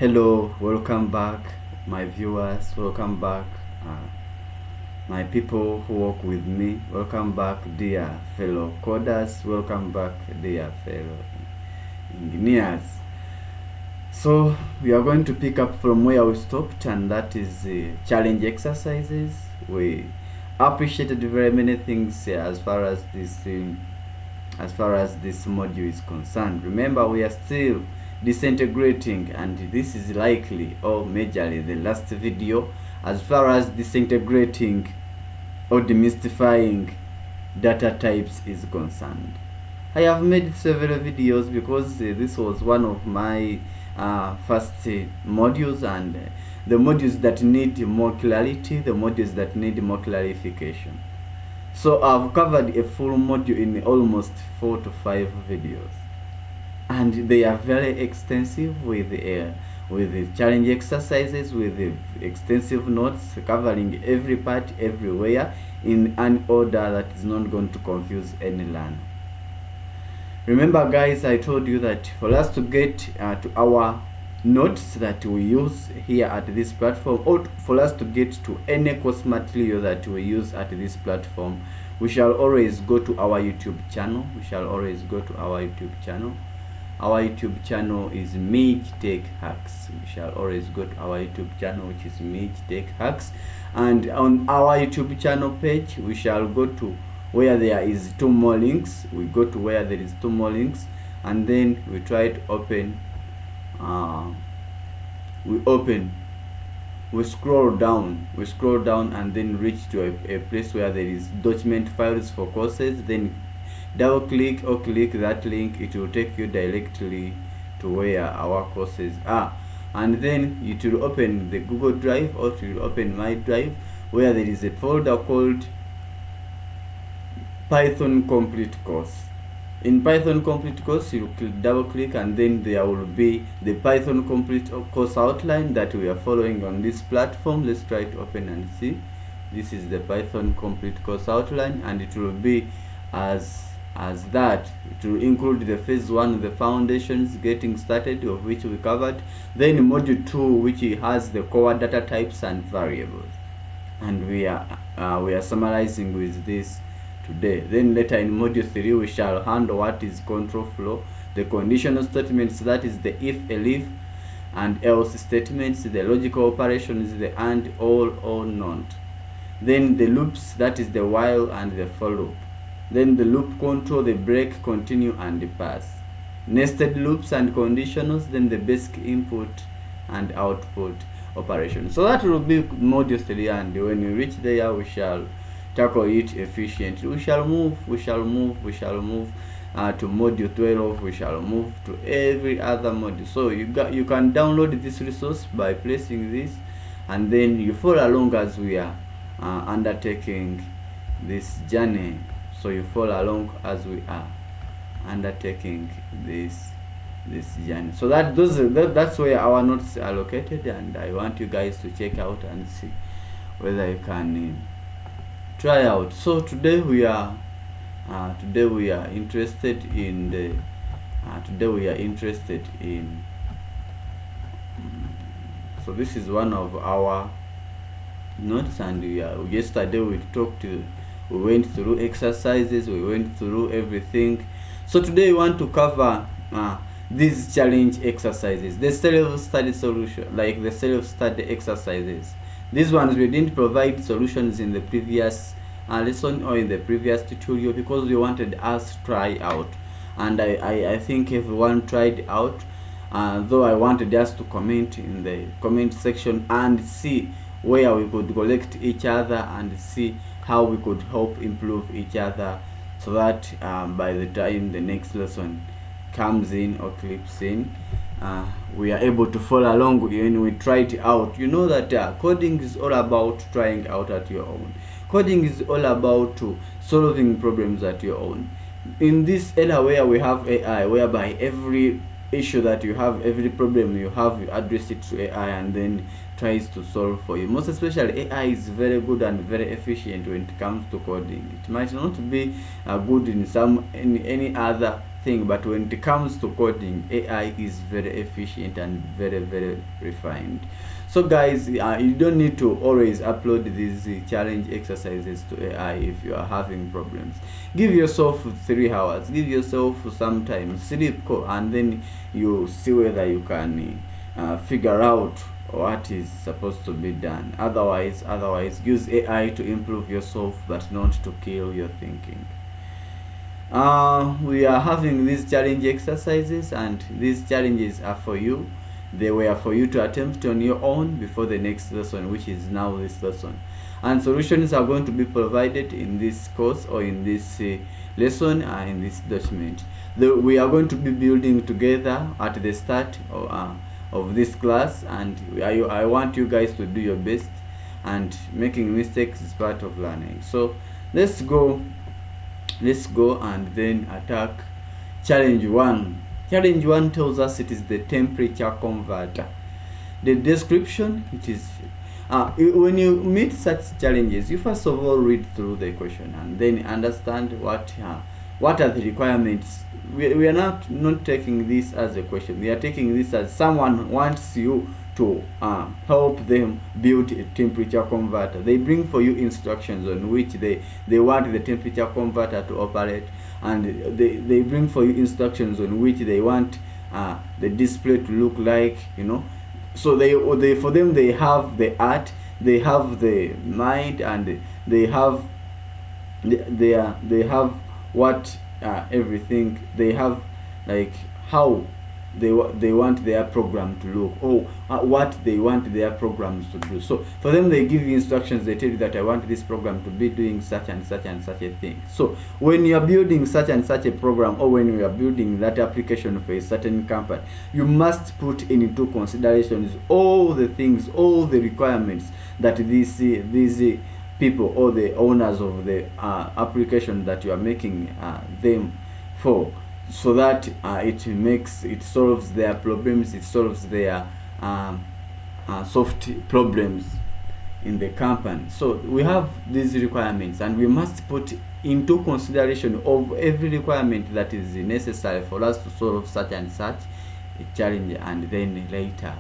Hello, welcome back, my viewers. Welcome back, my people who work with me. Welcome back, dear fellow coders. Welcome back, dear fellow engineers. So we are going to pick up from where we stopped, and that is challenge exercises. We appreciated very many things as far as this module is concerned. Remember, we are still disintegrating, and this is likely or majorly the last video as far as disintegrating or demystifying data types is concerned. I have made several videos because this was one of my first modules, and the modules that need more clarity, the modules that need more clarification. So I've covered a full module in almost 4 to 5 videos, and they are very extensive with the challenge exercises, with the extensive notes covering every part everywhere in an order that is not going to confuse any learner. Remember, guys, I told you that for us to get to our notes that we use here at this platform, or for us to get to any course material that we use at this platform, we shall always go to our YouTube channel. Our YouTube channel is MIJ Tech Hacks. We shall always go to our YouTube channel, which is MIJ Tech Hacks, and on our YouTube channel page we shall go to where there is 2 more links. We go to where there is 2 more links, and then we try to open we scroll down and then reach to a place where there is document files for courses. Then double click or click that link. It will take you directly to where our courses are, and then it will open the Google Drive, or it will open my drive, where there is a folder called Python complete course. In Python complete course, you double click, and then there will be the Python complete course outline that we are following on this platform. Let's try to open and see. This is the Python complete course outline, and it will be as that. It will include the phase 1, the foundations, getting started, of which we covered, then module 2, which has the core data types and variables, and we are summarizing with this today. Then later in module 3 we shall handle what is control flow, the conditional statements, that is the if, elif and else statements, the logical operations, the and, all, or not. Then the loops, that is the while and the for loop. Then the loop control, the break, continue and the pass. Nested loops and conditionals, then the basic input and output operations. So that will be module 3, and when we reach there we shall tackle it efficiently. We shall move to module 12. We shall move to every other module. So you can download this resource by pressing this, and then you follow along as we are undertaking this journey. So you follow along as we are undertaking this journey. So that's where our notes are located, and I want you guys to check out and see whether you can try out. So today we are interested in so this is one of our notes, and yesterday we went through exercises, we went through everything. So today we want to cover these challenge exercises, the self-study solution, like the self-study exercises. These ones we didn't provide solutions in the previous lesson or in the previous tutorial, because we wanted us to try out, and I think everyone tried out, though I wanted us to comment in the comment section and see where we could collect each other and see how we could help improve each other, so that by the time the next lesson comes in or clips in, we are able to follow along when we try it out. You know that coding is all about trying out at your own. Coding is all about solving problems at your own. In this era where we have AI, whereby every issue that you have, every problem you have, you address it to AI and then tries to solve for you. Most especially, AI is very good and very efficient when it comes to coding. It might not be good in any other thing, but when it comes to coding, AI is very efficient and very refined. So guys, you don't need to always upload these challenge exercises to AI if you are having problems. Give yourself 3 hours, give yourself some time, sleep, and then you see whether you can figure out what is supposed to be done. Otherwise use AI to improve yourself, but not to kill your thinking. We are having these challenge exercises, and these challenges are for you. They were for you to attempt on your own before the next lesson, which is now this lesson. And solutions are going to be provided in this course or in this lesson in this document. We are going to be building together at the start of this class, and I want you guys to do your best, and making mistakes is part of learning. So let's go and then attack challenge 1. Challenge 1 tells us it is the temperature converter. The description, it is when you meet such challenges, you first of all read through the question and then understand what are the requirements. We are not taking this as a question. We are taking this as someone wants you to help them build a temperature converter. They bring for you instructions on which they want the temperature converter to operate, and they bring for you instructions on which they want the display to look like, you know. So they for them, they have the art, they have the mind, and they have what everything. They have like how they want their program to look, or what they want their programs to do. So for them, they give you instructions. They tell you that I want this program to be doing such and such and such a thing. So when you are building such and such a program, or when you are building that application for a certain company, you must put into considerations all the things, all the requirements that these people or the owners of the application that you are making them for, so that it solves their problems, it solves their soft problems in the company. So we have these requirements, and we must put into consideration of every requirement that is necessary for us to solve such and such a challenge, and then later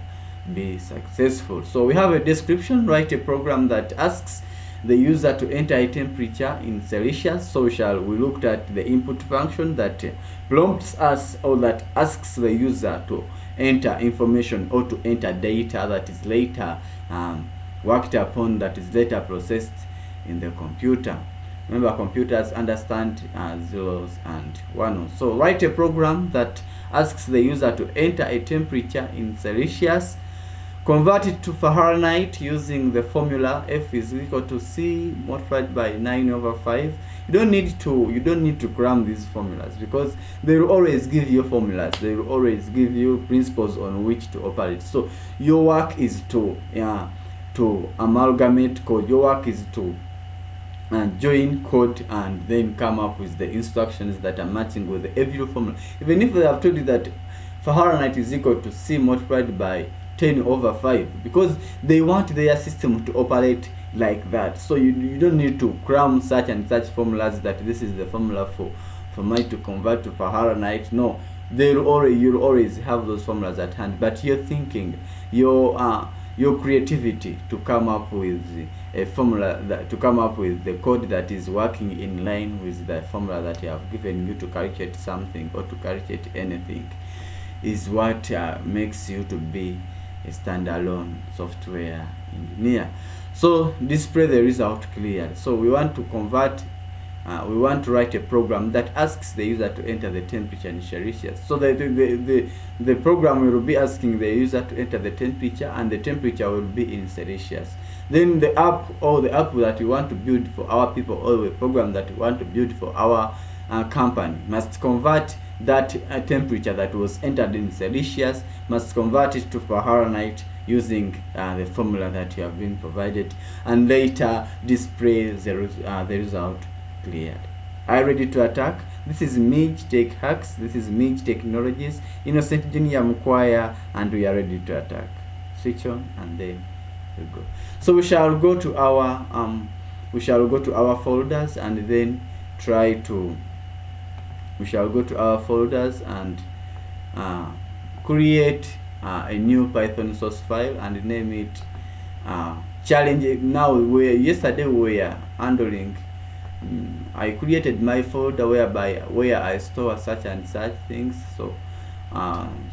be successful. So we have a description. Write a program that asks the user to enter a temperature in Celsius. So we looked at the input function that prompts us, or that asks the user to enter information or to enter data that is later worked upon, that is later processed in the computer. Remember, computers understand zeros and ones. So write a program that asks the user to enter a temperature in Celsius, convert it to Fahrenheit using the formula F is equal to C multiplied by 9/5. You don't need to cram these formulas, because they will always give you formulas. They will always give you principles on which to operate. So your work is to amalgamate code. Your work is to join code and then come up with the instructions that are matching with every formula. Even if they have told you that Fahrenheit is equal to C multiplied by 10/5, because they want their system to operate like that. So you don't need to cram such and such formulas that this is the formula for me to convert to Fahrenheit. No, you'll always have those formulas at hand, but your thinking, your creativity to come up with a formula, to come up with the code that is working in line with the formula that you have given you to calculate something or to calculate anything, is what makes you to be a standalone software engineer. So display the result clearly. So we want to convert, we want to write a program that asks the user to enter the temperature in Celsius. So the program will be asking the user to enter the temperature, and the temperature will be in Celsius. Then the app, or the app that we want to build for our people, or the program that we want to build for our company, must convert that temperature that was entered in Celsius, must convert it to Fahrenheit using the formula that you have been provided, and later display the result cleared. Are you ready to attack? This is MIJ Tech Hacks. This is MIJ Technologies. Innocent Junior Mkwaya, and we are ready to attack. Switch on, and then we go. So we shall go to our folders, and then try to we shall go to our folders and create a new Python source file and name it challenge. Now yesterday we were handling, I created my folder where I store such and such things, so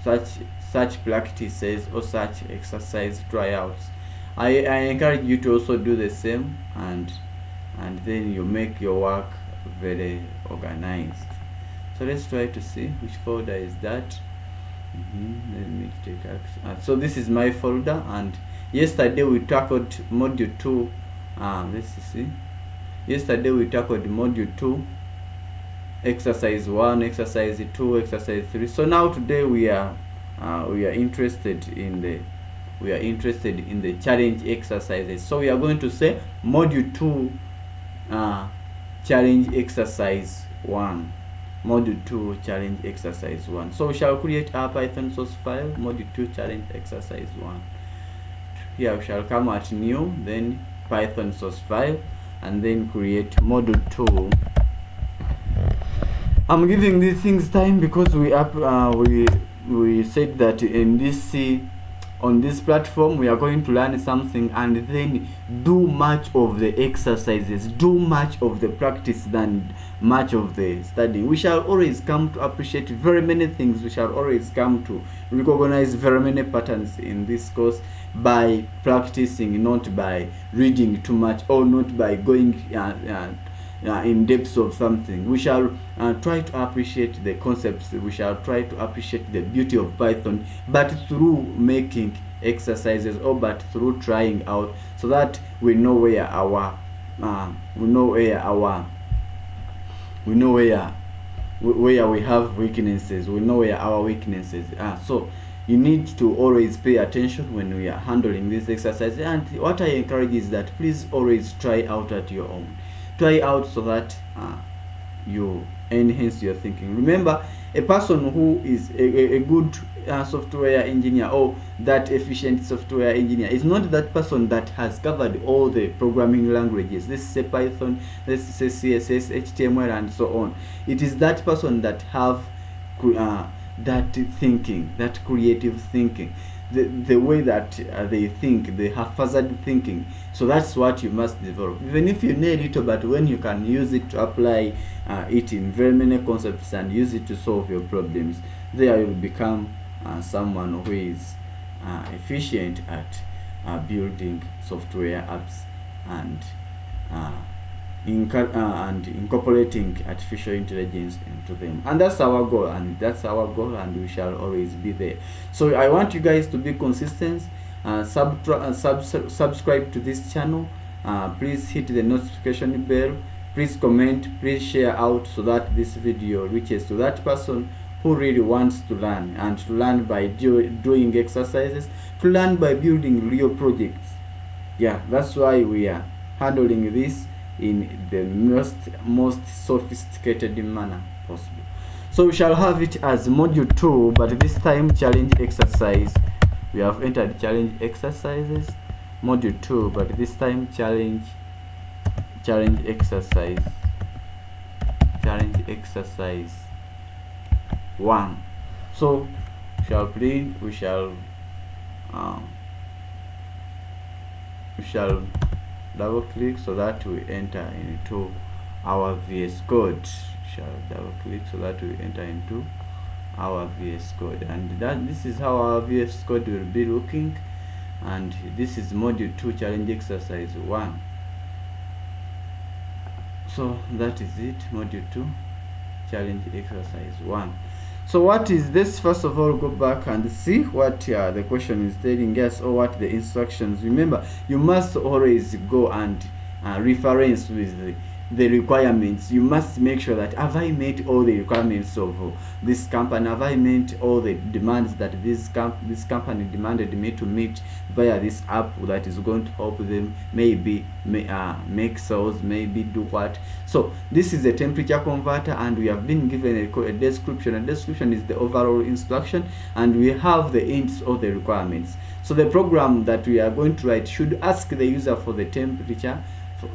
such practices or such exercise tryouts. I encourage you to also do the same, and then you make your work very organized. So let's try to see which folder is that. Let me take access. So this is my folder, and yesterday we tackled module 2. Let's see. Yesterday we tackled module 2, exercise 1, exercise 2, exercise 3. So now today we are interested in the challenge exercises. So we are going to say module 2 challenge exercise 1. Module 2 challenge exercise 1. So we shall create our Python source file, module 2 challenge exercise 1. Here we shall come at new, then Python source file, and then create module 2. I'm giving these things time because we said that in this on this platform we are going to learn something and then do much of the exercises, do much of the practice than much of the studying. We shall always come to appreciate very many things. We shall always come to recognize very many patterns in this course by practicing, not by reading too much or not by going in depth of something. We shall try to appreciate the concepts. We shall try to appreciate the beauty of Python, but through making exercises or but through trying out, so that we know where we have weaknesses. We know where our weaknesses are. So you need to always pay attention when we are handling this exercise. And what I encourage is that please always try out at your own. Try out so that you enhance your thinking. Remember, a person who is a good software engineer or that efficient software engineer is not that person that has covered all the programming languages. Let's say Python, let's say CSS, HTML, and so on. It is that person that have that thinking, that creative thinking, the way that they think, they have haphazard thinking. So that's what you must develop. Even if you need it, but when you can use it to apply it in very many concepts and use it to solve your problems, there you will become someone who is efficient at building software apps and incorporating artificial intelligence into them. And that's our goal, and we shall always be there. So I want you guys to be consistent. Subscribe to this channel. Please hit the notification bell. Please comment. Please share out so that this video reaches to that person who really wants to learn, and to learn by doing exercises, to learn by building real projects. Yeah, that's why we are handling this in the most sophisticated manner possible. So we shall have it as module 2, but this time challenge exercise. We have entered challenge exercises, module 2, but this time challenge exercise 1. So we shall double click so that we enter into our VS Code. And this is how our VS Code will be looking. And this is module 2 challenge exercise 1. So that is it, module 2 challenge exercise 1. So what is this? First of all, go back and see what the question is telling us, or what the instructions. Remember, you must always go and reference with the requirements. You must make sure that have I met all the requirements of this company? Have I met all the demands that this company demanded me to meet via this app that is going to help them maybe make sales, maybe do what? So this is a temperature converter, and we have been given a description. A description is the overall instruction, and we have the ints or the requirements. So the program that we are going to write should ask the user for the temperature,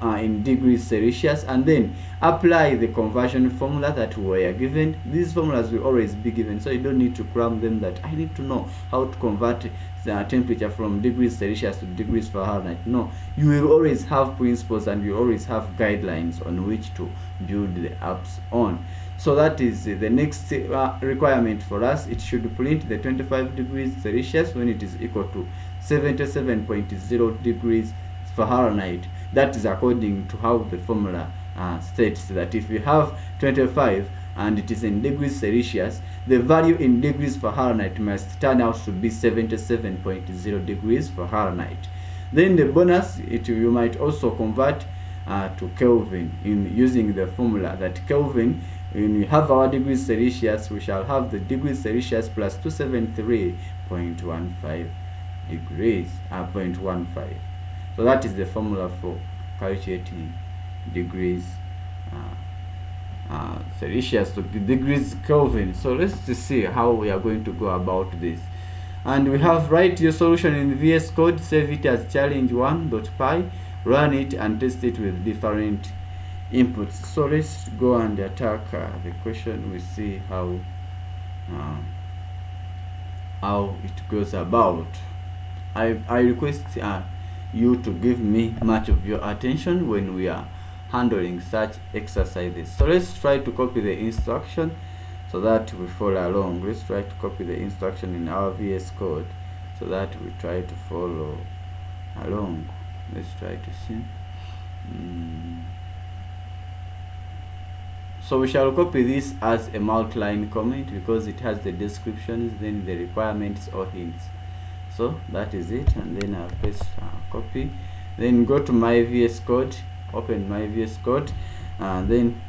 in degrees Celsius, and then apply the conversion formula that we were given. These formulas will always be given, so you don't need to cram them that I need to know how to convert the temperature from degrees Celsius to degrees Fahrenheit. No, you will always have principles and you always have guidelines on which to build the apps on. So that is the next requirement for us. It should print the 25 degrees Celsius when it is equal to 77.0 degrees Fahrenheit. That is according to how the formula states that if you have 25 and it is in degrees Celsius, the value in degrees Fahrenheit must turn out to be 77.0 degrees Fahrenheit. Then the bonus, you might also convert to Kelvin in using the formula that Kelvin, when we have our degrees Celsius, we shall have the degrees Celsius plus 273.15 degrees 0.15. So that is the formula for calculating degrees Celsius to degrees Kelvin. So let's just see how we are going to go about this. And we have write your solution in VS Code, save it as challenge1.py, run it and test it with different inputs. So let's go and attack the question. We see how it goes about. I request you to give me much of your attention when we are handling such exercises. So let's try to copy the instruction so that we follow along. Let's try to copy the instruction in our VS Code so that we try to follow along. Let's try to see. So we shall copy this as a multi-line comment because it has the descriptions, then the requirements or hints. So that is it, and then I'll paste copy, then go to my VS Code, open my VS Code, and then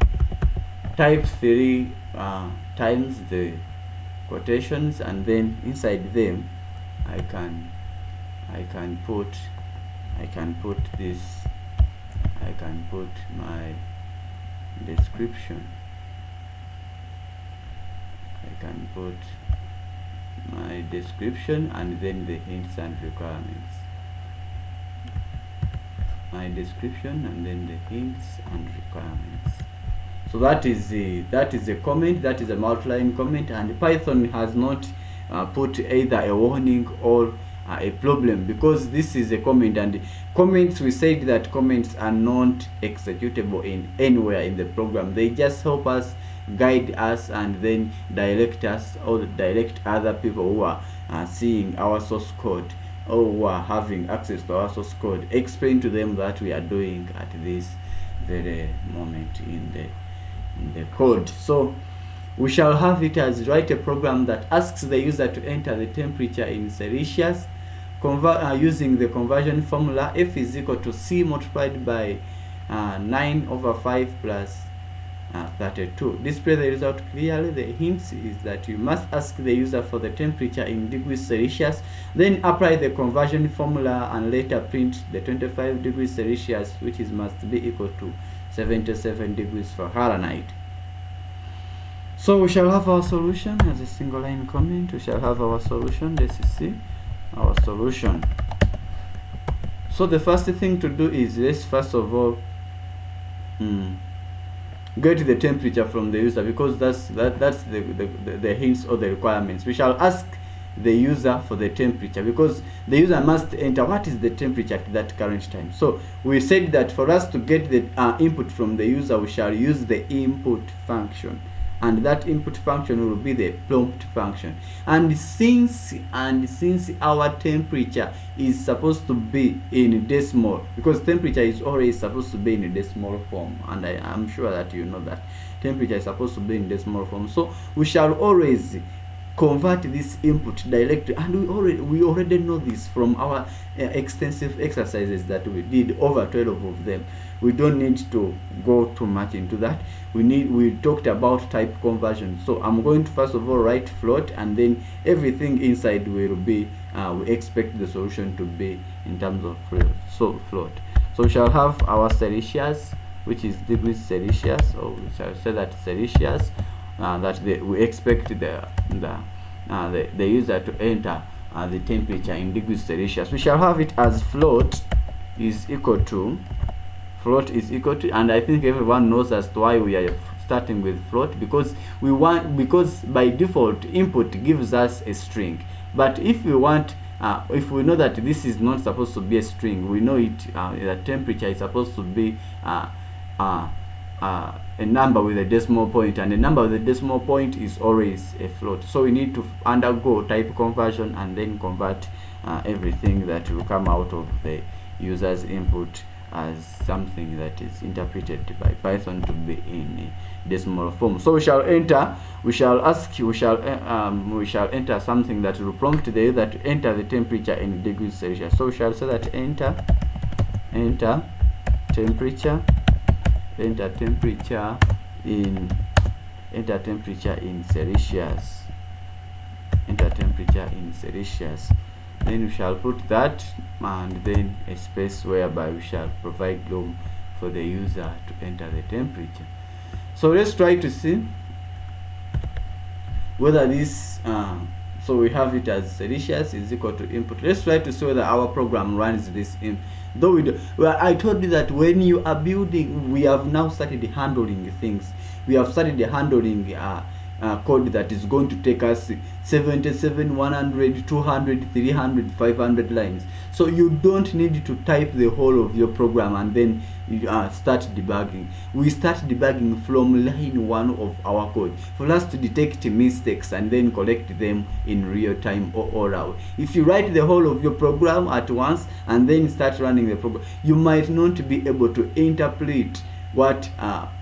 type 3 times the quotations, and then inside them I can put my description. I can put my description and then the hints and requirements. My description and then the hints and requirements. So that is a comment, that is a multi-line comment, and Python has not put either a warning or a problem because this is a comment, and comments, we said that comments are not executable in anywhere in the program. They just help us, guide us, and then direct us or direct other people who are seeing our source code or who are having access to our source code, explain to them that we are doing at this very moment in the code. So we shall have it as write a program that asks the user to enter the temperature in Celsius, using the conversion formula F is equal to C multiplied by 9/5 plus 32. Display the result clearly. The hints is that you must ask the user for the temperature in degrees Celsius, then apply the conversion formula and later print the 25 degrees Celsius, which must be equal to 77 degrees Fahrenheit. So we shall have our solution as a single line comment. We shall have our solution. Let's see our solution. So the first thing to do is let's first of all get the temperature from the user, because that's the hints or the requirements. We shall ask the user for the temperature because the user must enter what is the temperature at that current time. So we said that for us to get the input from the user, we shall use the input function, and that input function will be the prompt function. And since our temperature is supposed to be in decimal, because temperature is always supposed to be in a decimal form, and I'm sure that you know that temperature is supposed to be in decimal form, so we shall always convert this input directly, and we already know this from our extensive exercises that we did, over 12 of them. We don't need to go too much into that. We talked about type conversion. So I'm going to first of all write float, and then everything inside will be we expect the solution to be in terms of float. So we shall have our Celsius, which is degrees Celsius, or we shall say that Celsius, that we expect the user to enter the temperature in degrees Celsius. We shall have it as float is equal to float is equal to, and I think everyone knows as to why we are starting with float, because by default input gives us a string. But if we want, if we know that this is not supposed to be a string, we know it, the temperature is supposed to be a number with a decimal point, and a number with a decimal point is always a float. So we need to undergo type conversion and then convert everything that will come out of the user's input as something that is interpreted by Python to be in decimal form. So we shall enter something that will prompt the user to enter the temperature in degrees Celsius. So we shall say that enter temperature in Celsius. Then we shall put that and then a space whereby we shall provide room for the user to enter the temperature. So let's try to see whether this so we have it as Celsius is equal to input. Let's try to see whether our program runs this in. Though we do, well, I told you that when you are building, we have now started handling things. We have started handling code that is going to take us 77, 100, 200, 300, 500 lines. So you don't need to type the whole of your program and then start debugging. We start debugging from line 1 of our code for us to detect mistakes and then correct them in real time or out. If you write the whole of your program at once and then start running the program, you might not be able to interpret what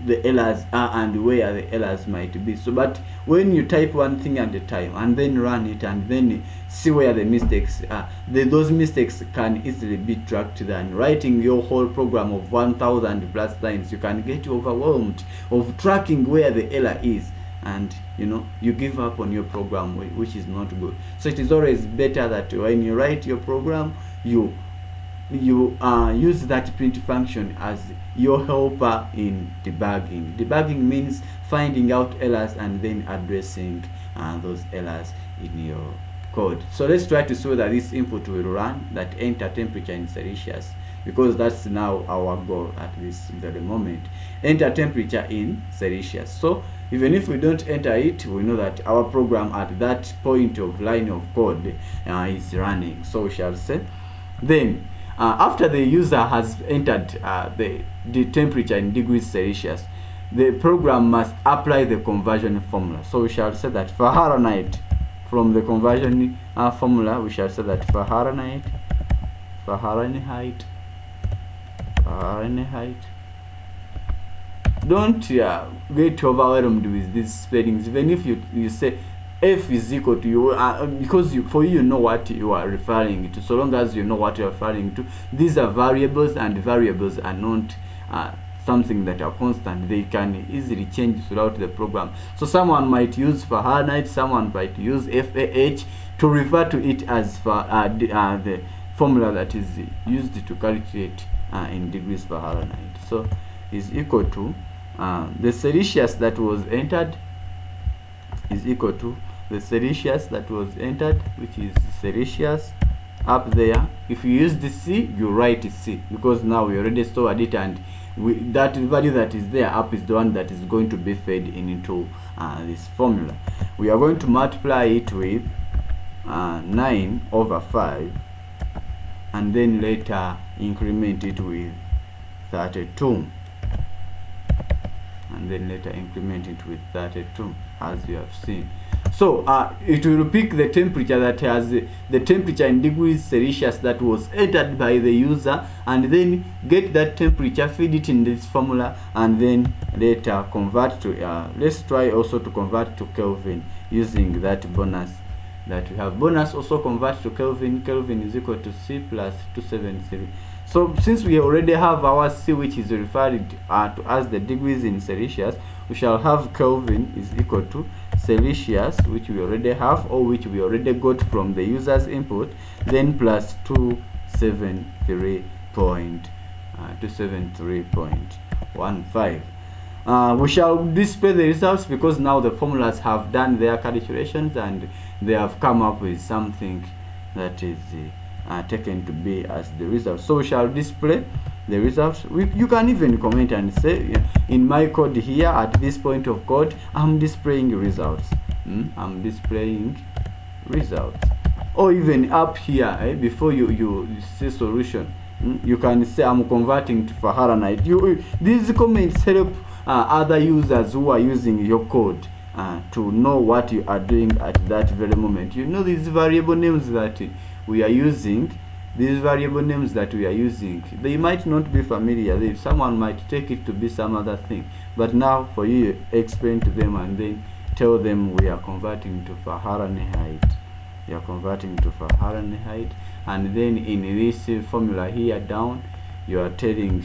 the errors are and where the errors might be. So but when you type one thing at a time and then run it and then see where the mistakes are, those mistakes can easily be tracked. Than writing your whole program of 1000 plus lines, you can get overwhelmed of tracking where the error is, and you give up on your program, which is not good. So it is always better that when you write your program, you use that print function as your helper in debugging. Debugging means finding out errors and then addressing those errors in your code. So let's try to show that this input will run, that enter temperature in Celsius, because that's now our goal at this very moment. Enter temperature in Celsius. So even if we don't enter it, we know that our program at that point of line of code is running. So we shall say, then after the user has entered the temperature in degrees Celsius, the program must apply the conversion formula. So we shall say that Fahrenheit, from the conversion formula, we shall say that Fahrenheit. Don't get overwhelmed with these spellings. Even if you say F is equal to you, because for you know what you are referring to. So long as you know what you are referring to, these are variables, and variables are not something that are constant. They can easily change throughout the program. So someone might use Fahrenheit, someone might use FAH to refer to it as the formula that is used to calculate in degrees Fahrenheit. So is equal to the Celsius that was entered is equal to the Celsius that was entered, which is Celsius up there. If you use the C, you write C, because now we already stored it, and that value that is there up is the one that is going to be fed into this formula. We are going to multiply it with 9 over 5, and then later increment it with 32, and then later increment it with 32, as you have seen. So it will pick the temperature that has the temperature in degrees Celsius that was entered by the user, and then get that temperature, feed it in this formula, and then later convert to let's try also to convert to Kelvin using that bonus that we have. Bonus also convert to Kelvin. Kelvin is equal to C plus 273. So since we already have our C, which is referred to as the degrees in Celsius, we shall have Kelvin is equal to Celsius, which we already have, or which we already got from the user's input, then plus 273.15. We shall display the results, because now the formulas have done their calculations and they have come up with something that is taken to be as the result. So we shall display the result. You can even comment and say, in my code here at this point of code, I'm displaying results. I'm displaying results. Or even up here, before you say solution, you can say I'm converting to Fahrenheit. These comments help other users who are using your code to know what you are doing at that very moment. These variable names that we are using, they might not be familiar. Someone might take it to be some other thing, but now for you, explain to them and then tell them we are converting to Fahrenheit. You are converting to Fahrenheit, and then in this formula here down, you are telling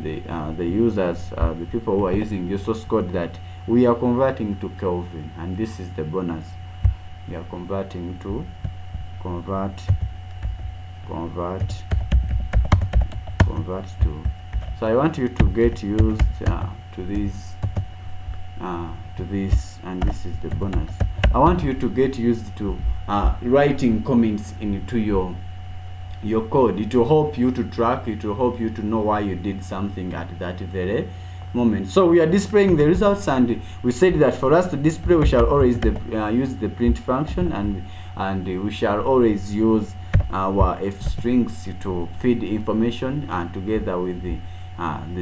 the users, the people who are using your source code, that we are converting to Kelvin, and this is the bonus. We are converting to convert to. So I want you to get used to this, and this is the bonus. I want you to get used to writing comments into your code. It will help you to track. It will help you to know why you did something at that very moment. So we are displaying the results, and we said that for us to display, we shall always use the print function, and we shall always use our f strings to feed information and together with the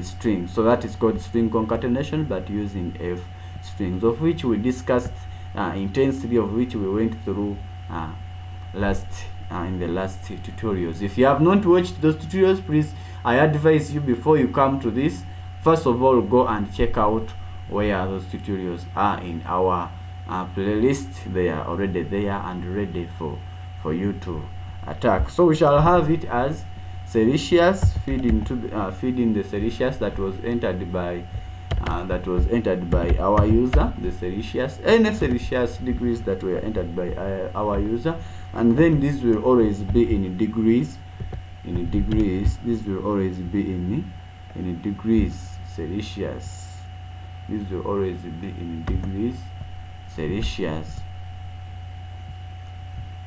string. So that is called string concatenation, but using f strings, of which we discussed intensely, of which we went through in the last tutorials. If you have not watched those tutorials, please, I advise you, before you come to this, first of all, go and check out where those tutorials are in our playlist. They are already there and ready for you to attack. So we shall have it as Celsius, feed in the Celsius that was entered by our user, the Celsius, any Celsius degrees that were entered by our user, and then this will always be in degrees. This will always be in degrees Celsius. This will always be in degrees Celsius.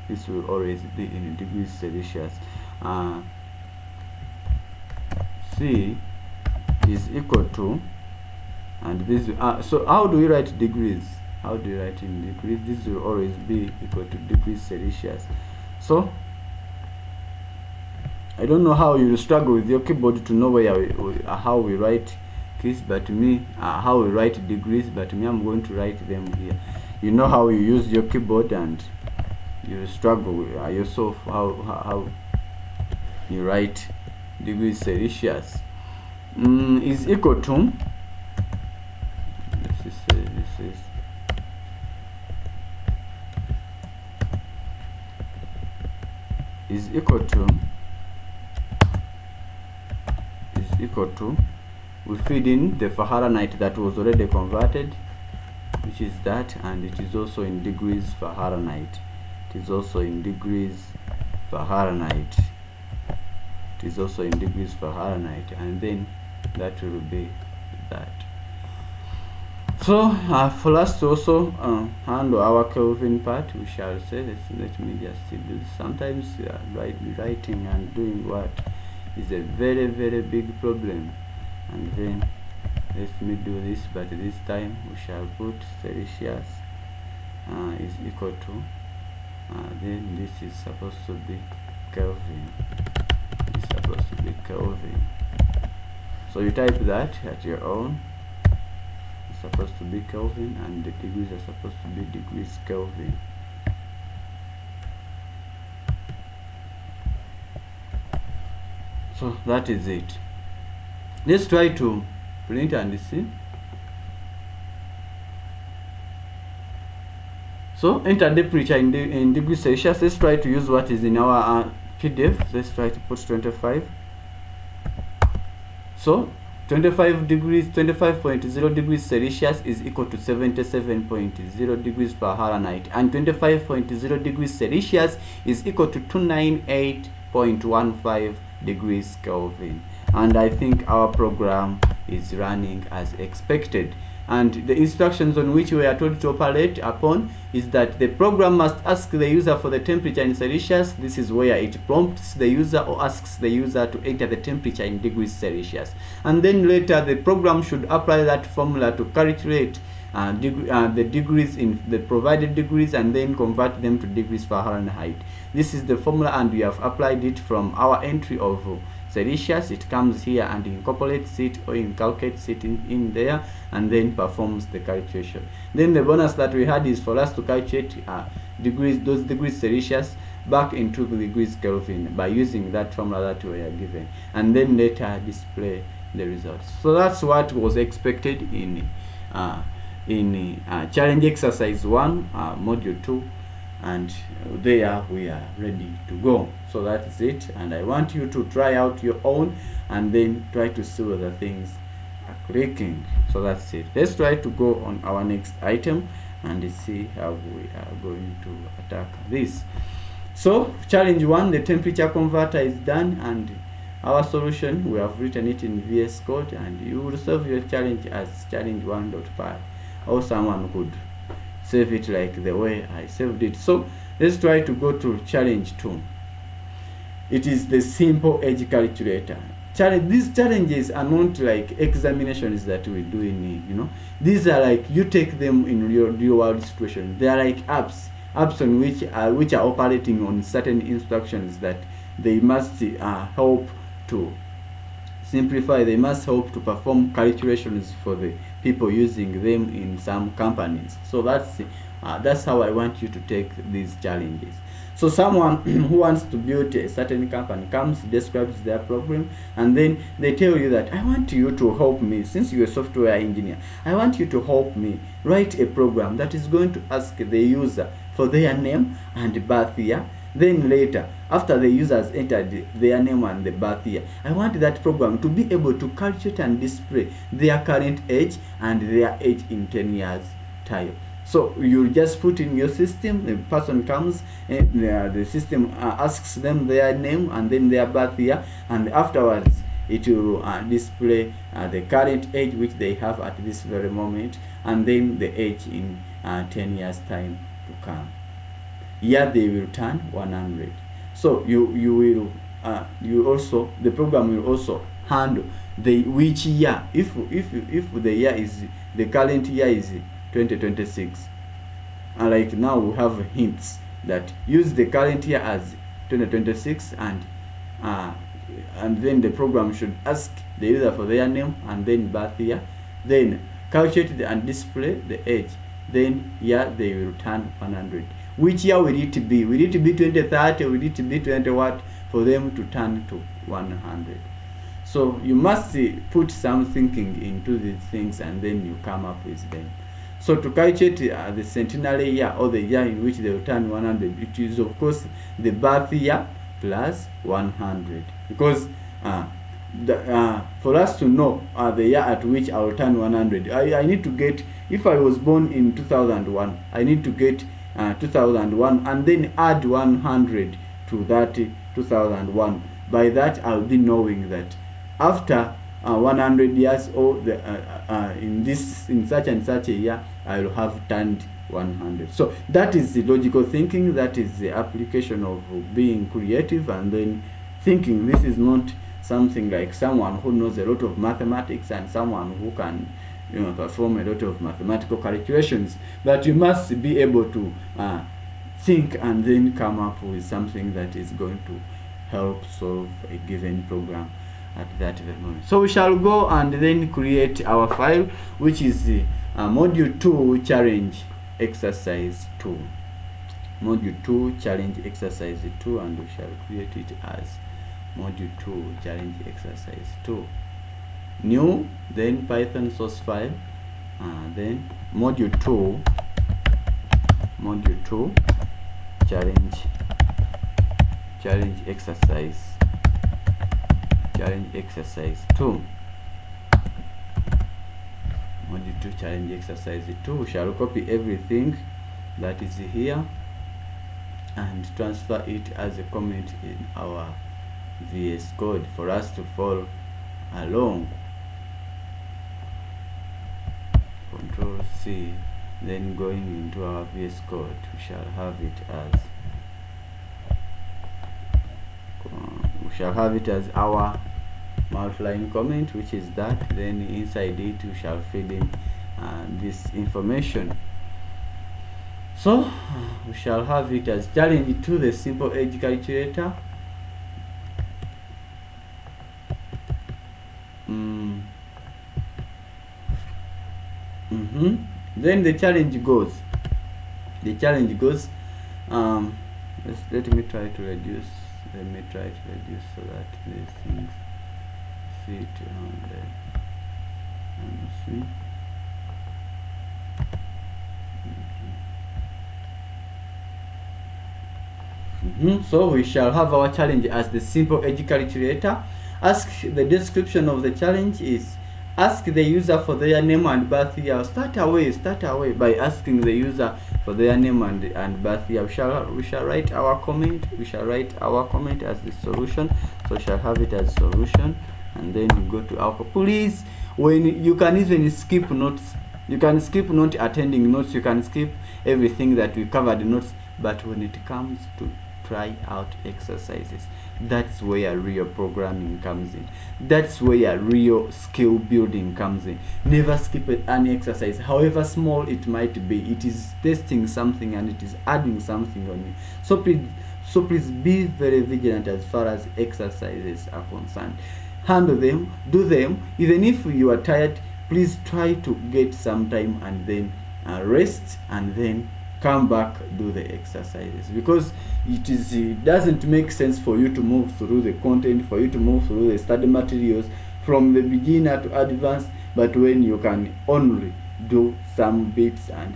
This will always be in degrees Celsius. C is equal to, and this so how do we write degrees? How do you write in degrees? This will always be equal to degrees Celsius. So I don't know how you struggle with your keyboard to know how we write keys, but me, how we write degrees, but me, I'm going to write them here. You know how you use your keyboard, and you struggle with yourself how you write degrees Celsius. Is equal to, this is equal to, we feed in the Fahrenheit that was already converted, which is that, and it is also in degrees Fahrenheit. It is also in degrees Fahrenheit. It is also in degrees Fahrenheit, and then that will be that. So for us to also handle our Kelvin part, we shall say, let me just do this. Sometimes writing and doing what is a very, very big problem, and then let me do this, but this time we shall put Celsius is equal to, then this is supposed to be Kelvin. It's supposed to be Kelvin. So you type that at your own. It's supposed to be Kelvin, and the degrees are supposed to be degrees Kelvin. So that is it. Let's try to print and see. So enter temperature in degrees Celsius. Let's try to use what is in our PDF. Let's try to put 25. So 25 degrees, 25.0 degrees Celsius is equal to 77.0 degrees Fahrenheit, and 25.0 degrees Celsius is equal to 298.15 degrees Kelvin. And I think our program is running as expected. and the instructions on which we are told to operate upon is that the program must ask the user for the temperature in Celsius. This is where it prompts the user or asks the user to enter the temperature in degrees Celsius, and then later the program should apply that formula to calculate the degrees in the provided degrees and then convert them to degrees Fahrenheit. This is the formula, and we have applied it from our entry of Celsius. It comes here and incorporates it or inculcates it in there and then performs the calculation. Then the bonus that we had is for us to calculate those degrees Celsius back into the degrees Kelvin by using that formula that we are given, and then later display the results. So that's what was expected in challenge exercise 1, module 2, and there we are ready to go. So that's it, and I want you to try out your own and then try to see whether things are clicking. So that's it. Let's try to go on our next item and see how we are going to attack this. So challenge 1, the temperature converter is done, and our solution, we have written it in VS Code, and you will solve your challenge as challenge 1.py, or someone could save it like the way I saved it. So let's try to go to challenge 2. It is the simple edge calculator. These challenges are not like examinations that we do in, these are like you take them in real world situation. They are like apps on which are operating on certain instructions that they must help to simplify. They must help to perform calculations for the people using them in some companies. So that's how I want you to take these challenges. So someone who wants to build a certain company comes, describes their problem, and then they tell you that I want you to help me, since you're a software engineer, I want you to help me write a program that is going to ask the user for their name and birth year. Then later, after the users entered their name and the birth year, I want that program to be able to calculate and display their current age and their age in 10 years time. So you just put in your system, the person comes, and the system asks them their name and then their birth year, and afterwards it will display the current age which they have at this very moment, and then the age in 10 years time to come. Here they will turn 100. So the program will also handle which year. If the year is, the current year is 2026, and like now we have hints that use the current year as 2026, and then the program should ask the user for their name and then birth year, then calculate and display the age, then here they will turn 100. Which year will it be? Will it be 2030? Will it be 20 what for them to turn to 100? So you must put some thinking into these things, and then you come up with them. So to calculate the centenary year, or the year in which they will turn 100, it is of course the birth year plus 100, because for us to know the year at which I will turn 100, I need to get, if I was born in 2001, I need to get 2001 and then add 100 to that 2001. By that I'll be knowing that after 100 years, or in such and such a year, I will have turned 100. So that is the logical thinking. That is the application of being creative and then thinking. This is not something like someone who knows a lot of mathematics and someone who can perform a lot of mathematical calculations, but you must be able to think and then come up with something that is going to help solve a given program at that very moment. So we shall go and then create our file, which is the module 2 challenge exercise 2. Module 2 challenge exercise 2, and we shall create it as module 2 challenge exercise 2. New, then Python source file, then module 2 challenge exercise 2. Module 2 challenge exercise 2. We shall copy everything that is here and transfer it as a comment in our VS Code for us to follow along. Control C, then going into our VS Code, we shall have it as our multi-line comment, which is that. Then inside it we shall feed in this information. So we shall have it as challenge to the simple edge calculator. Then the challenge goes. Let me try to reduce. So that these things fit on there. Let me see. So we shall have our challenge as the simple edge calculator. The description of the challenge is: ask the user for their name and birth year. Start away by asking the user for their name and birth year. We shall write our comment. As the solution. So we shall have it as solution, and then we go to our. Please, when you can even skip notes. You can skip not attending notes. You can skip everything that we covered notes. But when it comes to try out exercises, that's where real programming comes in. That's where real skill building comes in. Never skip any exercise, however small it might be. It is testing something and it is adding something on you. So please be very vigilant as far as exercises are concerned. Handle them, do them. Even if you are tired, please try to get some time and then rest, and then come back, do the exercises, because it doesn't make sense for you to move through the content, for you to move through the study materials from the beginner to advanced, but when you can only do some bits and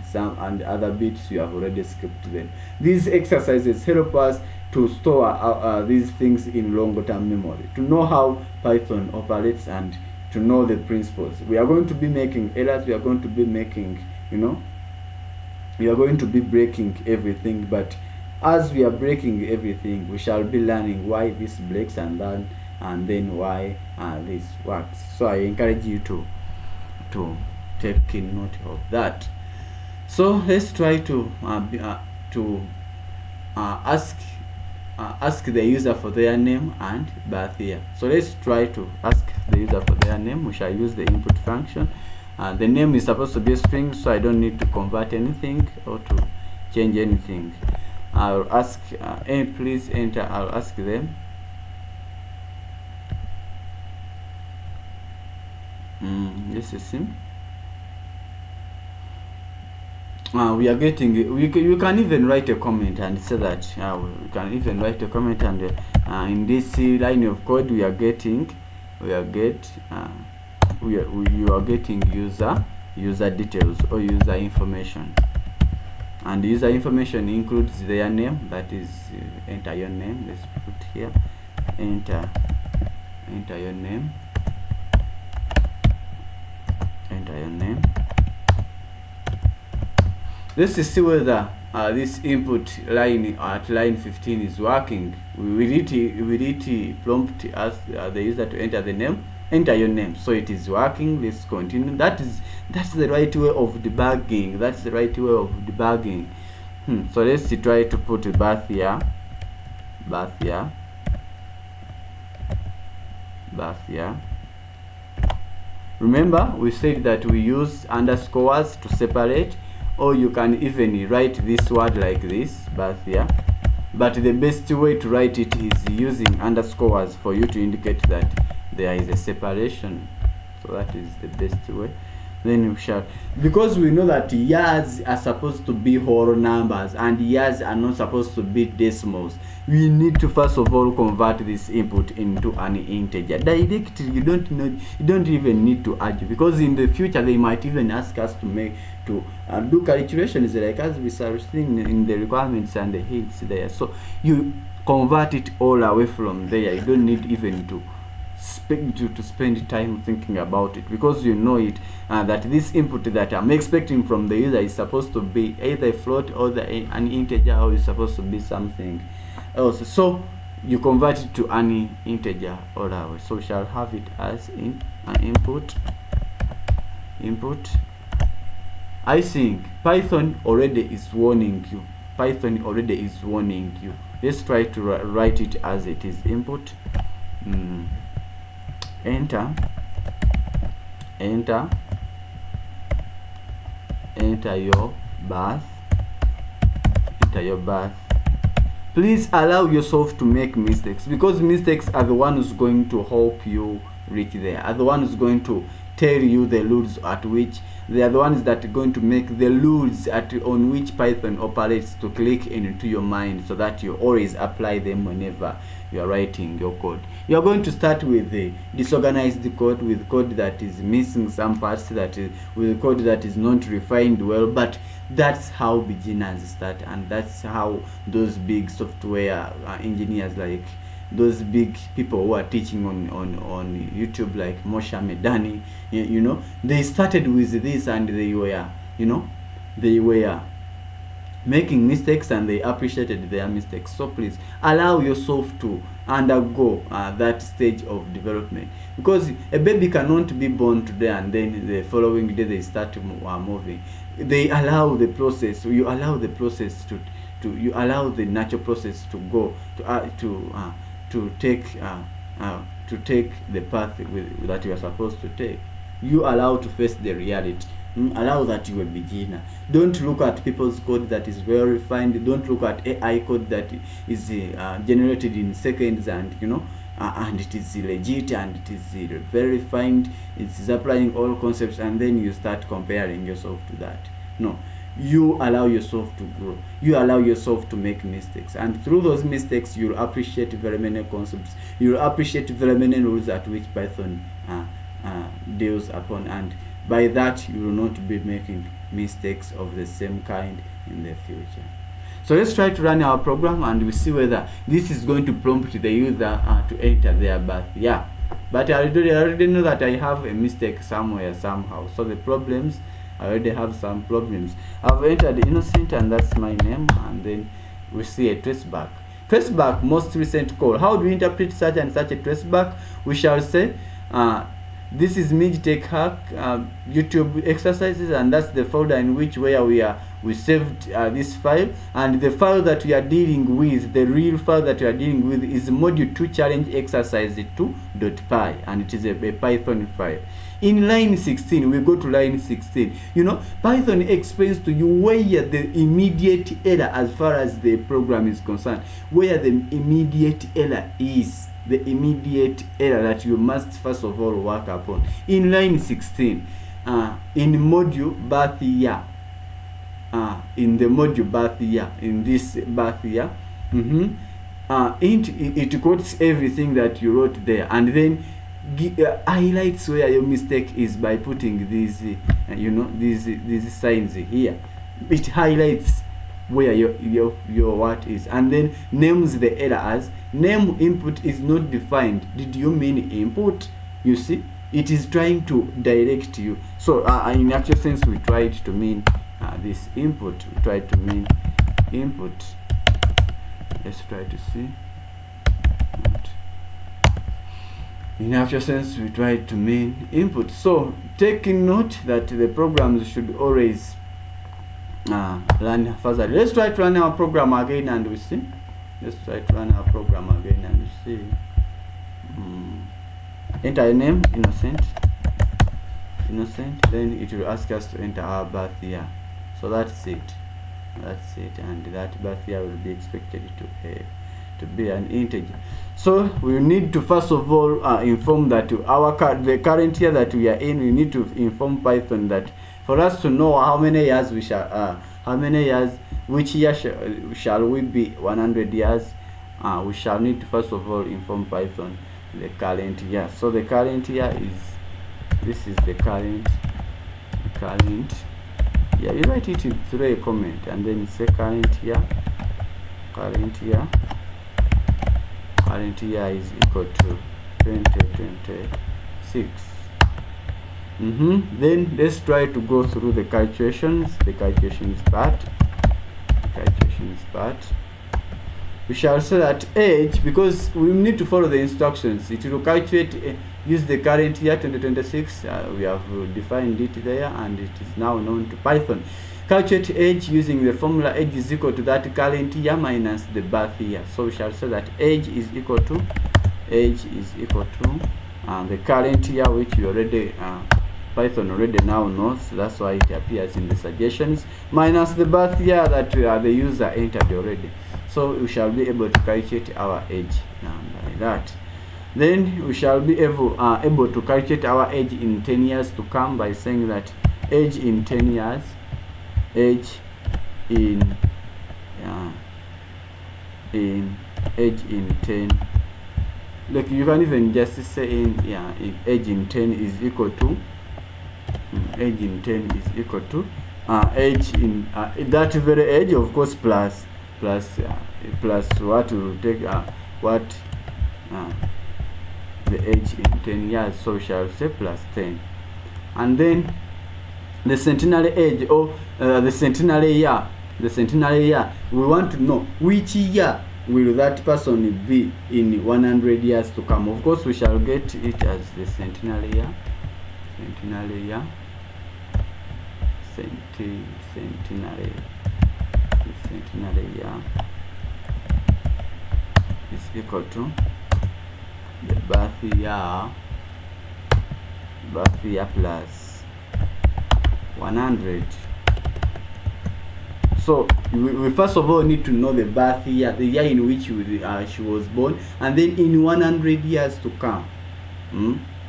other bits you have already skipped them. These exercises help us to store these things in longer term memory, to know how Python operates and to know the principles. We are going to be making errors, we are going to be making, we are going to be breaking everything, but as we are breaking everything, we shall be learning why this breaks and then why this works. So I encourage you to take note of that. So let's try to ask the user for their name and birth year. So let's try to ask the user for their name. We shall use the input function. The name is supposed to be a string, so I don't need to convert anything or to change anything. I'll ask, please enter. I'll ask them. This is him. We are getting. You can even write a comment and say that. You can even write a comment, and in this line of code, you are getting user details or user information, and user information includes their name. That is, enter your name. Let's put here, enter your name, Let's see whether this input line at line 15 is working. We need to prompt us the user to enter the name. Enter your name. So it is working. Let's continue. That's the right way of debugging. So let's try to put birth year. Remember, we said that we use underscores to separate, or you can even write this word like this, birth year. But the best way to write it is using underscores for you to indicate that there is a separation. So that is the best way. Then we shall, because we know that years are supposed to be whole numbers and years are not supposed to be decimals, we need to first of all convert this input into an integer directly. You don't even need to argue, because in the future they might even ask us to do calculations like as we are seeing in the requirements and the hints there. So you convert it all away from there. You don't need even to spend time thinking about it, because you know it that this input that I'm expecting from the user is supposed to be either a float or an integer, or is supposed to be something else. So you convert it to an integer all the way. So we shall have it as an input I think Python already is warning you. Python already is warning you. Let's try to write it as it is. Input, enter your birth, Please allow yourself to make mistakes, because mistakes are the ones going to help you reach there, are the ones going to tell you the rules at which they are the ones that are going to make the rules on which Python operates to click into your mind, so that you always apply them whenever you are writing your code. You are going to start with the disorganized code, with code that is missing some parts, with code that is not refined well, but that's how beginners start, and that's how those big software engineers, like those big people who are teaching on YouTube, like Moshe Medani, you know, they started with this, and they were, you know, they were making mistakes, and they appreciated their mistakes. So please allow yourself to undergo that stage of development, because a baby cannot be born today and then the following day they start moving. They allow the process. You allow the process you allow the natural process to go to take the path that you are supposed to take. You allow to face the reality. Allow that you are a beginner. Don't look at people's code that is well refined. Don't look at AI code that is generated in seconds, and you know, and it is legit, and it is very refined. It is applying all concepts, and then you start comparing yourself to that. No, you allow yourself to grow. You allow yourself to make mistakes, and through those mistakes, you'll appreciate very many concepts. You'll appreciate very many rules at which Python deals upon, and by that you will not be making mistakes of the same kind in the future. So let's try to run our program, and we see whether this is going to prompt the user to enter their birth. Yeah, but I already know that I have a mistake somewhere, somehow. So the problems, I already have some problems. I've entered innocent, and that's my name, and then we see a traceback. Traceback, most recent call. How do we interpret such and such a traceback? We shall say this is MIJ TECH HACKS YouTube exercises, and that's the folder in which we saved this file, and the file that we are dealing with, the real file that we are dealing with, is module 2 challenge exercise 2.py, and it is a Python file. In line 16, we go to line 16. You know, Python explains to you where the immediate error, as far as the program is concerned, where the immediate error is. The immediate error that you must first of all work upon. In line 16, in module birth year, in the module birth year, in this birth year, it quotes everything that you wrote there, and then highlights where your mistake is by putting these, you know, these signs here. It highlights where your what is, and then names the error as name input is not defined. Did you mean input? You see, it is trying to direct you. So in actual sense, we tried to mean this input. We tried to mean input. Let's try to see. In actual sense, we tried to mean input. So taking note that the programs should always run further. Let's try to run our program again, and we see. Let's try to run our program again, and we see. Enter a name, innocent. Then it will ask us to enter our birth year. So that's it. And that birth year will be expected to be an integer. So we need to first of all inform that the current year that we are in, we need to inform Python that for us to know how many years we shall, which year shall we be 100 years, we shall need to first of all inform Python the current year. So the current year is, this is the current year. You write it through a comment, and then say current year is equal to 2026. Then let's try to go through the calculations. The calculations part. we shall say that age, because we need to follow the instructions, it will calculate, use the current year 2026, we have defined it there, and it is now known to Python. Calculate age using the formula age is equal to that current year minus the birth year. So we shall say that age is equal to the current year, which we already Python already now knows, that's why it appears in the suggestions, minus the birth year that the user entered already. So we shall be able to calculate our age by that. Then we shall be able to calculate our age in 10 years to come by saying that age in 10 years, age in 10, like you can even just say age in 10 is equal to age in 10 is equal to age in that very age, of course, plus what will take what the age in 10 years, so we shall say plus 10. And then the centenary age, or the centenary year, we want to know which year will that person be in 100 years to come. Of course, we shall get it as the centenary year, centenary year is equal to the birth year plus 100. So we first of all need to know the birth year, the year in which she was born, and then in 100 years to come,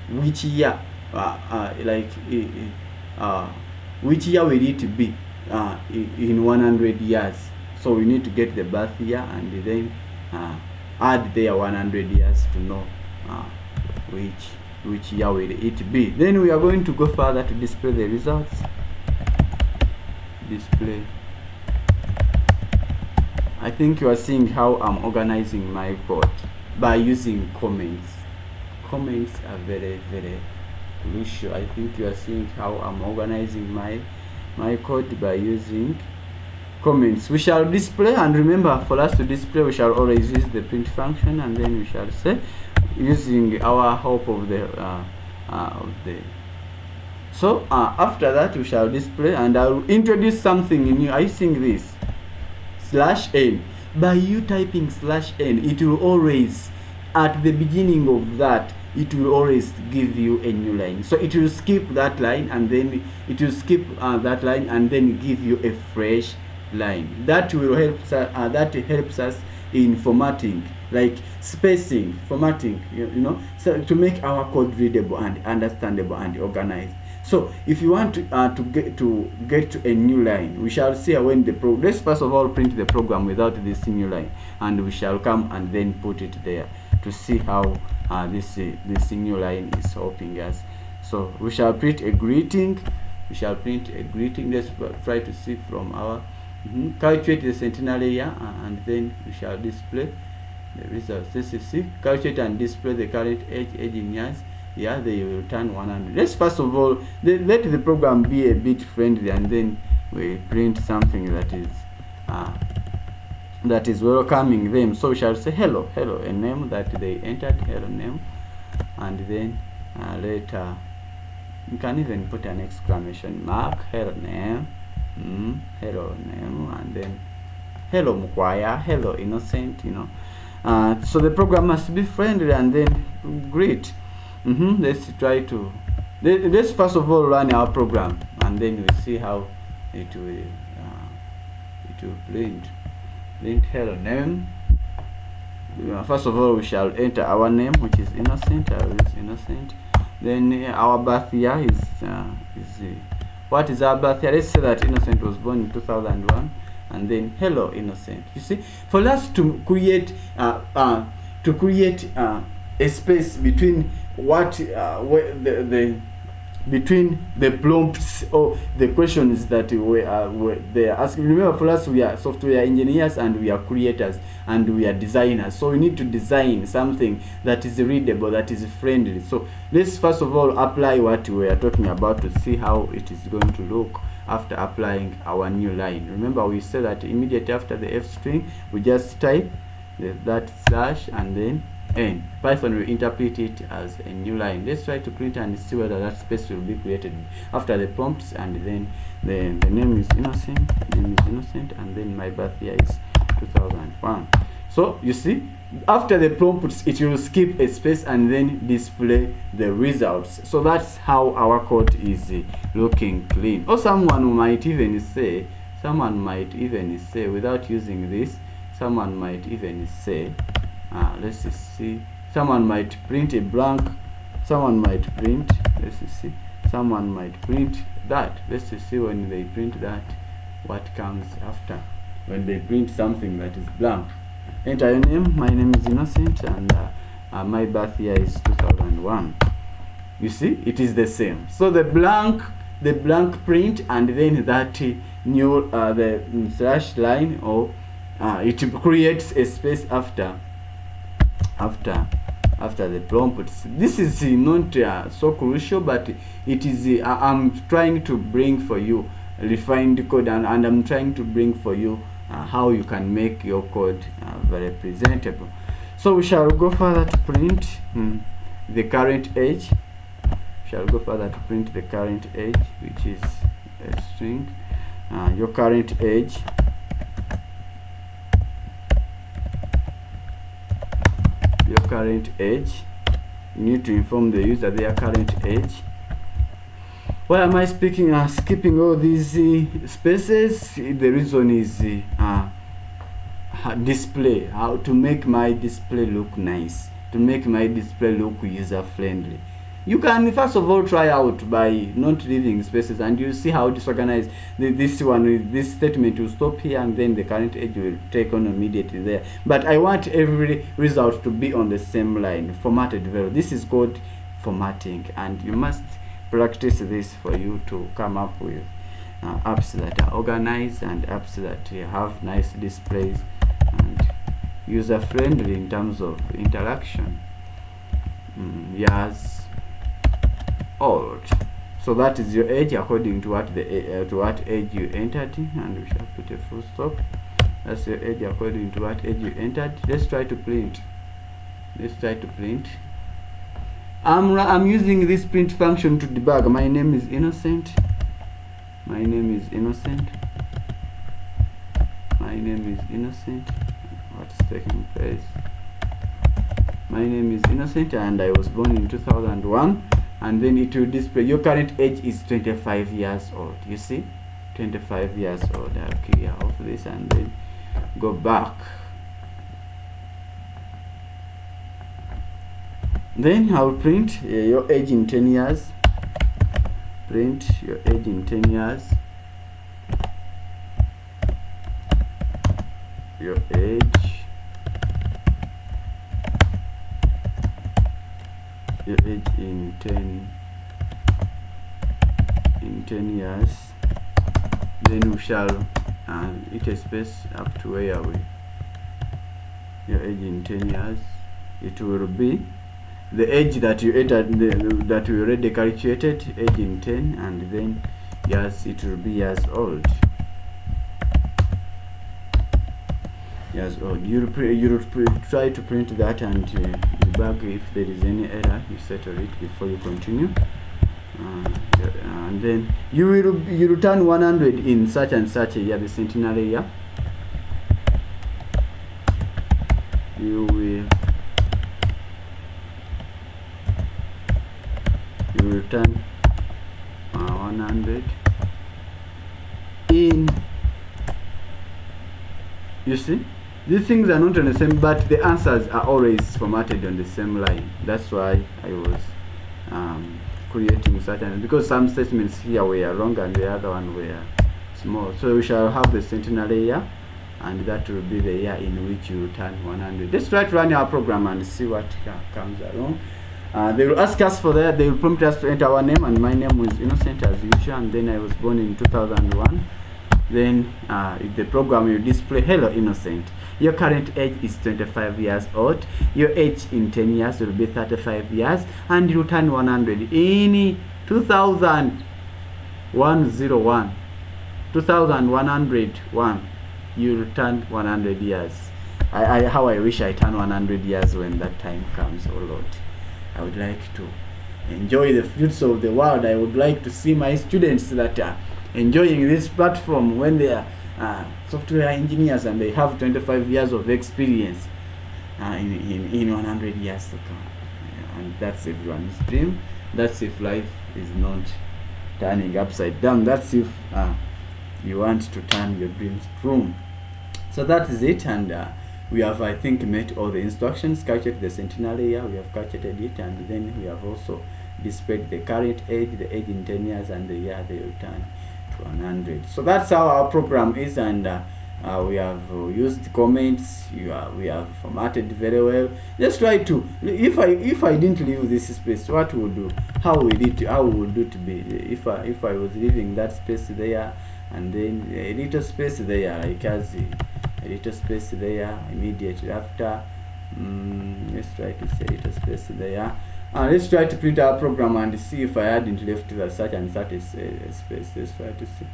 which year, which year will it be in 100 years. So we need to get the birth year and then add their 100 years to know which year will it be. Then we are going to go further to display the results. Display. I think you are seeing how I'm organizing my code by using comments. Comments are very, very crucial. I think you are seeing how I'm organizing my code by using comments. We shall display, and remember, for us to display, we shall always use the print function, and then we shall say using our help of the so after that we shall display, and I will introduce something new. I think this /n. By you typing /n, it will always, at the beginning of that, it will always give you a new line. So it will skip that line, and then it will skip that line, and then give you a fresh line. That will help. That helps us in formatting, like spacing, formatting. You know, so to make our code readable and understandable and organized. So if you want to get to a new line, we shall see when the let's first of all print the program without this new line, and we shall come and then put it there to see how this new line is helping us. So we shall print a greeting. Let's try to see from our calculate the centenary year, and then we shall display the results. This is calculate and display the current age in years. Yeah, they will return 100. Let's first of all let the program be a bit friendly, and then we print something that is welcoming them. So we shall say hello, a name that they entered, hello name, and then later you can even put an exclamation mark, hello name, and then hello Mukwaya, hello innocent, you know. So the program must be friendly, and then greet. Let's try to let's first of all run our program, and then we see how it will print hello name. First of all, we shall enter our name, which is innocent. I will use innocent. Then our birth year is what is our birth year? Let's say that innocent was born in 2001, and then hello innocent. You see, for us to create a space between what between the prompts or the questions that they are asking. Remember, for us, we are software engineers, and we are creators, and we are designers. So we need to design something that is readable, that is friendly. So let's first of all apply what we are talking about to see how it is going to look after applying our new line. Remember, we said that immediately after the F string, we just type that slash and then n. Python will interpret it as a new line. Let's try to print and see whether that space will be created after the prompts, and then the name is innocent, and then my birth year is 2001. So you see, after the prompts it will skip a space and then display the results. So that's how our code is looking clean. Or someone might even say without using this, someone might even say let's see, someone might print a blank, someone might print that. Let's see when they print that, what comes after when they print something that is blank. Enter your name. My name is Innocent, and my birth year is 2001. You see, it is the same. So the blank print, and then that new the slash line, or it creates a space after the prompts. This is not so crucial, but it is I'm trying to bring for you refined code, and I'm trying to bring for you how you can make your code very presentable. So we shall go further to print the current age. Which is a string. Your current age. You need to inform the user their current age. Why am I skipping all these spaces? The reason is display, how to make my display look nice, to make my display look user friendly. You can first of all try out by not leaving spaces, and you see how disorganized this statement will stop here, and then the current age will take on immediately there. But I want every result to be on the same line, formatted well. This is called formatting, and you must practice this for you to come up with apps that are organized and apps that have nice displays and user friendly in terms of interaction. Years old. So that is your age according to what age you entered, and we shall put a full stop. That's your age according to what age you entered. Let's try to print. I'm using this print function to debug. My name is Innocent. What's taking place? My name is Innocent, and I was born in 2001. And then it will display your current age is 25 years old. You see, 25 years old. I'll clear off this and then go back. Then I'll print your age in 10 years. Print your age in 10 years. Your age. Your age in 10 years. Then we shall hit a space up to where your age in 10 years. It will be the age that you entered, that we already calculated, age in 10, and then yes, it will be years old. You'll try to print that and debug if there is any error. You settle it before you continue, and then you return 100 in such and such a year, the centenary year. You return 100 in. You see, these things are not on the same, but the answers are always formatted on the same line. That's why I was creating certain, because some statements here were long and the other one were small. So we shall have the centenary year, and that will be the year in which you return 100. Let's try to run our program and see what comes along. They will ask us for that. They will prompt us to enter our name, and my name was Innocent as usual, and then I was born in 2001. Then the program will display, hello Innocent, your current age is 25 years old, your age in 10 years will be 35 years, and you return 100 in 2101, you returned 100 years. how I wish I turn 100 years when that time comes. Oh Lord, I would like to enjoy the fruits of the world. I would like to see my students that are enjoying this platform when they are software engineers and they have 25 years of experience in 100 years to come. And that's everyone's dream. That's if life is not turning upside down. That's if you want to turn your dreams true. So that is it, and we have, I think, met all the instructions, captured the centenary year, we have captured it, and then we have also displayed the current age, the age in 10 years, and the year they will turn to 100. So that's how our program is, and we have used comments, we have formatted very well. Just try to, if I didn't leave this space, what would do? How would it to be if I was leaving that space there, and then a little space there, like as a little space there immediately after. Let's try to say a little space there. Let's try to print our program and see if I hadn't left the such and such a space. Let's try to see.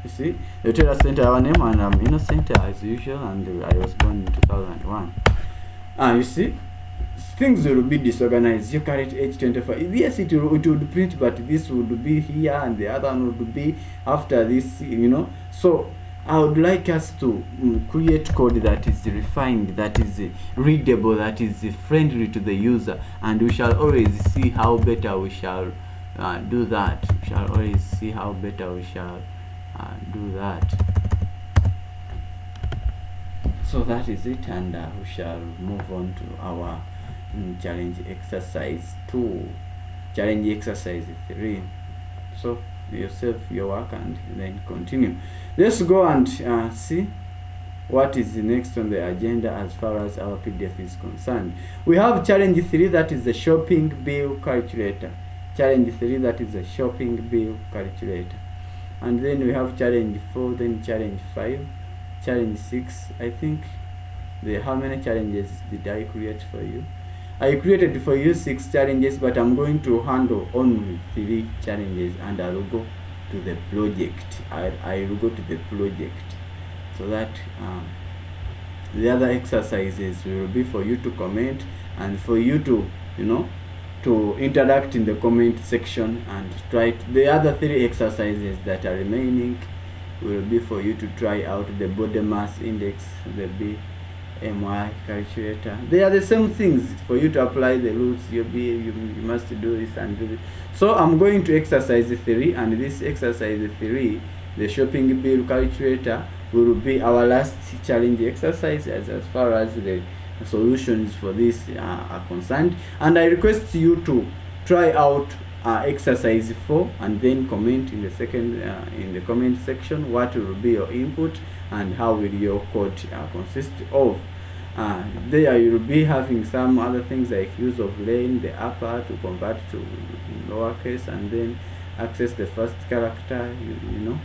You see, the tell us center our name, and I'm innocent as usual, and I was born in 2001. You see, things will be disorganized. Your current age 25. Yes, it would print, but this would be here and the other one would be after this, you know. So I would like us to create code that is refined, that is readable, that is friendly to the user, and we shall always see how better we shall do that. We shall always see how better we shall do that. So that is it, and we shall move on to our challenge exercise 2, challenge exercise 3. So you save your work and then continue. Let's go and see what is the next on the agenda as far as our PDF is concerned. We have challenge 3, that is the shopping bill calculator. Challenge 3, that is the shopping bill calculator. And then we have challenge 4, then challenge 5, challenge 6. I think how many challenges did I create for you? I created for you 6 challenges, but I'm going to handle only 3 challenges, and I will go to the project. I will go to the project, so that the other exercises will be for you to comment and for you to, you know, to interact in the comment section, and try the other 3 exercises that are remaining will be for you to try out the body mass index, the BMI calculator. They are the same things for you to apply the rules. You must do this and do this. So I'm going to exercise 3, and this exercise 3, the shopping bill calculator, will be our last challenge exercise as far as the solutions for this are concerned. And I request you to try out exercise 4, and then comment in the second in the comment section what will be your input and how will your code consist of. There you will be having some other things like use of len, the upper to convert to lowercase, and then access the first character, you know,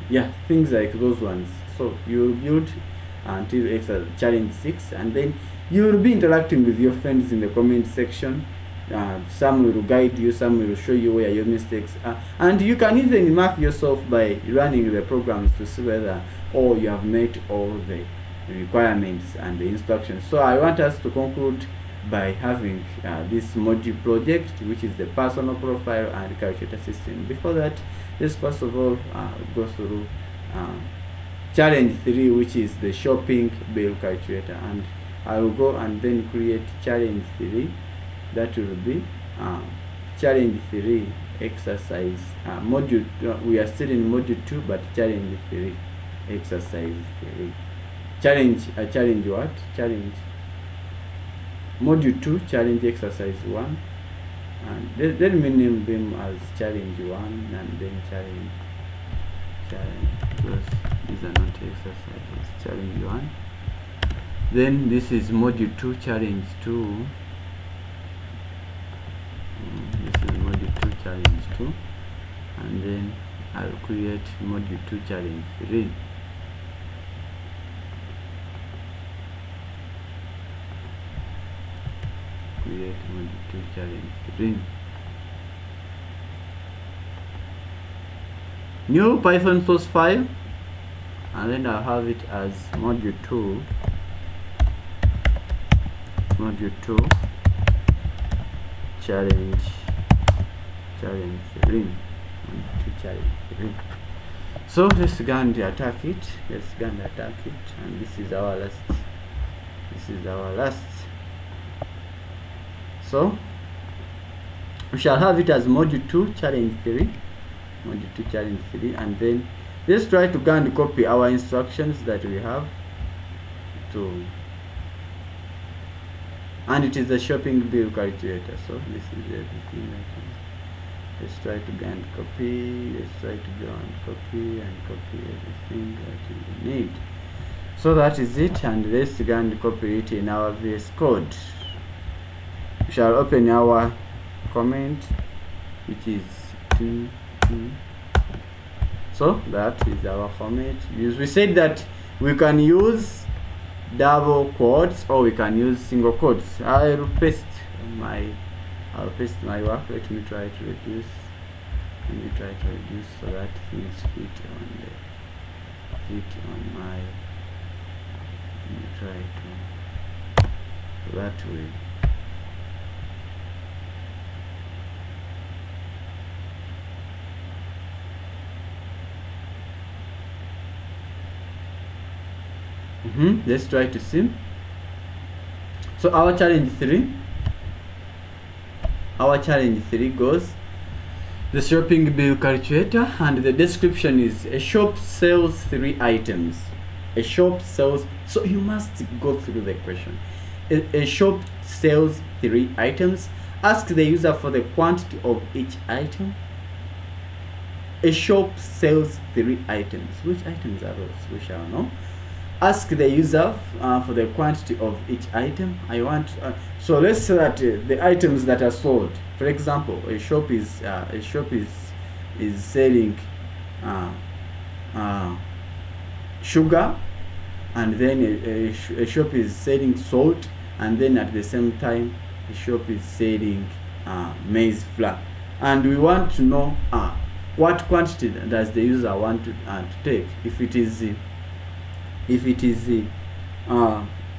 yeah, things like those ones. So you will build until challenge 6, and then you will be interacting with your friends in the comment section. Some will guide you, some will show you where your mistakes are, and you can even mark yourself by running the programs to see whether you have met all the requirements and the instructions. So I want us to conclude by having this module project, which is the personal profile and calculator system. Before that, let's first of all go through challenge 3, which is the shopping bill calculator, and I will go and then create challenge 3. That will be challenge 3 exercise module. We are still in module 2, but challenge 3 exercise 3. Challenge what? Challenge module 2, challenge exercise 1, and let me name them as challenge 1, and then challenge, because these are not exercises. Challenge 1, then this is module 2, challenge 2. This is module 2, challenge 2, and then I'll create module 2, challenge 3. Create module 2, challenge 3. New Python source file, and then I'll have it as module 2, module 2 challenge 3. So let's go and attack it. And this is our last. So we shall have it as module 2 challenge 3, and then let's try to go and copy our instructions that we have to, and it is a shopping bill calculator. So this is everything that is. Let's try to go and copy. And copy everything that we need. So that is it, and let's go and copy it in our VS Code. We shall open our comment, which is so that is our format. We said that we can use double quotes or we can use single quotes. I'll paste my work. Let me try to reduce. So that things fit on my. Let me try to that way. Let's try to see. So our challenge 3 goes the shopping bill calculator, and the description is a shop sells 3 items. So you must go through the question. A shop sells 3 items. Ask the user for the quantity of each item. A shop sells 3 items. Which items are those? We shall know. Ask the user for the quantity of each item. So let's say that the items that are sold. For example, a shop is selling sugar, and then a shop is selling salt, and then at the same time a shop is selling maize flour. And we want to know what quantity does the user want to take. If it is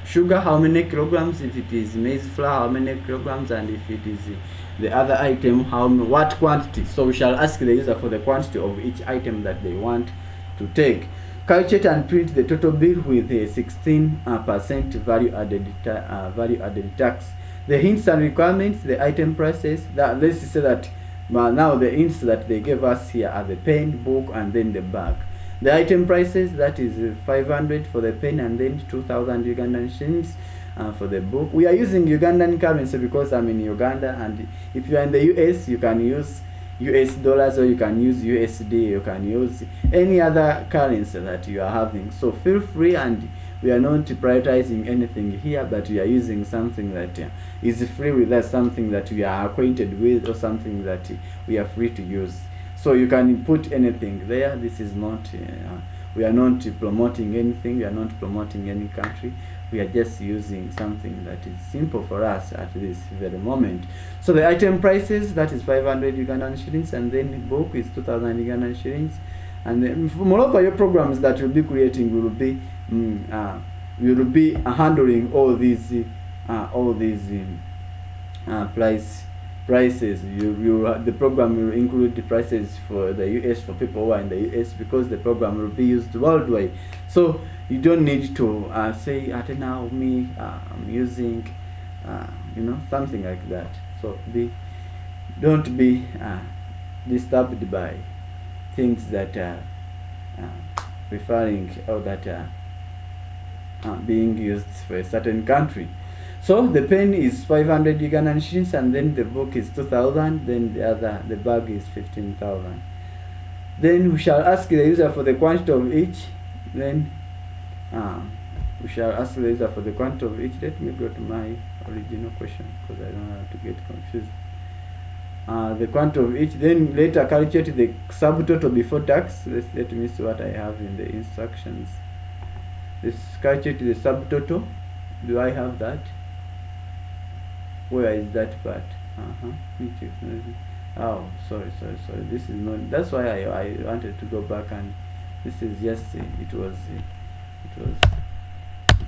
sugar, how many kilograms? If it is maize flour, how many kilograms? And if it is the other item, what quantity? So we shall ask the user for the quantity of each item that they want to take. Calculate and print the total bill with a 16% value added tax. The hints and requirements, the item prices. Let's say that now the hints that they gave us here are the pen, book, and then the bag. The item prices, that is 500 for the pen, and then 2,000 Ugandan shillings for the book. We are using Ugandan currency because I'm in Uganda, and if you are in the US, you can use US dollars, or you can use USD, you can use any other currency that you are having. So feel free, and we are not prioritizing anything here, but we are using something that is free with us, something that we are acquainted with, or something that we are free to use. So you can put anything there. This is not, we are not promoting anything, we are not promoting any country. We are just using something that is simple for us at this very moment. So the item prices, that is 500 Ugandan shillings, and then the book is 2,000 Ugandan shillings. And then moreover, your programs that you'll be creating will be handling all these prices. The program will include the prices for the US, for people who are in the US, because the program will be used worldwide. So you don't need to say now me I'm using something like that. So don't be disturbed by things that are referring, or that are being used for a certain country. So the pen is 500 Ugandan shillings, and then the book is 2,000, then the bag is 15,000. Then we shall ask the user for the quantity of each. Then we shall ask the user for the quantity of each. Let me go to my original question, because I don't want to get confused. The quantity of each. Then later calculate the subtotal before tax. Let me see what I have in the instructions. Let's calculate the subtotal. Do I have that? Where is that part? Oh, sorry. This is not. That's why I wanted to go back, and this is just it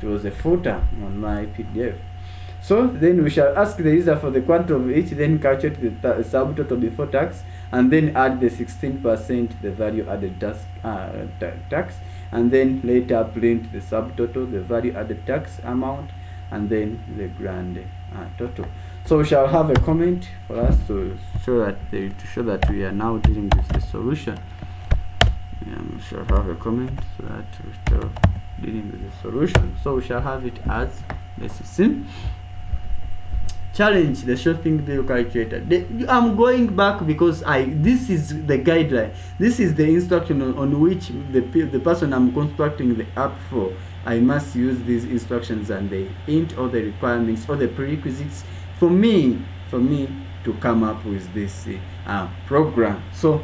was a footer on my PDF. So then we shall ask the user for the quantity of each, then calculate the subtotal before tax, and then add the 16%, the value added tax, and then later print the subtotal, the value added tax amount, and then the grand total. So we shall have a comment for us to show that we are now dealing with the solution. We shall have a comment so that we still dealing with the solution. So we shall have it as, let's see, challenge the shopping bill calculator. I'm going back because this is the guideline, this is the instruction on which the person I'm constructing the app for, I must use these instructions, and they int all the requirements or the prerequisites for me to come up with this program. So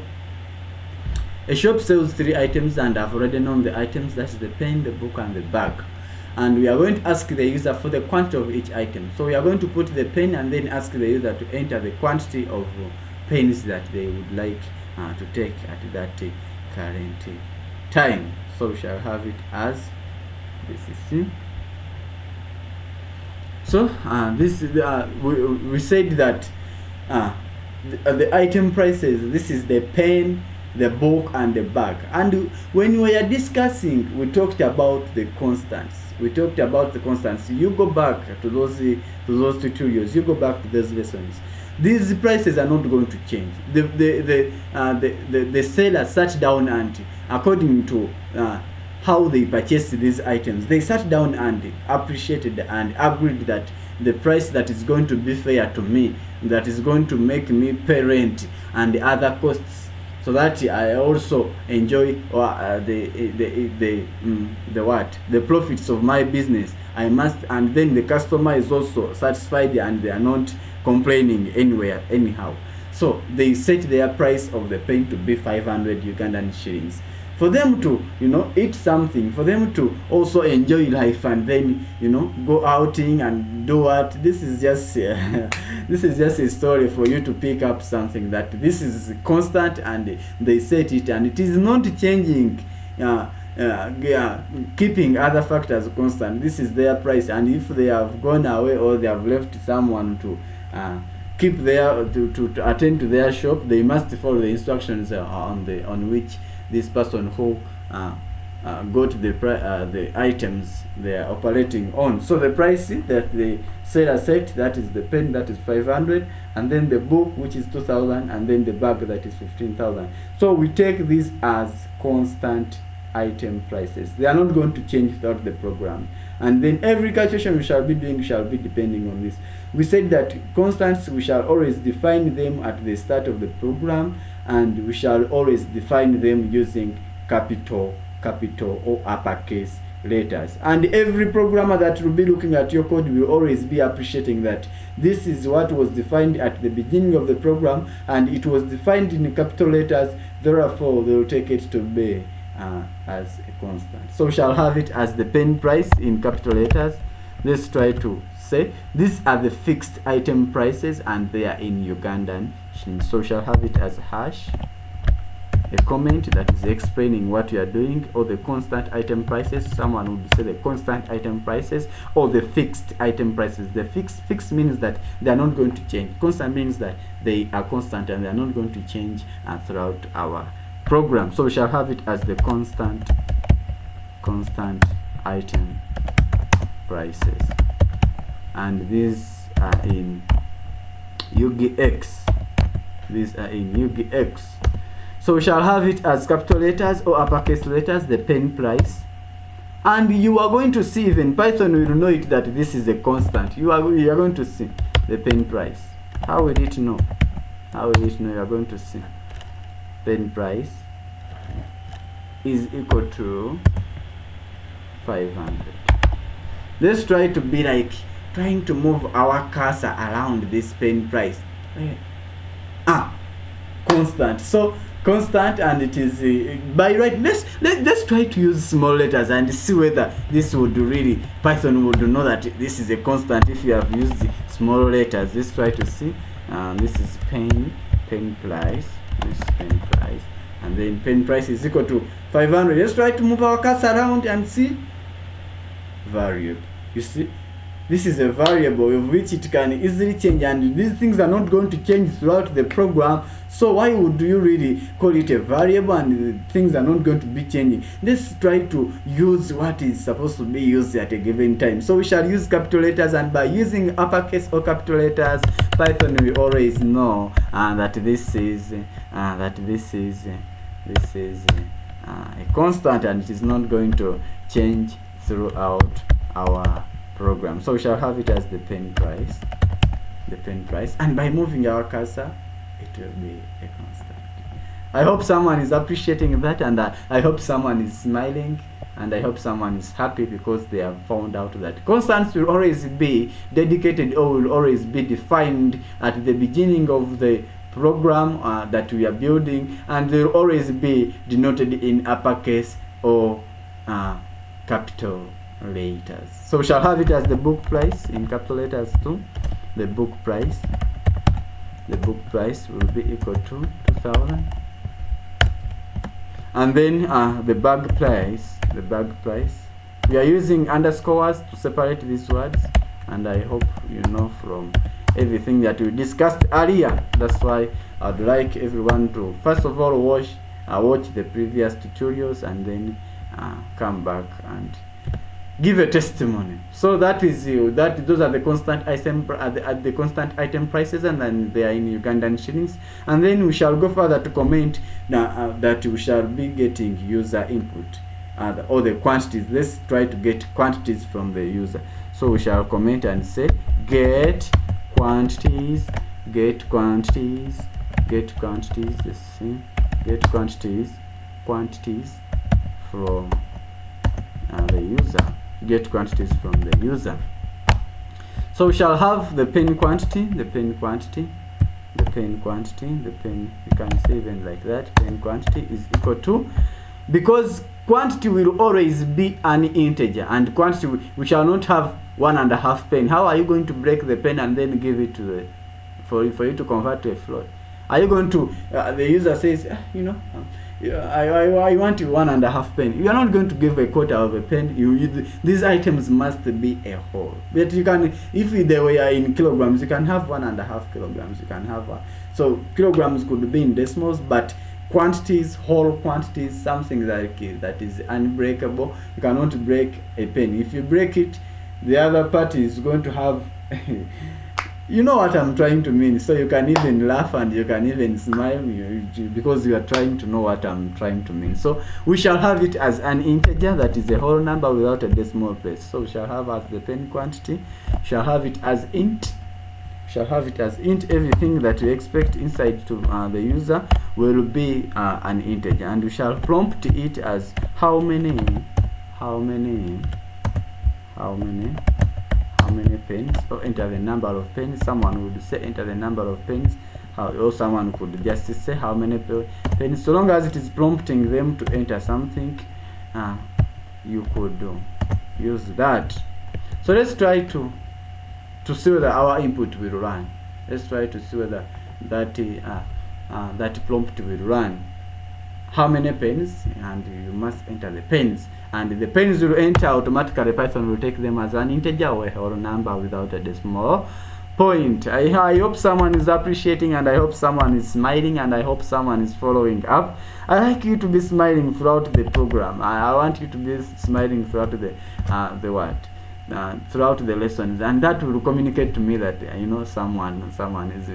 a shop sells 3 items, and I've already known the items, that's the pen, the book, and the bag. And we are going to ask the user for the quantity of each item. So we are going to put the pen and then ask the user to enter the quantity of pens that they would like to take at that current time. So we shall have it as this is. So this is we said that the item prices, this is the pen, the book, and the bag. And when we are discussing, we talked about the constants. You go back to those tutorials, you go back to those lessons. These prices are not going to change. The seller sat down and, according to how they purchased these items, they sat down and appreciated and agreed that the price that is going to be fair to me, that is going to make me pay rent and other costs, so that I also enjoy the profits of my business. I must, and then the customer is also satisfied and they are not complaining anywhere anyhow. So they set their price of the pen to be 500 Ugandan shillings. For them to, eat something, for them to also enjoy life, and then, go outing and do what. This is just this is just a story for you to pick up something that this is constant, and they set it, and it is not changing, keeping other factors constant. This is their price, and if they have gone away or they have left someone to keep their to attend to their shop, they must follow the instructions on which this person who got the items they are operating on. So the price that the seller set, that is the pen, that is 500, and then the book, which is 2,000, and then the bag, that is 15,000. So we take these as constant item prices. They are not going to change throughout the program, and then every calculation we shall be doing shall be depending on this. We said that constants, we shall always define them at the start of the program, and we shall always define them using capital or uppercase letters. And every programmer that will be looking at your code will always be appreciating that this is what was defined at the beginning of the program, and it was defined in capital letters, therefore they will take it to be as a constant. So we shall have it as the pen price in capital letters. Let's try to say these are the fixed item prices, and they are in Ugandan shillings. So we shall have it as hash, a comment that is explaining what you are doing, or the constant item prices. Someone would say the constant item prices or the fixed item prices. The fixed means that they are not going to change. Constant means that they are constant and they are not going to change throughout our program. So we shall have it as the constant item prices, and these are in UGX. So we shall have it as capital letters or uppercase letters, the pen price. And you are going to see, even Python will know it, that this is a constant. You are going to see the pen price. How will it know? You are going to see pen price is equal to 500. Let's try to be like trying to move our cursor around this pen price. Constant. So constant, and it is by right. Let's try to use small letters and see whether this would really, Python would know that this is a constant if you have used small letters. Let's try to see. This is pen price. This is pen price, and then pen price is equal to 500. Let's try to move our cursor around and see variable. You see, this is a variable of which it can easily change, and these things are not going to change throughout the program. So why would you really call it a variable and things are not going to be changing? Let's try to use what is supposed to be used at a given time. So we shall use capital letters, and by using uppercase or capital letters, Python will always know that this is a constant, and it is not going to change throughout our program. So we shall have it as the pen price, and by moving our cursor, it will be a constant. I hope someone is appreciating that, and I hope someone is smiling, and I hope someone is happy because they have found out that constants will always be dedicated or will always be defined at the beginning of the program that we are building, and they will always be denoted in uppercase or capital letters. So we shall have it as the book price in capital letters too. The book price will be equal to 2000, and then the bag price, we are using underscores to separate these words, and I hope you know from everything that we discussed earlier. That's why I'd like everyone to first of all watch the previous tutorials, and then come back and give a testimony. So that is those are the constant item prices, and then they are in Ugandan shillings. And then we shall go further to comment that we shall be getting user input or the quantities. Let's try to get quantities from the user. So we shall comment and say get quantities, the same, get quantities from the user. Get quantities from the user. So we shall have the pen quantity, you can say even like that, pen quantity is equal to, because quantity will always be an integer, and quantity we shall not have 1.5 pen. How are you going to break the pen and then give it to the for you to convert to a float? Are you going to the user says, I want 1.5 pen. You are not going to give a quarter of a pen. These items must be a whole. But you can, if they were in kilograms, you can have 1.5 kilograms. You can have so kilograms could be in decimals, but quantities, whole quantities, something like that is unbreakable. You cannot break a pen. If you break it, the other party is going to have you know what I'm trying to mean. So you can even laugh and you can even smile because you are trying to know what I'm trying to mean. So we shall have it as an integer, that is a whole number without a decimal place. So we shall have as the pen quantity, shall have it as int, everything that we expect inside to the user will be an integer, and we shall prompt it as how many pens, or enter the number of pens. Someone would say enter the number of pens, or someone could just say how many pens. So long as it is prompting them to enter something, you could use that. So let's try to see whether our input will run. Let's try to see whether that prompt will run. How many pens, and you must enter the pens, and the pens will enter automatically. Python will take them as an integer or a whole number without a decimal point. I hope someone is appreciating, and I hope someone is smiling, and I hope someone is following up. I like you to be smiling throughout the program. I want you to be smiling throughout throughout the lessons, and that will communicate to me that someone is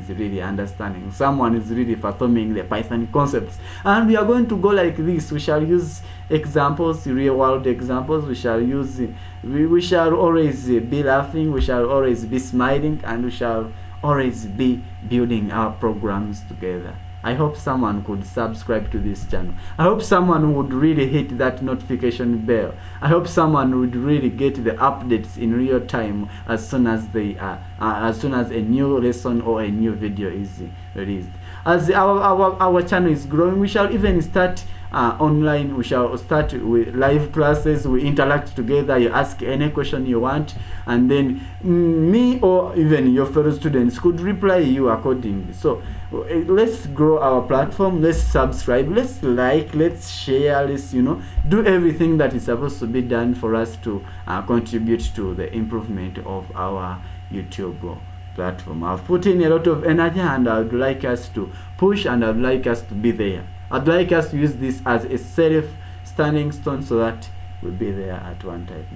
really understanding, someone is really fathoming the Python concepts. And we are going to go like this. We shall use examples, real world examples. We shall use we shall always be laughing, we shall always be smiling, and we shall always be building our programs together. I hope someone could subscribe to this channel. I hope someone would really hit that notification bell. I hope someone would really get the updates in real time as soon as a new lesson or a new video is released. As our channel is growing, we shall even start online. We shall start with live classes. We interact together. You ask any question you want, and then me or even your fellow students could reply you accordingly. So let's grow our platform. Let's subscribe. Let's like. Let's share. Let's do everything that is supposed to be done for us to contribute to the improvement of our YouTube platform. I've put in a lot of energy, and I would like us to push, and I'd like us to be there. I'd like us to use this as a self-standing stone so that we'll be there at one time.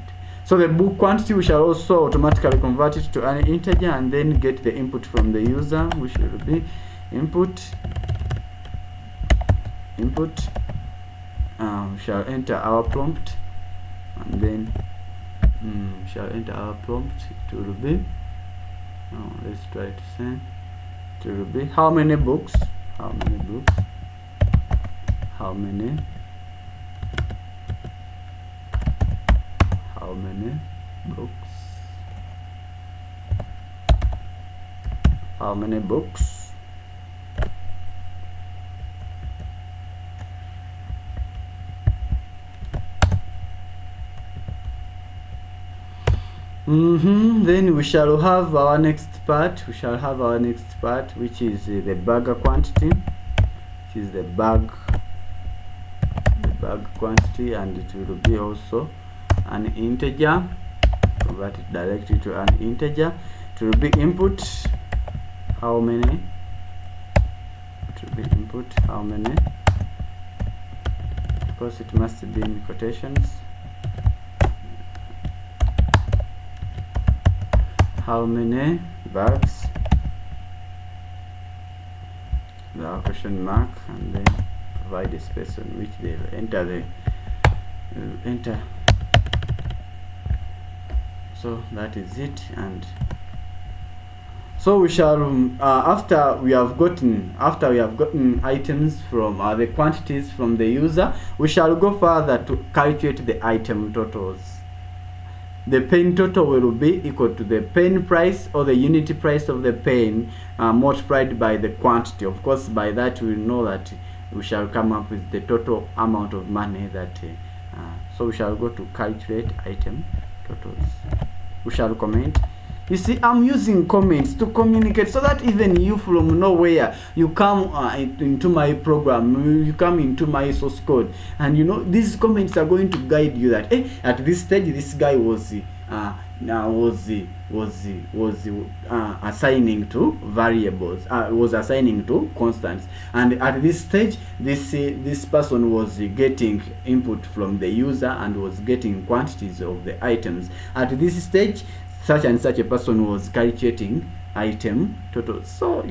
So the book quantity, we shall also automatically convert it to an integer and then get the input from the user, which will be input. We shall enter our prompt, and then we shall enter our prompt. It will be, let's try to send. It will be how many books? How many books? How many books? How many books? Then we shall have our next part. Which is the bag quantity, which is the bag quantity, and it will be also an integer. Convert it directly to an integer. It will be input how many. It will be input how many. Of course, it must be in quotations. How many bags? The question mark, and then provide a space on which they will enter so that is it. And so we shall after we have gotten items from the quantities from the user, we shall go further to calculate the item totals. The pen total will be equal to the pen price, or the unit price of the pen, multiplied by the quantity. Of course, by that we know that we shall come up with the total amount of money that so we shall go to calculate item totals. We shall comment. You see, I'm using comments to communicate, so that even you from nowhere, you come into my program, you come into my source code, and these comments are going to guide you that at this stage this guy was assigning to variables, was assigning to constants, and at this stage this person was getting input from the user and was getting quantities of the items. At this stage, such and such a person was calculating item total. So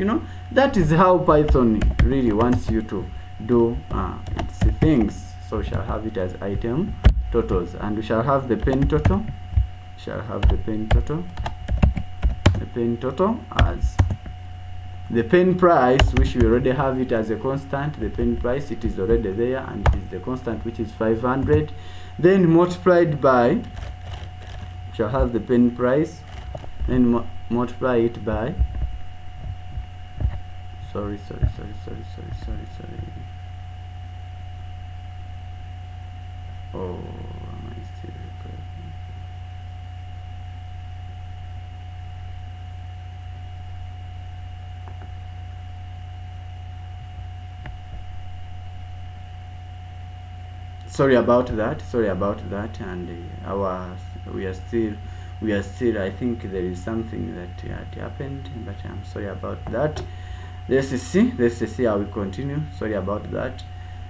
that is how Python really wants you to do its things. So we shall have it as item totals, and we shall have the pen total. The pen total as the pen price, which we already have it as a constant. The pen price, it is already there, and it is the constant, which is 500. Then multiplied by, shall have the pen price, and multiply it by sorry. Oh, am I still recording? Sorry about that, and we are still, I think there is something that had happened, but I'm sorry about that. Let's see how we continue. Sorry about that.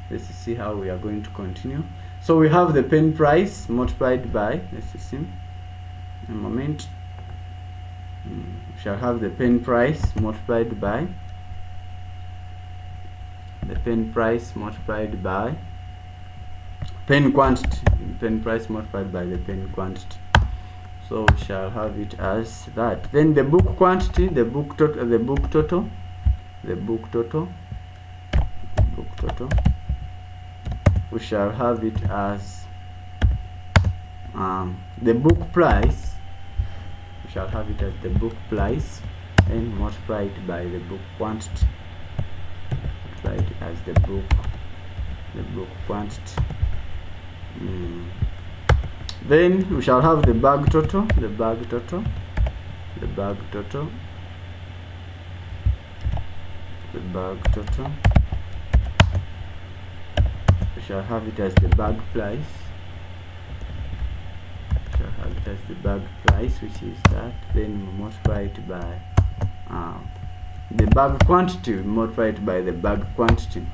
Let's see how we are going to continue. So we have the pen price multiplied by, let's see, a moment. We shall have the pen price multiplied by pen quantity, pen price multiplied by the pen quantity. So we shall have it as that. Then the book quantity, the book total. We shall have it as the book price. We shall have it as the book price, and multiplied by the book quantity. Multiplied as the book the book quantity. Then we shall have the bag total, the bag total, the bag total, the bag total. We shall have it as the bag price. We shall have it as the bag price, which is that. Then we multiply it by the bag quantity. We multiply it by the bag quantity.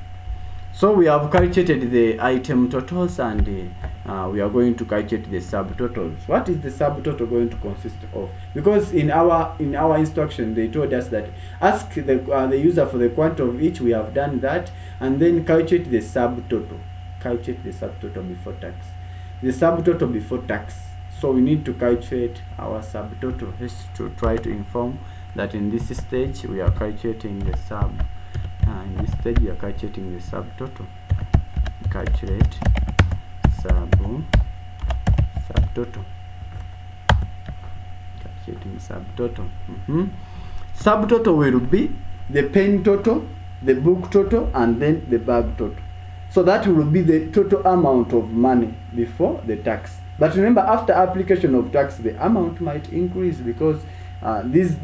So we have calculated the item totals, and we are going to calculate the subtotals. What is the subtotal going to consist of? Because in our instruction they told us that ask the user for the quantity of each. We have done that, and then calculate the subtotal. Calculate the subtotal before tax. The subtotal before tax. So we need to calculate our subtotal. Let's to try to inform that in this stage we are calculating the sub. In this stage we are calculating the subtotal. Calculate subtotal. Calculating subtotal. Subtotal will be the pen total, the book total, and then the bag total. So that will be the total amount of money before the tax. But remember, after application of tax, the amount might increase because these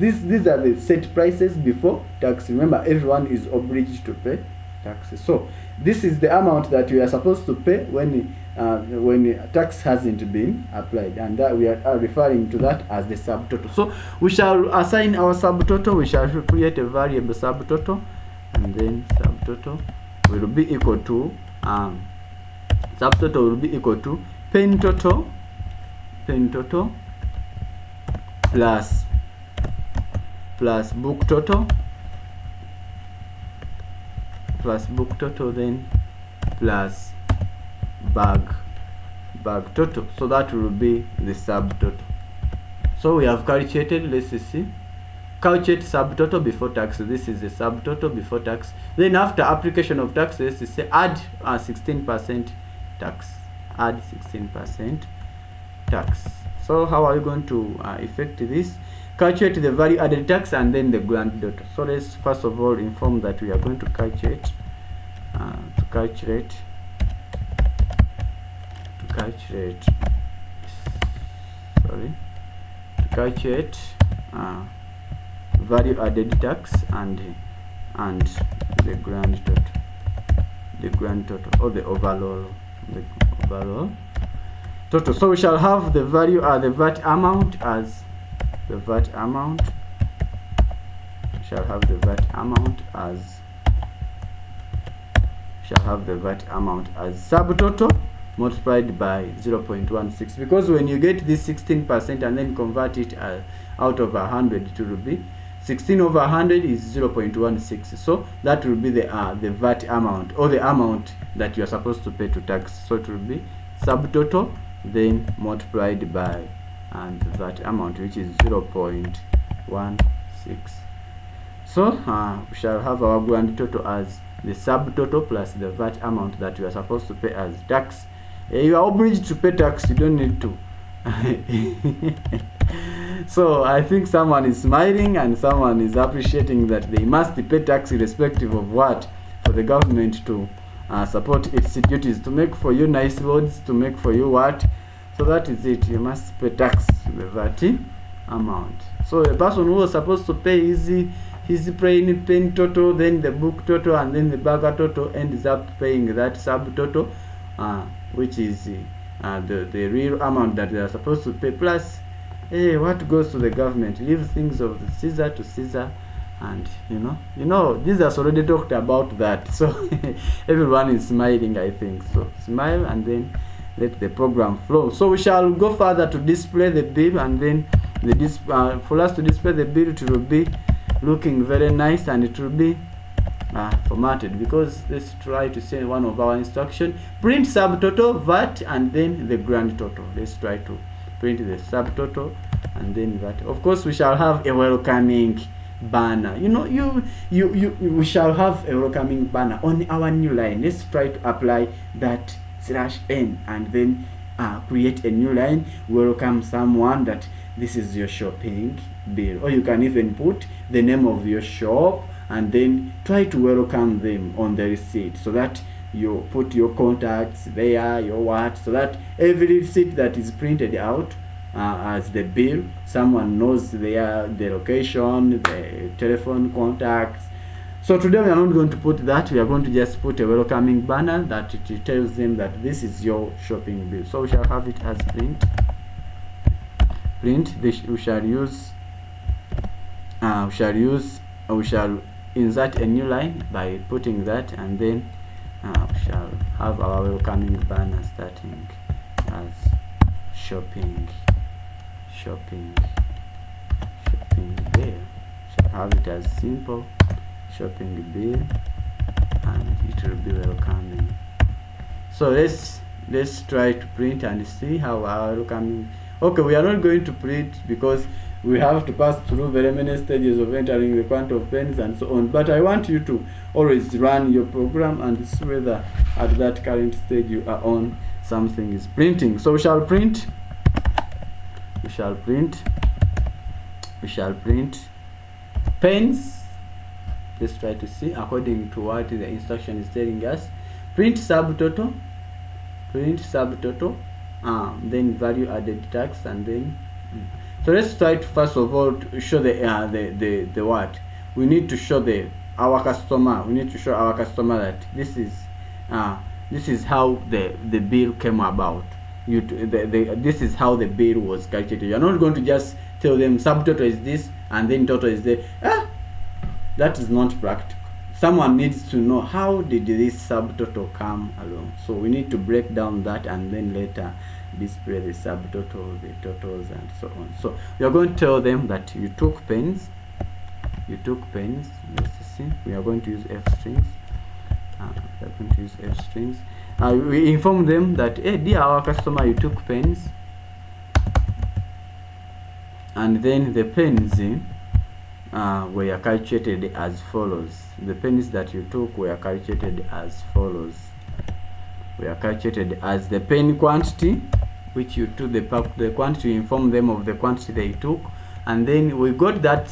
are the set prices before tax. Remember, everyone is obliged to pay taxes. So this is the amount that we are supposed to pay when tax hasn't been applied, and that we are referring to that as the subtotal. So we shall assign our subtotal. We shall create a variable subtotal, and then subtotal will be equal to pen total plus book total then plus bag total. So that will be the subtotal. So we have calculated, let's see, calculate subtotal before tax. This is the subtotal before tax. Then after application of tax, let's say add 16% tax. Add 16% tax. So how are you going to effect this? Calculate the value added tax and then the grand total. So let's first of all inform that we are going to calculate value added tax and the grand total, or the overall total. So we shall have the value the VAT amount as the VAT amount. We shall have the VAT amount as subtotal multiplied by 0.16, because when you get this 16% and then convert it out of 100, it will be 16 over 100 is 0.16. So that will be the VAT amount, or the amount that you are supposed to pay to tax. So it will be subtotal then multiplied by the VAT amount, which is 0.16. So we shall have our grand total as the subtotal plus the VAT amount that you are supposed to pay as tax. You are obliged to pay tax, you don't need to. So I think someone is smiling and someone is appreciating that they must pay tax irrespective of what, for the government to support its duties, to make for you nice roads, to make for you what. So that is it, you must pay tax, the VAT amount. So the person who was supposed to pay his pen total, then the book total, and then the bag total ends up paying that subtotal, which is the real amount that they are supposed to pay, plus what goes to the government. Leave things of the Caesar to Caesar, and you know this has already talked about that. So everyone is smiling, I think. So smile and then let the program flow. So we shall go further to display the bill, and then for us to display the bill, it will be looking very nice, and it will be formatted, because let's try to say one of our instruction, print subtotal, VAT, and then the grand total. Let's try to print the subtotal and then VAT. Of course, we shall have a welcoming banner. We shall have a welcoming banner on our new line. Let's try to apply that /n and then create a new line. Welcome someone, that this is your shopping bill, or you can even put the name of your shop and then try to welcome them on the receipt, so that you put your contacts there, your what, so that every receipt that is printed out as the bill, someone knows the location, the telephone contacts. So today we are not going to put that. We are going to just put a welcoming banner that it tells them that this is your shopping bill. So we shall have it as print. We shall insert a new line by putting that, and then we shall have our welcoming banner starting as shopping bill. Shall have it as simple shopping bill, and it will be welcoming. So let's try to print and see how our welcoming. Okay, we are not going to print because we have to pass through very many stages of entering the count of pens and so on, but I want you to always run your program and see whether at that current stage you are on something is printing. So we shall print pens. Let's try to see according to what the instruction is telling us. Print subtotal, then value added tax, and then so let's try to first of all to show the what we need to show our customer. We need to show our customer that this is how the bill came about. This is how the bill was calculated. You're not going to just tell them subtotal is this and then total is there. That is not practical. Someone needs to know how did this subtotal come along. So we need to break down that and then later display the subtotal, the totals, and so on. So we are going to tell them that you took pens. Let's see. We are going to use F strings. We inform them that, hey, dear our customer, you took pens, and then the pens were calculated as follows. The pens that you took were calculated as follows. We are calculated as the pen quantity, which you took the quantity, you inform them of the quantity they took, and then we got that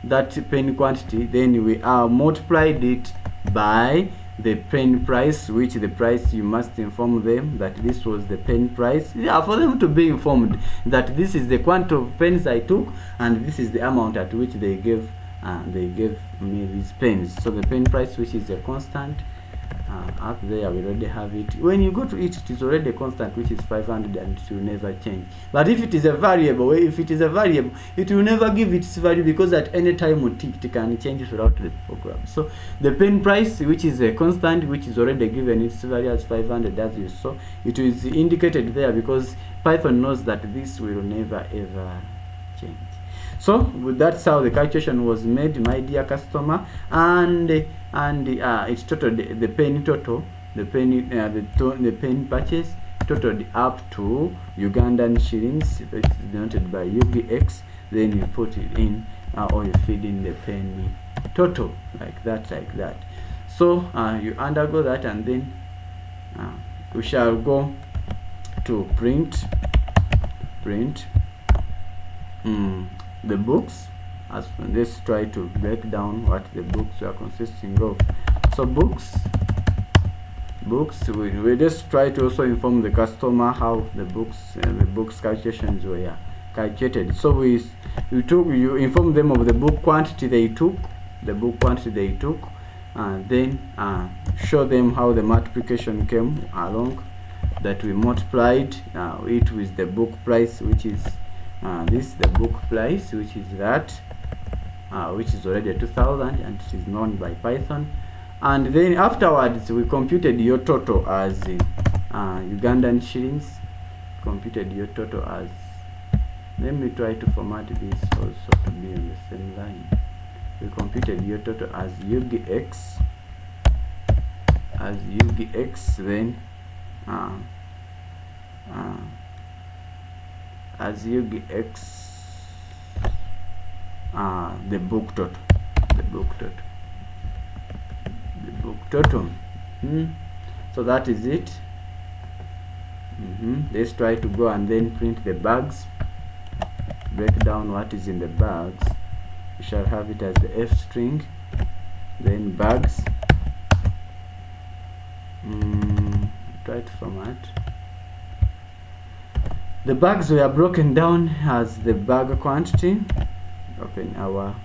that pen quantity, then we multiplied it by the pen price, which the price you must inform them that this was the pen price. For them to be informed that this is the quantity of pens I took and this is the amount at which they gave me these pens. So the pen price, which is a constant, up there we already have it. When you go to it, it is already a constant, which is 500, and it will never change. But if it is a variable, it will never give its value, because at any time it can change throughout the program. So the pen price, which is a constant, which is already given its value as 500, as you saw, it is indicated there because Python knows that this will never ever change. So that's how the calculation was made, my dear customer, and it totaled the pen total, the pen purchase totaled up to Ugandan shillings. It's denoted by UBX. Then you put it in, or you feed in the pen total like that. So you undergo that, and then we shall go to print the books. Let's try to break down what the books are consisting of. So books, we just try to also inform the customer how the books calculations were calculated. So you inform them of the book quantity they took, and then show them how the multiplication came along, that we multiplied it with the book price, which is the book price, which is that, which is already 2000, and it is known by Python. And then afterwards we computed your total as Ugandan shillings. Computed your total as, let me try to format this also to be on the same line. We computed your total as UGX, then as UGX, the book total. So that is it. Let's try to go and then print the bags, break down what is in the bags. We shall have it as the F string, then bags, try to format. The bags were broken down as the bag quantity. Open our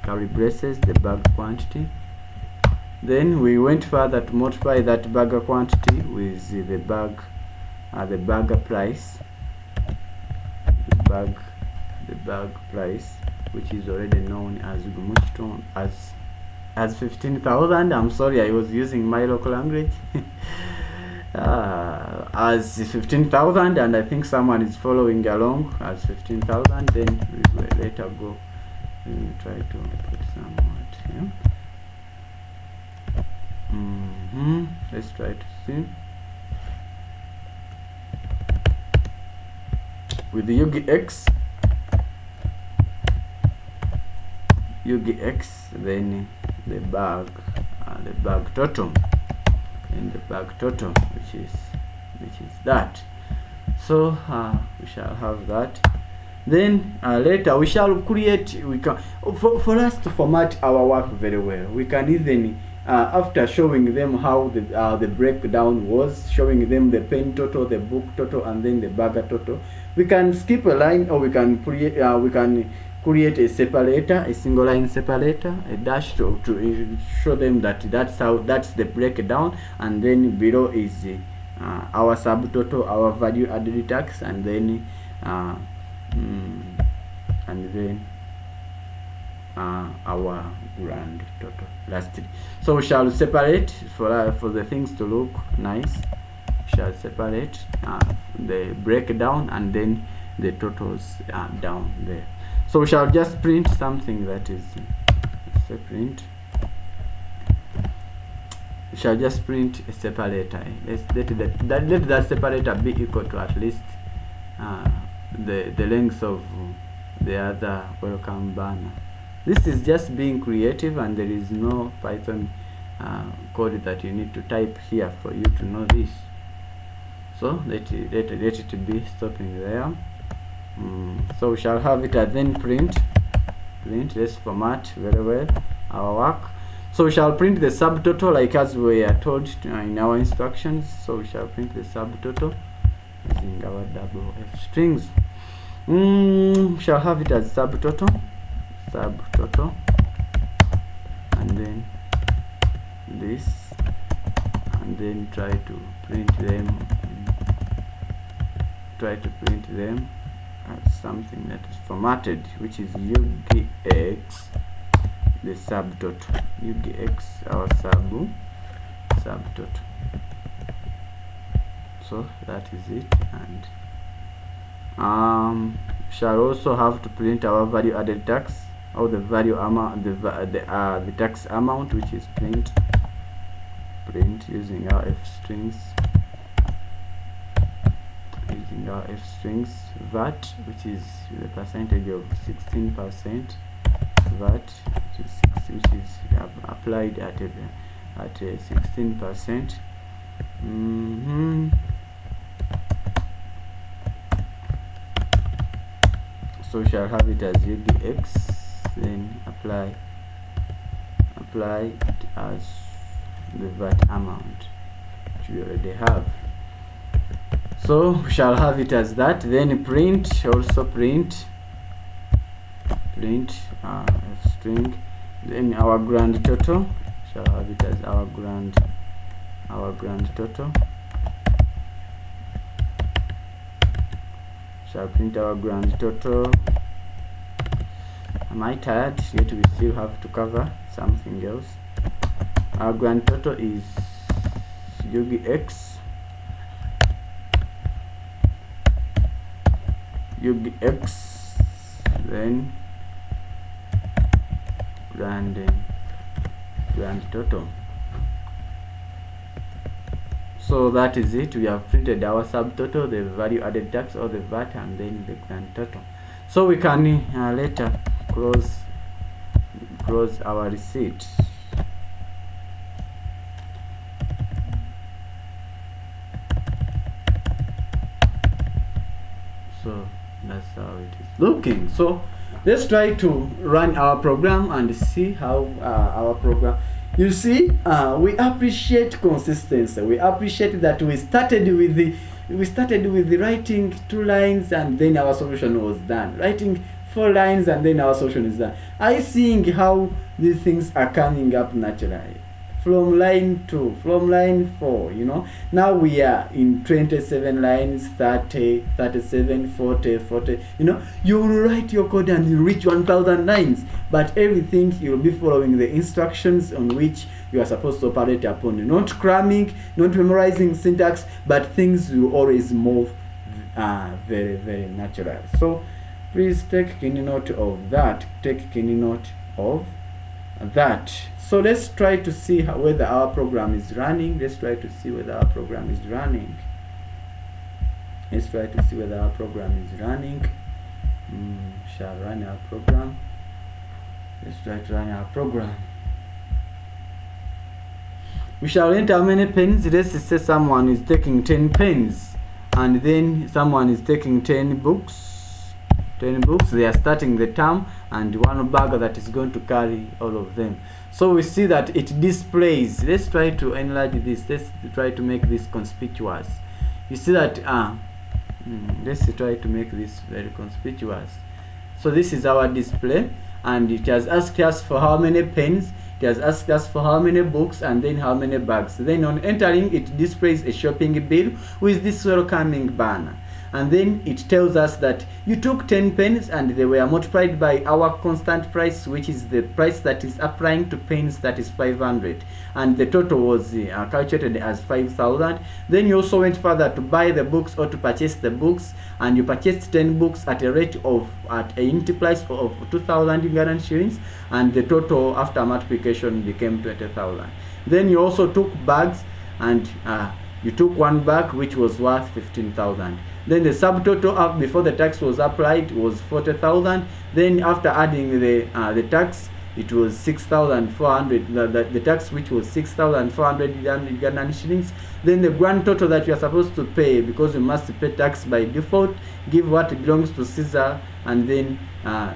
curly braces, the bag quantity. Then we went further to multiply that bag quantity with the bag price, the bag price, which is already known as milestone, as 15,000. I'm sorry, I was using my local language. As 15,000, and I think someone is following along as 15,000. Then we will later go. We will try to put some words here. Let's try to see. With the UGX, then the bag total, and the bag total, which is that. So we shall have that. Then later we shall create. We can for us to format our work very well. We can even after showing them how the breakdown was, showing them the pen total, the book total, and then the bag total, we can skip a line, or we can create a separator, a single line separator, a dash to show them that that's the breakdown, and then below is our subtotal, our value added tax, and then our grand total lastly. So we shall separate for the things to look nice. We shall separate the breakdown and then the totals down there. So we shall just print something that is print. We shall just print a separator. Let's let that separator be equal to at least the length of the other welcome banner. This is just being creative, and there is no Python code that you need to type here for you to know this. So let it be stopping there. So we shall have it, and then print. Let's format very well our work. So we shall print the subtotal like as we are told in our instructions. So we shall print the subtotal using our double F strings. We shall have it as subtotal, and then this, and then try to print them as something that is formatted, which is UGX, the subtotal, UGX, our subtotal. So that is it, and shall also have to print our value added tax, or the value amount, the tax amount, which is print using our F strings, VAT, which is the percentage of 16%, VAT, which is applied at 16%. So we shall have it as UGX, then apply it as the VAT amount, which we already have. So we shall have it as that. Then print string, then our grand total. Shall have it as our grand total. Shall print our grand total. Am I tired? Yet we still have to cover something else. Our grand total is UGX, then grand total. So that is it. We have printed our subtotal, the value added tax, or the VAT, and then the grand total. So we can later close our receipt. So that's how it is looking. So let's try to run our program and see how our program You see, we appreciate consistency. We appreciate that we started with the writing 2 lines and then our solution was done. Writing 4 lines and then our solution is done. I seeing how these things are coming up naturally. From line 2, from line 4, you know. Now we are in 27 lines, 30, 37, 40, 40. You know, you will write your code and you reach 1,000 lines. But everything you will be following the instructions on which you are supposed to operate upon. Not cramming, not memorizing syntax, but things will always move very, very natural. So please take keen note of that. Take keen note of that. So let's try to see whether our program is running. Let's try to see whether our program is running. Let's try to see whether our program is running. Shall run our program. Let's try to run our program. We shall enter how many pens. Let's say someone is taking 10 pens, and then someone is taking 10 books. 10 books. They are starting the term, and 1 bag that is going to carry all of them. So we see that it displays. Let's try to enlarge this. Let's try to make this conspicuous. You see that let's try to make this very conspicuous. So this is our display, and it has asked us for how many pens, it has asked us for how many books, and then how many bags. Then on entering, it displays a shopping bill with this welcoming banner. And then it tells us that you took 10 pens and they were multiplied by our constant price, which is the price that is applying to pens, that is 500, and the total was calculated as 5,000. Then you also went further to buy the books or to purchase the books, and you purchased 10 books at a rate of at a unit price of 2,000 Ugandan shillings, and the total after multiplication became 20,000. Then you also took bags, and you took 1 bag which was worth 15,000. Then the subtotal before the tax was applied was 40,000. Then after adding the tax, it was 6,400. The tax which was 6,400 Ugandan shillings. Then the grand total that you are supposed to pay, because you must pay tax by default, give what belongs to Caesar, and then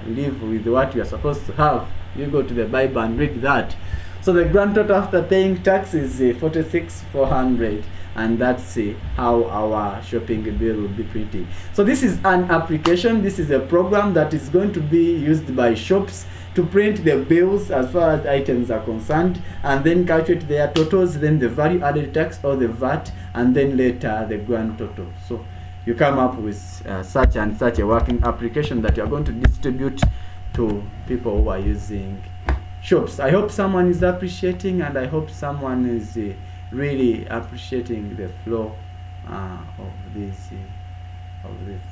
live with what you are supposed to have. You go to the Bible and read that. So the grand total after paying tax is 46,400. And that's how our shopping bill will be printed. So this is an application. This is a program that is going to be used by shops to print the bills as far as items are concerned, and then calculate their totals, then the value added tax or the VAT, and then later the grand total. So you come up with such and such a working application that you are going to distribute to people who are using shops. I hope someone is appreciating, and I hope someone is really appreciating the flow of these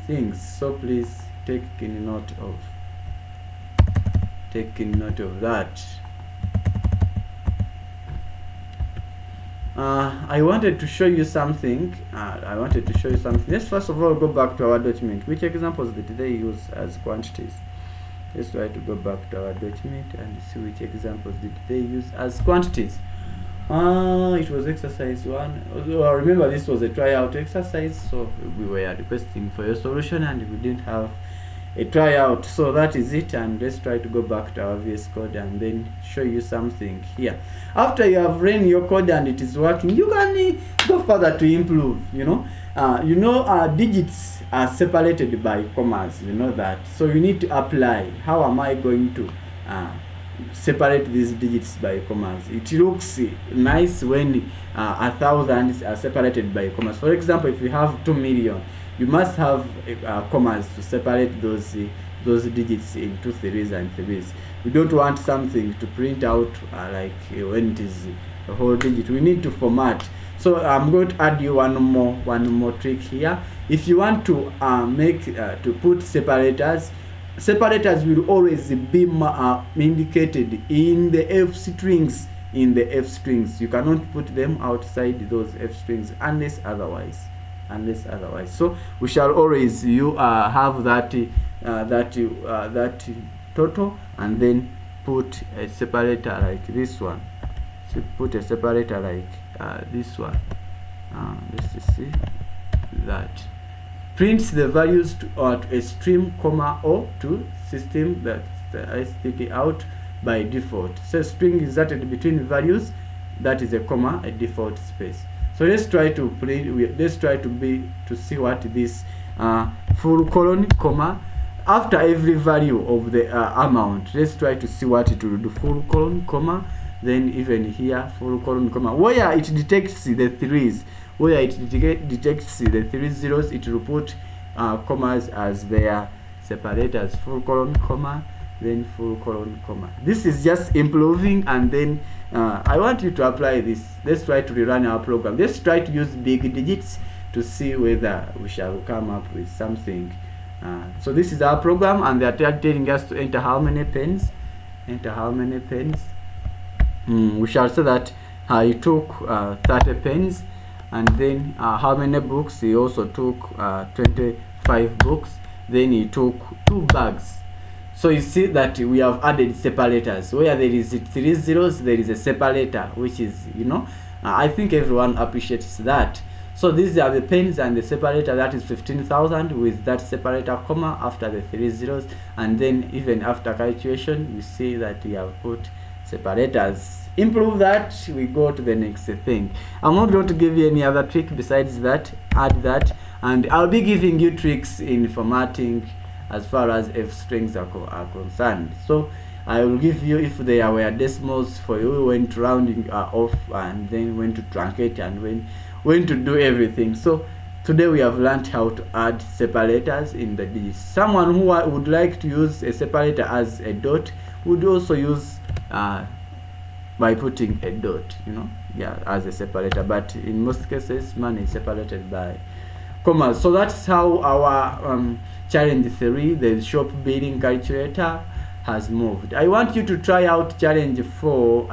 things. So please take keen note of that. I wanted to show you something. Let's first of all go back to our document. Which examples did they use as quantities? Let's try to go back to our document and see which examples did they use as quantities. It was exercise 1. Remember, this was a tryout exercise, so we were requesting for your solution and we didn't have a tryout. So that is it, and let's try to go back to our VS Code and then show you something here. After you have run your code and it is working, you can go further to improve. Digits are separated by commas, you know that. So you need to apply, how am I going to separate these digits by commas? It looks nice when 1,000 are separated by commas. For example, if you have 2 million, you must have commas to separate those digits into 3s and 3s. We don't want something to print out like when it is a whole digit. We need to format. So I'm going to add you one more trick here. If you want to to put separators will always be indicated in the F strings. You cannot put them outside those F strings unless otherwise. So we shall always have that total, and then put a separator like this one. So put a separator like this one. Let's see that. Prints the values to a stream, comma, or to system, that's the std out, by default. So string inserted between values, that is a comma, a default space. So let's try to see what this full colon comma after every value of the amount. Let's try to see what it will do. Full colon comma, then even here full colon comma, where it detects the threes, where it detects the 3 zeros, it will put commas as their separators. Full colon comma, then full colon comma. This is just improving, and then I want you to apply this. Let's try to rerun our program. Let's try to use big digits to see whether we shall come up with something. So this is our program, and they are telling us to enter how many pens. Enter how many pens. We shall say that he took 30 pens, and then how many books. He also took 25 books. Then he took 2 bags. So you see that we have added separators. Where there is 3 zeros, there is a separator, which is, I think everyone appreciates that. So these are the pens and the separator, that is 15,000 with that separator comma after the 3 zeros, and then even after calculation you see that we have put separators. Improve that, we go to the next thing. I'm not going to give you any other trick besides that. Add that, and I'll be giving you tricks in formatting as far as if strings are concerned. So I will give you, if there were decimals, for you when to rounding off, and then when to truncate, and when to do everything. So today we have learned how to add separators in the digits. Someone who would like to use a separator as a dot would also use by putting a dot, as a separator, but in most cases man is separated by commas. So that's how our challenge 3, the shop billing calculator, has moved. I want you to try out challenge 4.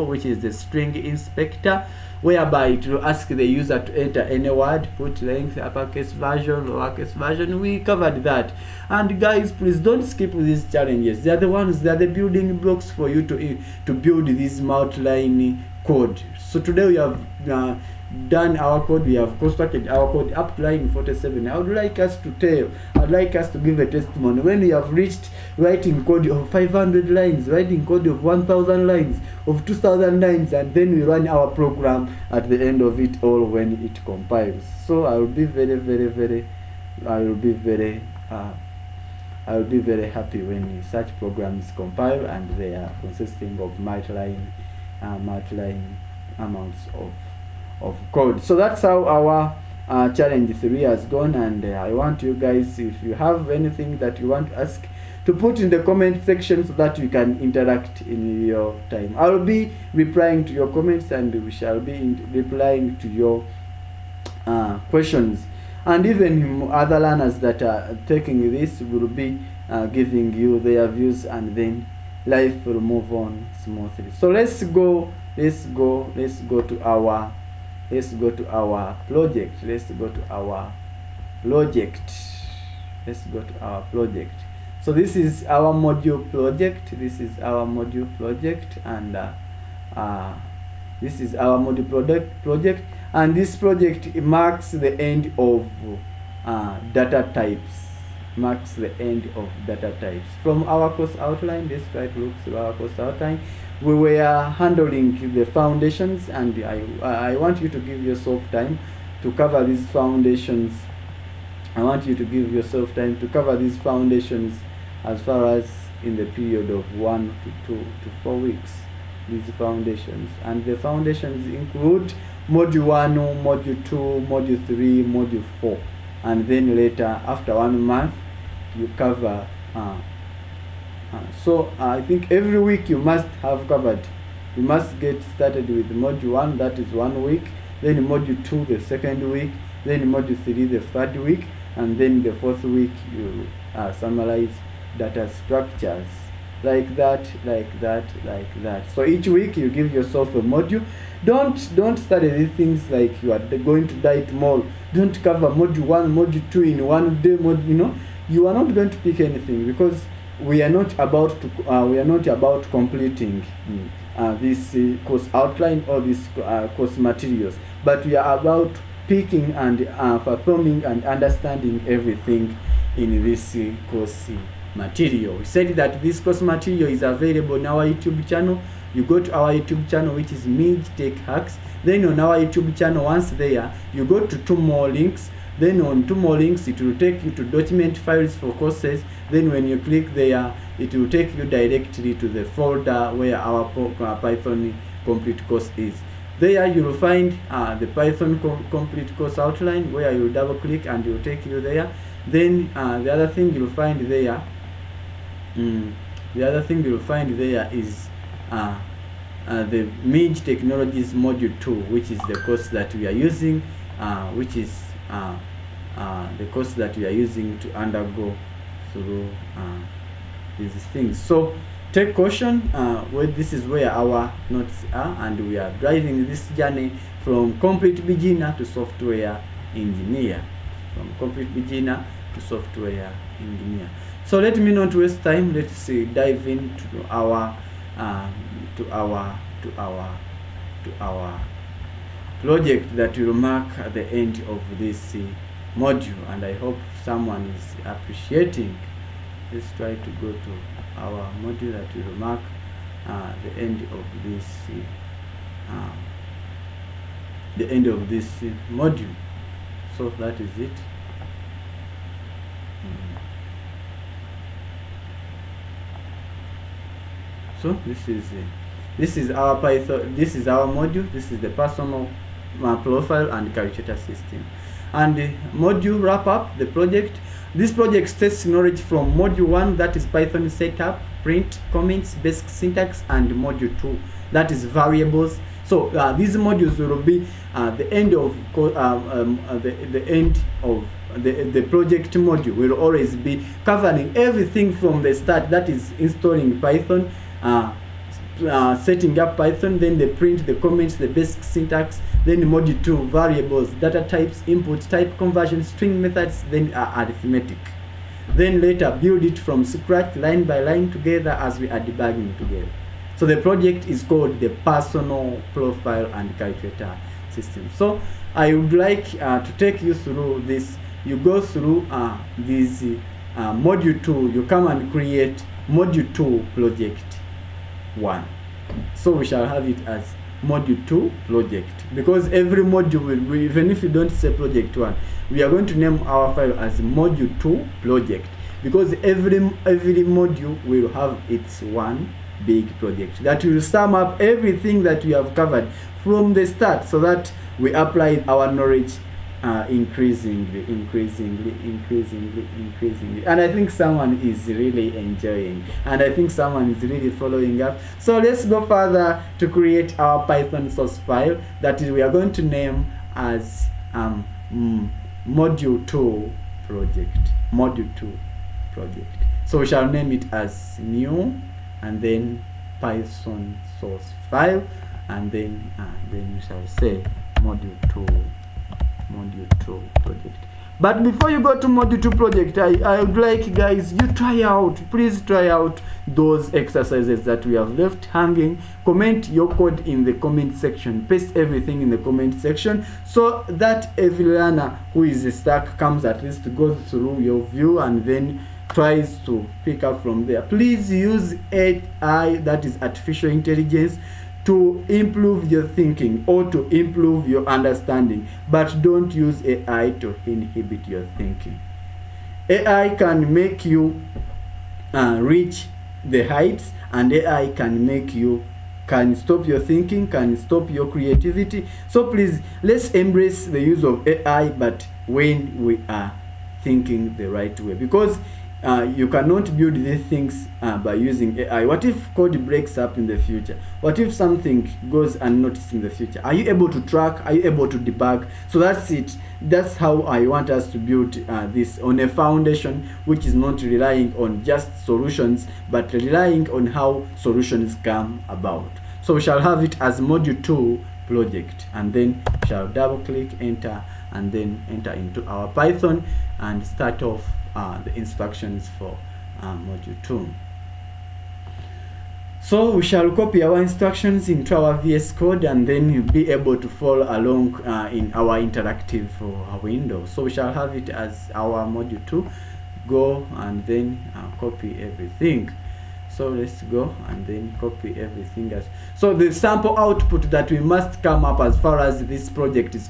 Which is the string inspector, whereby it will ask the user to enter any word, put length, uppercase version, lowercase version. We covered that. And guys, please don't skip these challenges. They are the building blocks for you to build this multi-line code. So today we have done our code. We have constructed our code up to line 47. I would like us to give a testimony when we have reached writing code of 500 lines, writing code of 1000 lines, of 2000 lines, and then we run our program at the end of it all when it compiles. So I will be very happy when such programs compile and they are consisting of multi-line amounts of code. So that's how our challenge 3 has gone, and I want you guys, if you have anything that you want to ask, to put in the comment section so that we can interact in your time. I'll be replying to your comments, and we shall be replying to your questions, and even other learners that are taking this will be giving you their views, and then life will move on smoothly. So let's go to our project. So this is our module project. And this is our module project, and this project marks the end of data types. From our course outline, let's try to look through our course outline. We were handling the foundations, and I want you to give yourself time to cover these foundations. As far as in the period of 1 to 4 weeks. These foundations, and the foundations include module 1, module 2, module 3, module 4, and then later after 1 month you cover so I think every week you must have covered. You must get started with module 1, that is 1 week, then module 2 the second week, then module 3 the third week, and then the fourth week you summarize data structures, like that. So each week you give yourself a module. Don't study these things like you are going to die tomorrow. Don't cover module 1, module 2 in one day. You are not going to pick anything, because we are not about completing this course outline or this course materials, but we are about picking and performing and understanding everything in this course material. We said that this course material is available on our YouTube channel. You go to our YouTube channel, which is MIJ Tech Hacks. Then on our YouTube channel, once there, you go to 2 more links. Then on 2 more links, it will take you to document files for courses. Then when you click there, it will take you directly to the folder where our Python complete course is. There you will find the Python complete course outline, where you will double click and it will take you there. Then the other thing you will find there, is the MIJ Technologies Module 2, which is the course that we are using, the course that we are using to undergo through these things. So take caution, this is where our notes are, and we are driving this journey from complete beginner to software engineer. So let me not waste time. Let's dive into our project that will mark at the end of this module, and I hope someone is appreciating. Let's try to go to our module that will mark the end of this module. So that is it. So this is our Python. This is our module. This is the personal profile and calculator system. And the module wrap up the project. This project tests knowledge from module 1, that is Python setup, print, comments, basic syntax, and module 2, that is variables. So these modules will be the end of the project module will always be covering everything from the start, that is installing Python, setting up Python, then the print, the comments, the basic syntax, then module 2, variables, data types, input type conversion, string methods, then arithmetic. Then later build it from scratch, line by line together as we are debugging together. So the project is called the personal profile and calculator system. So I would like to take you through this. You go through this module 2, you come and create module 2 project 1. So we shall have it as module 2 project, because every module will be, even if you don't say project 1, we are going to name our file as module 2 project, because every module will have its one big project that will sum up everything that we have covered from the start, so that we apply our knowledge increasingly, and I think someone is really enjoying, and I think someone is really following up. So let's go further to create our Python source file that we are going to name as module 2 project. So we shall name it as new, and then Python source file, and then we shall say module 2 project. But before you go to module 2 project, I would like, guys, you please try out those exercises that we have left hanging. Comment your code in the comment section, paste everything in the comment section, so that every learner who is stuck comes at least to go through your view and then tries to pick up from there. Please use AI, that is artificial intelligence, to improve your thinking or to improve your understanding, but don't use AI to inhibit your thinking. AI can make you reach the heights, and AI can stop your thinking, can stop your creativity. So please, let's embrace the use of AI, but when we are thinking the right way, because you cannot build these things by using AI. What if code breaks up in the future? What if something goes unnoticed in the future? Are you able to track? Are you able to debug? So that's it. That's how I want us to build this, on a foundation which is not relying on just solutions, but relying on how solutions come about. So we shall have it as module 2 project, and then we shall double click enter, and then enter into our Python and start off the instructions for module 2. So we shall copy our instructions into our VS Code, and then you'll be able to follow along in our interactive window. So we shall have it as our module 2. go and then copy everything. So let's go and then copy everything. So the sample output that we must come up as far as this project is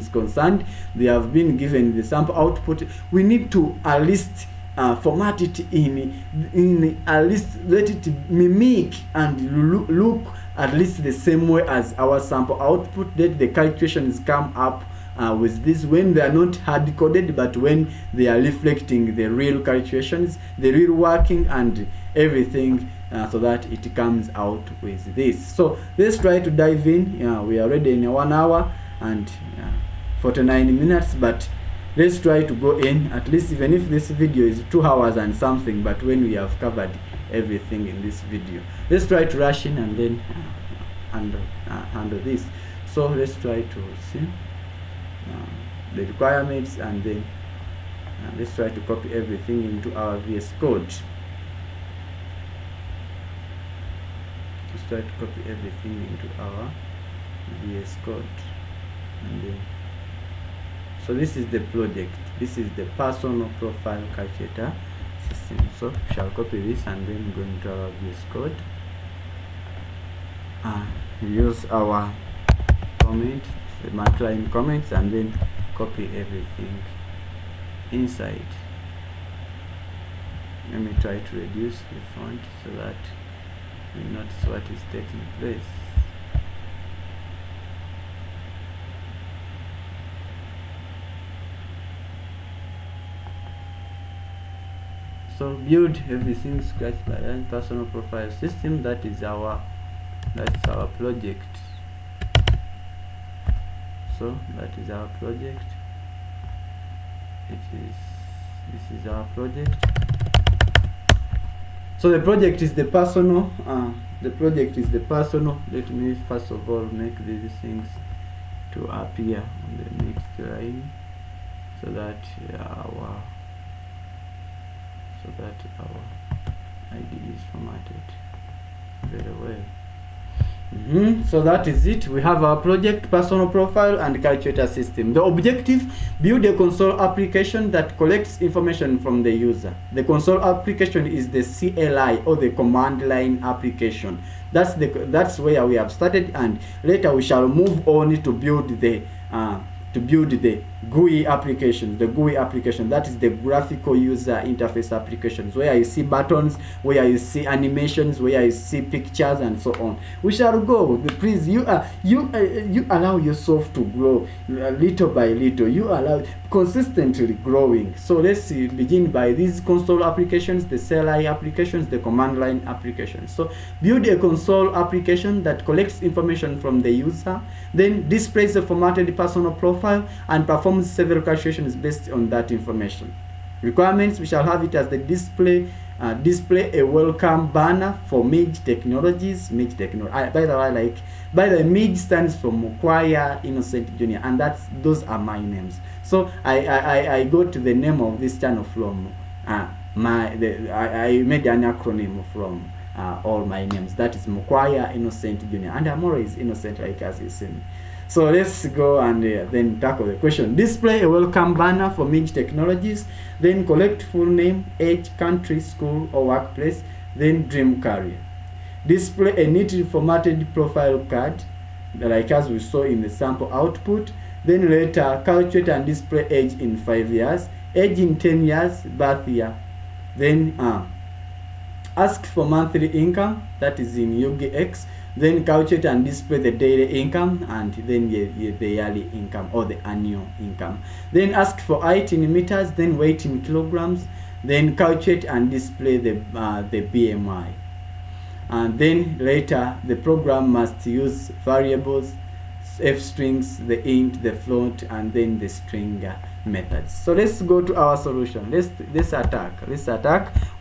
concerned, they have been given the sample output. We need to at least format it in at least let it mimic and look at least the same way as our sample output. Let the calculations come up with this when they are not hard coded, but when they are reflecting the real calculations, the real working and everything, so that it comes out with this. So let's try to dive in. We are already in 1 hour and 49 minutes, but let's try to go in at least, even if this video is 2 hours and something, but when we have covered everything in this video, let's try to rush in and then handle this. So let's try to see the requirements, and then let's try to copy everything into our VS Code. Let's try to copy everything into our VS Code, and then so this is the project. This is the personal profile calculator system. So we shall copy this and then go into our VS Code. Use our comment, the multiplying comments, and then copy everything inside. Let me try to reduce the font so that we notice what is taking place. So build everything scratch by line personal profile system. That's our project. So that is our project. This is our project. So the project is the personal. Let me first of all make these things to appear on the next line, so that our ID is formatted very well. So that is it. We have our project, personal profile, and calculator system. The objective: build a console application that collects information from the user. The console application is the CLI, or the command line application. That's where we have started, and later we shall move on to build the GUI application. The GUI application, that is the graphical user interface applications, where you see buttons, where you see animations, where you see pictures, and so on. We shall go. Please, you allow yourself to grow little by little. You allow consistently growing. So let's begin by these console applications, the CLI applications, the command line applications. So build a console application that collects information from the user, then displays a formatted personal profile, and performs several calculations based on that information. Requirements: we shall have it as the display a welcome banner for MIJ Technologies. MIJ Technology. By the way, MIJ stands for Mukwaya Innocent Junior, and those are my names. So I got the name of this channel from I made an acronym from all my names. That is Mukwaya Innocent Junior, and I'm always innocent, like as you see me. So let's go and then tackle the question. Display a welcome banner for MIJ Technologies, then collect full name, age, country, school or workplace, then dream career. Display a neatly formatted profile card, like as we saw in the sample output. Then later calculate and display age in 5 years, age in 10 years, birth year. Then ask for monthly income, that is in UGX. Then calculate and display the daily income, and then the yearly income or the annual income. Then ask for height in meters, then weight in kilograms. Then calculate and display the BMI. And then later the program must use variables, f strings, the int, the float, and then the string methods. So let's go to our solution. Let's attack.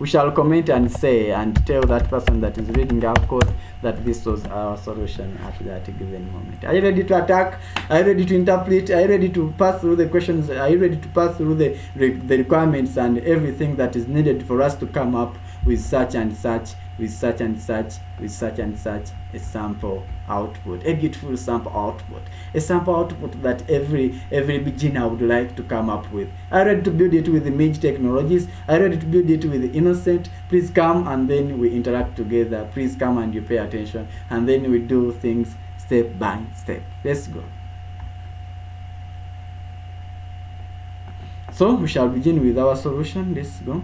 We shall comment and say and tell that person that is reading our code that this was our solution at that given moment. Are you ready to attack? Are you ready to interpret? Are you ready to pass through the questions? Are you ready to pass through the requirements and everything that is needed for us to come up with such and such with such and such, with such and such a sample output, a beautiful sample output, a sample output that every beginner would like to come up with. I ready to build it with the MIJ technologies. I ready to build it with Innocent. Please come and then we interact together. Please come and you pay attention, and then we do things step by step. Let's go. So we shall begin with our solution. Let's go.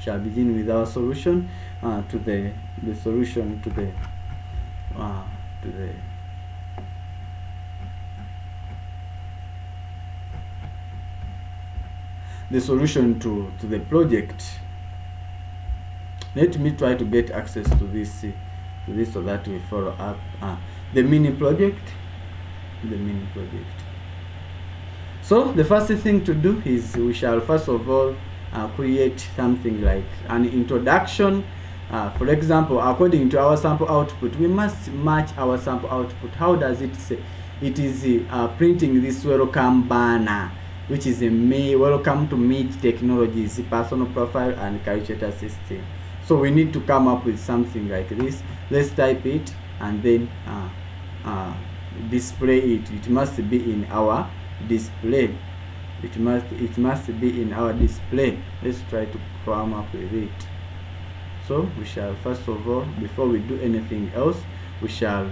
Shall begin with our solution to the solution to the solution to the project. Let me try to get access to this so that we follow up the mini project. So the first thing to do is we shall first of all create something like an introduction. For example, according to our sample output, we must match our sample output. How does it say? It is printing this welcome banner, which is a welcome to MIJ Technologies personal profile and calculator system. So we need to come up with something like this. Let's type it and then display it. It must be in our display. It must be in our display. Let's try to come up with it. So we shall first of all, before we do anything else, we shall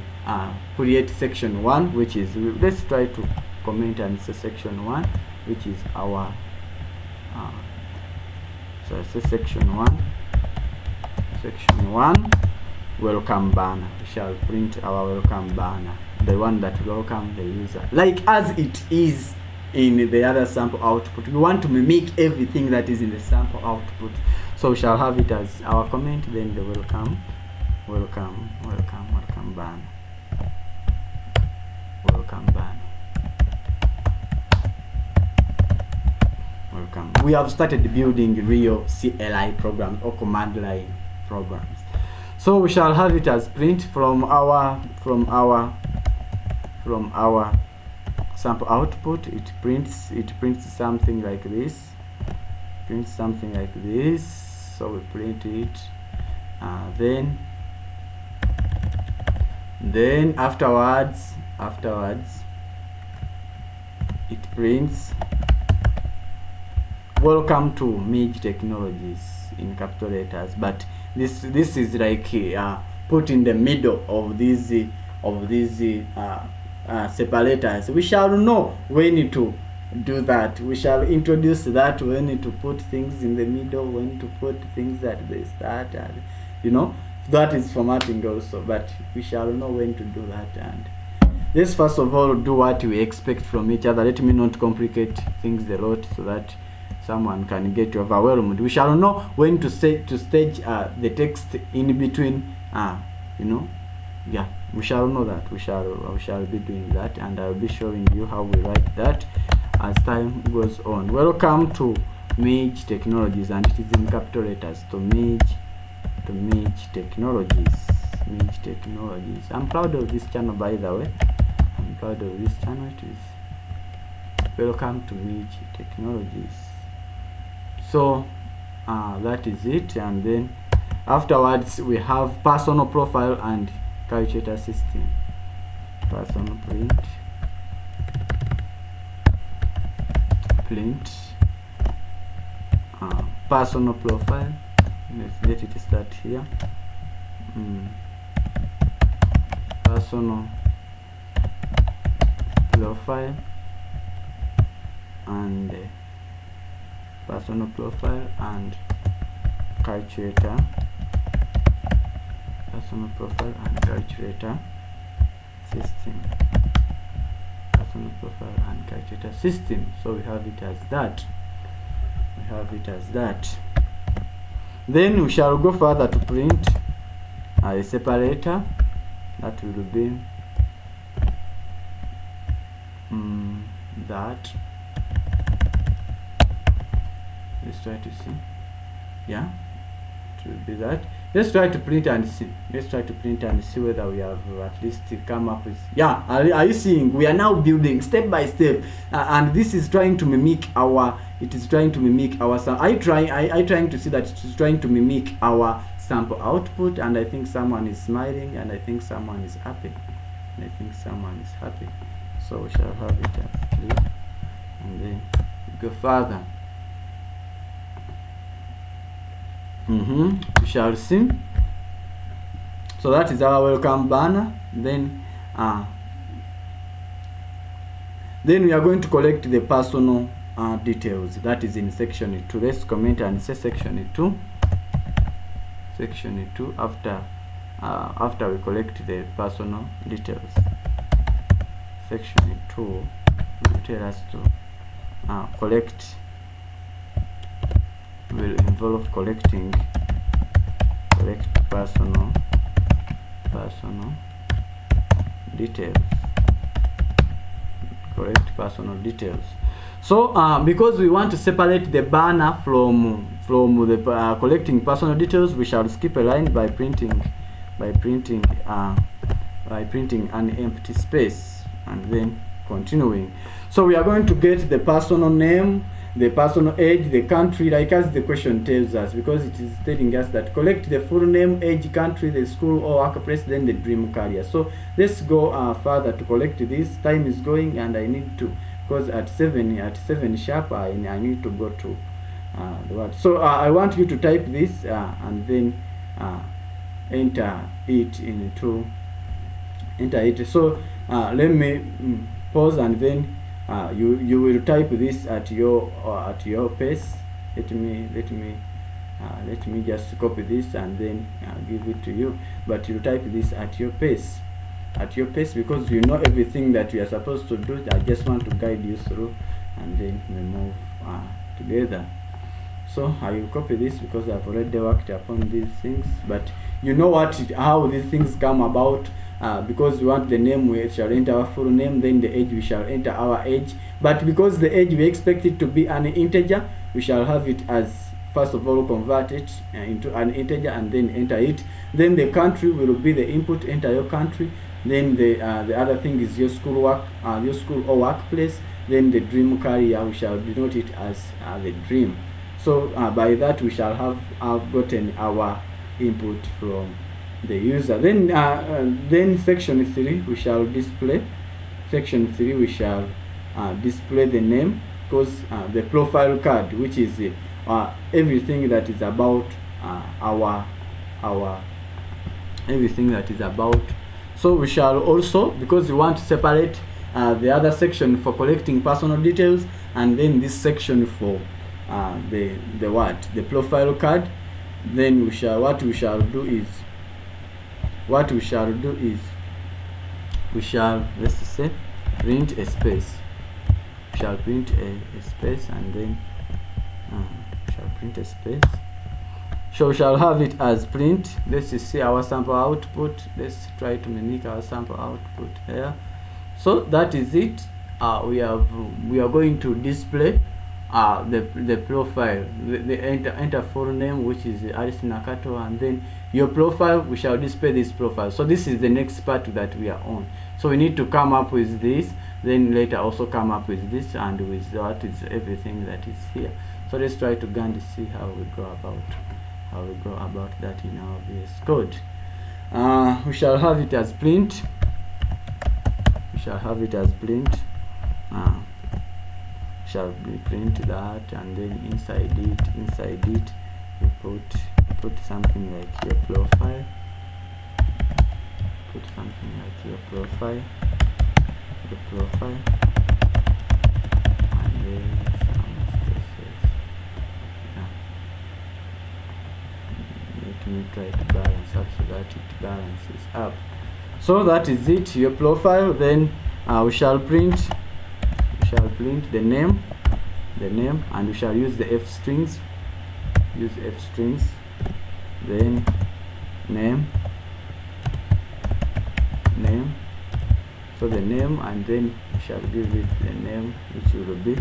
create section 1, which is, let's try to comment and say section 1, which is our so I say section 1 welcome banner. We shall print our welcome banner, the one that welcome the user, like as it is in the other sample output. We want to mimic everything that is in the sample output, so we shall have it as our comment, then the welcome banner, welcome. We have started building real CLI programs or command line programs, so we shall have it as print from our sample output. It prints something like this, so we print it, then afterwards it prints welcome to MIJ Technologies in capital letters, but this is like put in the middle of these separators. We shall know when to do that. We shall introduce that, when to put things in the middle, when to put things at the start, and that is formatting also, but we shall know when to do that. And let's first of all do what we expect from each other. Let me not complicate things a lot so that someone can get overwhelmed. We shall know when to stage the text in between, yeah, we shall know that. We shall be doing that, and I'll be showing you how we write that as time goes on. Welcome to MIJ Technologies, and it is in capital letters. To MIJ Technologies. I'm proud of this channel, by the way. It is welcome to MIJ Technologies. So that is it, and then afterwards we have personal profile and calculator system. Personal print personal profile. Let's let it start here. Personal profile and personal profile and calculator. Personal profile and calculator system. Personal profile and calculator system. So we have it as that. Then we shall go further to print a separator. That will be that. Let's try to see. Yeah, it will be that. Let's try to print and see. Whether we have at least come up with. Yeah, are you seeing? We are now building step by step, and this is trying to mimic our. It is trying to mimic our. I trying to see that it is trying to mimic our sample output, and I think someone is smiling, and I think someone is happy, and I think someone is happy. So we shall have it as 3, and then go further. We shall see. So that is our welcome banner. Then we are going to collect the personal details. That is in section 2. Let's comment and say section 2. Section 2 after we collect the personal details. Section 2 will tell us to collect. Will involve collect personal details. Collect personal details. So because we want to separate the banner from the collecting personal details, we shall skip a line by printing an empty space, and then continuing. So we are going to get the personal name, the personal age, the country, like as the question tells us, because it is telling us that collect the full name, age, country, the school or workplace, then the dream career. So let's go further to collect this. Time is going, and I need to, because at 7 sharp I need to go to the word. So I want you to type this and then enter it into So let me pause, and then you will type this at your pace. Let me just copy this and then give it to you, but you type this at your pace, because you know everything that you are supposed to do. I just want to guide you through, and then we move together. So I will copy this because I've already worked upon these things, but you know how these things come about. Because we want the name, we shall enter our full name, then the age, we shall enter our age. But because the age we expect it to be an integer, we shall have it as, first of all, convert it into an integer and then enter it. Then the country will be the input, enter your country. Then the other thing is your school or workplace. Then the dream career, we shall denote it as the dream. So by that we shall have gotten our input from the user. Then section 3 we shall display. Section 3 we shall display the name, because the profile card, which is everything that is about everything that is about. So we shall also, because we want to separate the other section for collecting personal details, and then this section for the profile card. Then what we shall do is let's say print a space. We shall print a space, and then shall print a space. So we shall have it as print. Let's see our sample output. Let's try to mimic our sample output here. So that is it. We are going to display the profile, the enter full name, which is Alice Nakato, and then your profile. We shall display this profile. So this is the next part that we are on. So we need to come up with this, then later also come up with this, and with what is everything that is here. So let's try to go and see how we go about that in our VS Code. We shall have it as print. Shall be print that, and then inside it you put something like your profile. Put something like your profile, and then some spaces. Let me try to balance up so that it balances up. So that is it, your profile. Then we shall print the name, and we shall use the F strings. Then name. So the name, and then we shall give it the name, which will be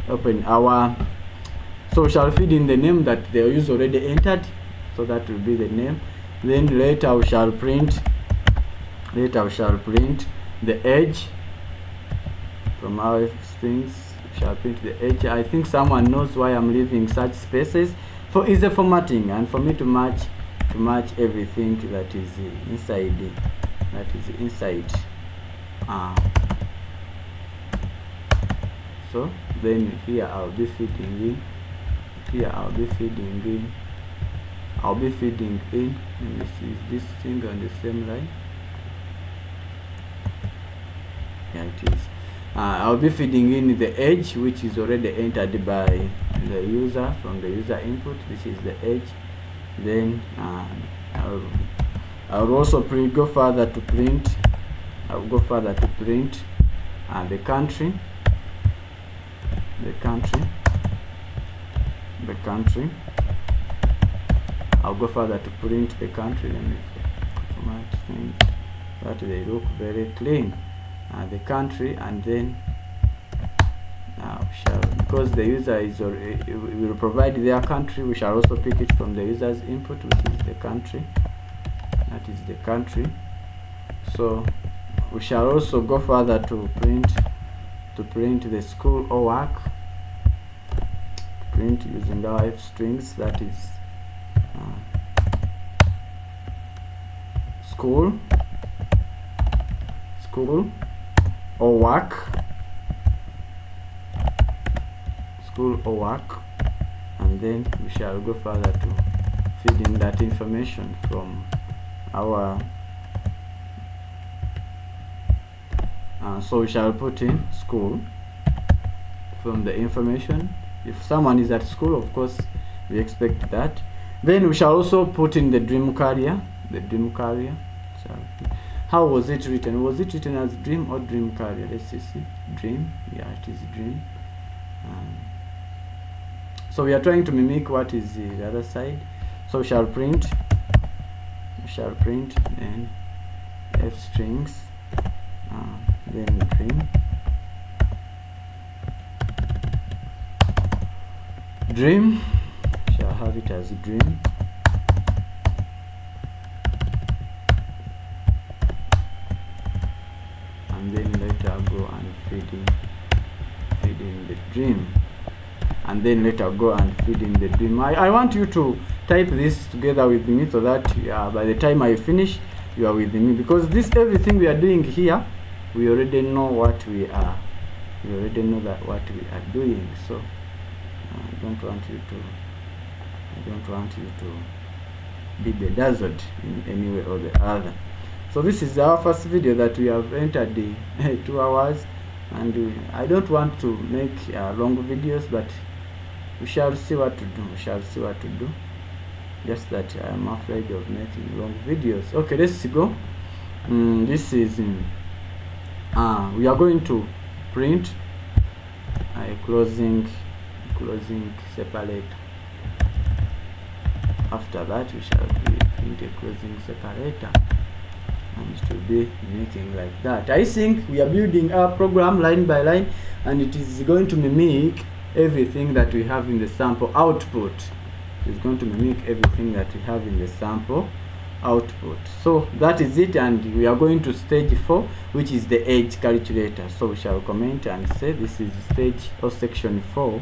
open our. So we shall feed in the name that the user already entered. So that will be the name. Then later we shall print the age from our strings. We shall print the age. I think someone knows why I'm leaving such spaces for easy formatting and for me to match to match everything that is inside so then here I'll be feeding in, I'll be feeding in, let me see, this thing on the same line. Yeah, it is. I'll be feeding in the age, which is already entered by the user from the user input. This is the age. Then I'll also go further to print. I'll go further to print the country. I'll go further to print the country. Let me format things that they look very clean. The country, and then because the user is already will provide their country, we shall also pick it from the user's input, which is the country. That is the country. So we shall also go further to print the school or work. Print using our if strings, that is school or work, and then we shall go further to feed in that information from our so we shall put in school from the information. If someone is at school, of course we expect that. Then we shall also put in the dream career. So how was it written? Was it written as dream or dream career? Let's see. Dream. Yeah, it is dream. So we are trying to mimic what is the other side. So we shall print and f strings, then dream shall have it as dream. And then later go and feed in the dream, and then later go and feed in the dream. I want you to type this together with me so that by the time I finish you are with me, because this everything we are doing here, we already know what we are. We already know that what we are doing. So I don't want you to be bedazzled in any way or the other. So this is our first video that we have entered the 2 hours, and I don't want to make long videos, but we shall see what to do. Just that I am afraid of making long videos. Okay, let's go. This is we are going to print a closing separator. After that we shall print a closing separator, and it will be making like that. I think we are building our program line by line, and it is going to mimic everything that we have in the sample output. It is going to mimic everything that we have in the sample output. So that is it, and we are going to stage 4, which is the age calculator. So we shall comment and say this is stage or section 4.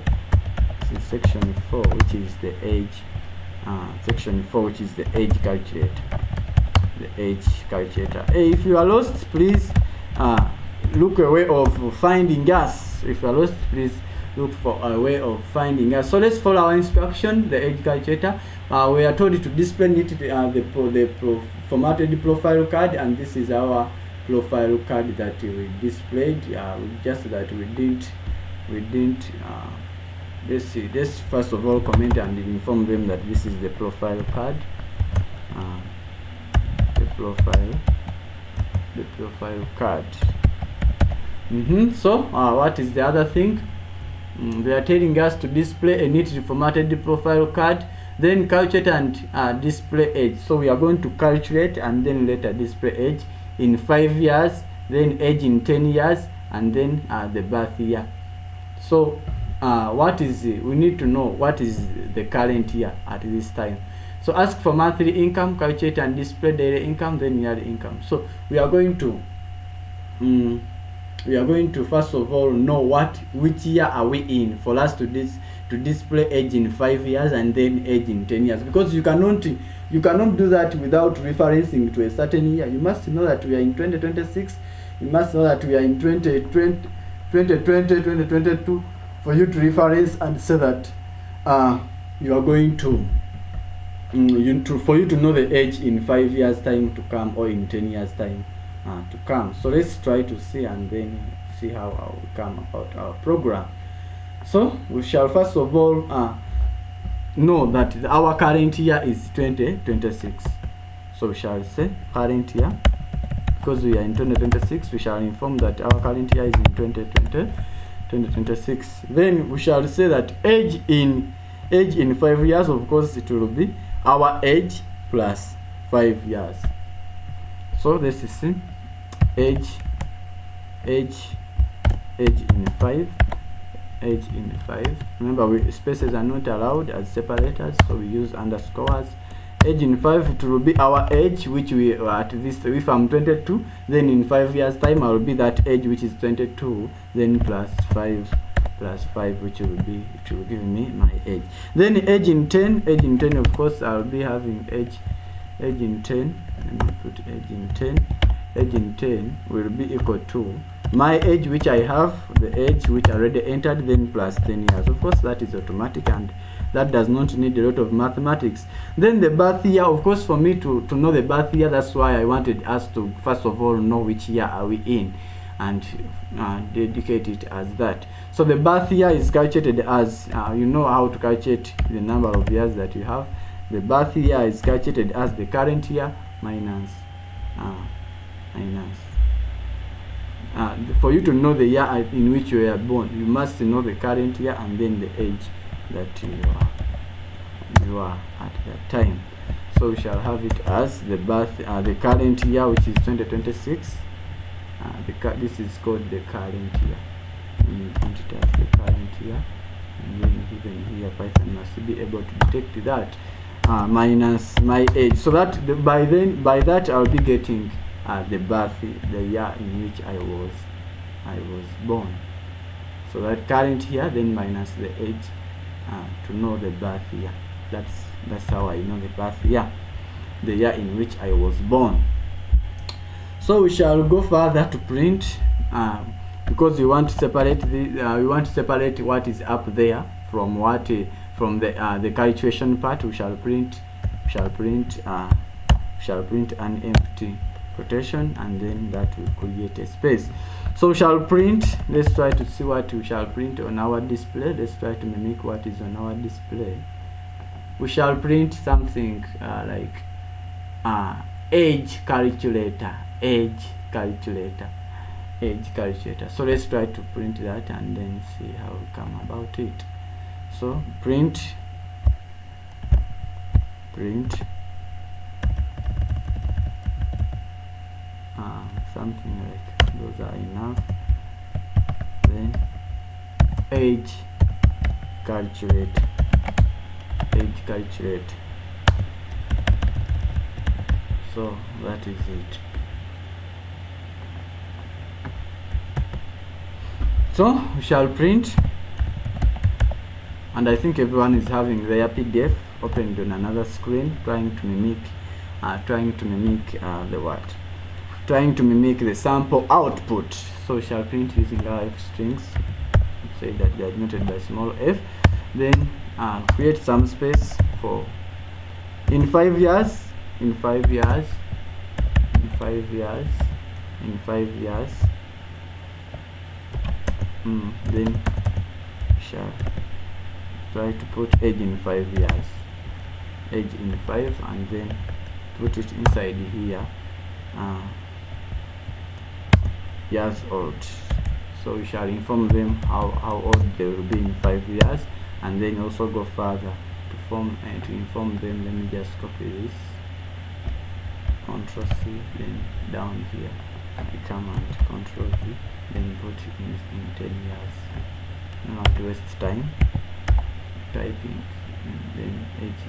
This is section 4, which is the age section 4, which is the age calculator. The age calculator. Hey, if you are lost, please look a way of finding us. If you are lost, please look for a way of finding us. So let's follow our instruction, the age calculator. We are told to display it the formatted profile card, and this is our profile card that we displayed. Just that we didn't let's see, let's first of all comment and inform them that this is the profile card. The profile card. So what is the other thing? They are telling us to display a neatly formatted profile card, then calculate and display age. So we are going to calculate and then later display age in 5 years, then age in 10 years, and then the birth year. So what is we need to know what is the current year at this time. So ask for monthly income, calculate and display daily income, then yearly income. So we are going to first of all know which year are we in for us to display age in 5 years and then age in 10 years, because you cannot You cannot do that without referencing to a certain year. You must know that we are in 2026. You must know that we are in 2020, 2022, for you to reference and say that you are going to, for you to know the age in 5 years time to come, or in 10 years time to come. So let's try to see and then see how we come about our program. So we shall first of all know that our current year is 2026. So we shall say current year, because we are in 2026, we shall inform that our current year is in 2026. Then we shall say that age in 5 years, of course it will be our age plus 5 years. So this is age in 5. Age in 5. Remember, spaces are not allowed as separators, so we use underscores. Age in 5, it will be our age, which we are at this. If I'm 22, then in 5 years time I will be that age which is 22, then plus 5, which will be, it will give me my age. Then age in 10, of course I'll be having age in 10. Let me put age in 10. Age in 10 will be equal to my age, which I have, the age which I already entered, then plus 10 years. Of course that is automatic and that does not need a lot of mathematics. Then the birth year, of course, for me to know the birth year, that's why I wanted us to first of all know which year are we in and dedicate it as that. So the birth year is calculated as, you know how to calculate the number of years that you have. The birth year is calculated as the current year minus for you to know the year in which you were born, you must know the current year and then the age that you are at that time. So we shall have it as the the current year, which is 2026. This is called the current year. We put it as the current year, and then even here Python must be able to detect that minus my age. So that by that I'll be getting the year in which I was born. So that current year, then minus the age to know the birth year. That's how I know the birth year, the year in which I was born. So we shall go further to print, because we want to separate what is up there from what from the calculation part. We shall print an empty quotation, and then that will create a space. So we shall print, let's try to see what we shall print on our display. Let's try to mimic what is on our display. We shall print something like age calculator. So let's try to print that and then see how we come about it. So print something like those are enough. Then age calculate. So that is it. So we shall print, and I think everyone is having their PDF opened on another screen, trying to mimic the sample output. So we shall print using our f strings. Say that they are denoted by small f. Then create some space for in 5 years. Then shall try to put age in 5 years, and then put it inside here, years old. So we shall inform them how old they will be in 5 years, and then also go further to inform them. Let me just copy this, Ctrl C, then down here I come and Ctrl V, then put it in 10 years. Not to waste time typing, and then age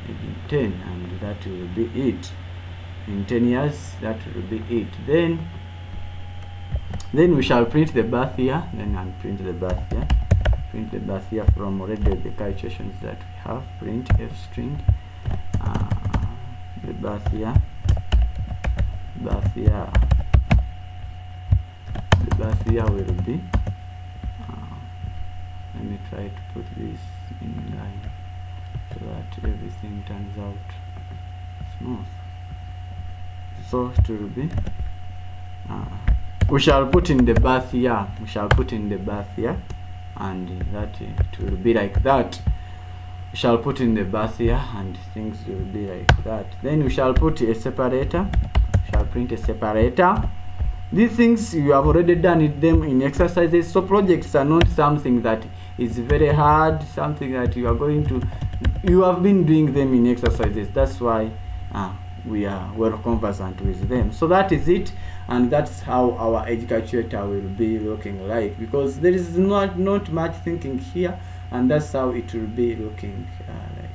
in 10, and that will be it. In 10 years, that will be it. Then we shall print the birth year. Then I'll print the birth year. print the birth year from already the calculations that we have. Print f string the birth year. The birth year will be let me try to put this in line so that everything turns out smooth. So it will be we shall put in the birth year. And that it will be like that. We shall put in the birth year and things will be like that. Then we shall put a separator. We shall print a separator. These things you have already done them in exercises, so projects are not something that is very hard, something that you have been doing them in exercises. That's why we are well conversant with them. So that is it, and that's how our edge calculator will be looking like, because there is not much thinking here, and that's how it will be looking like.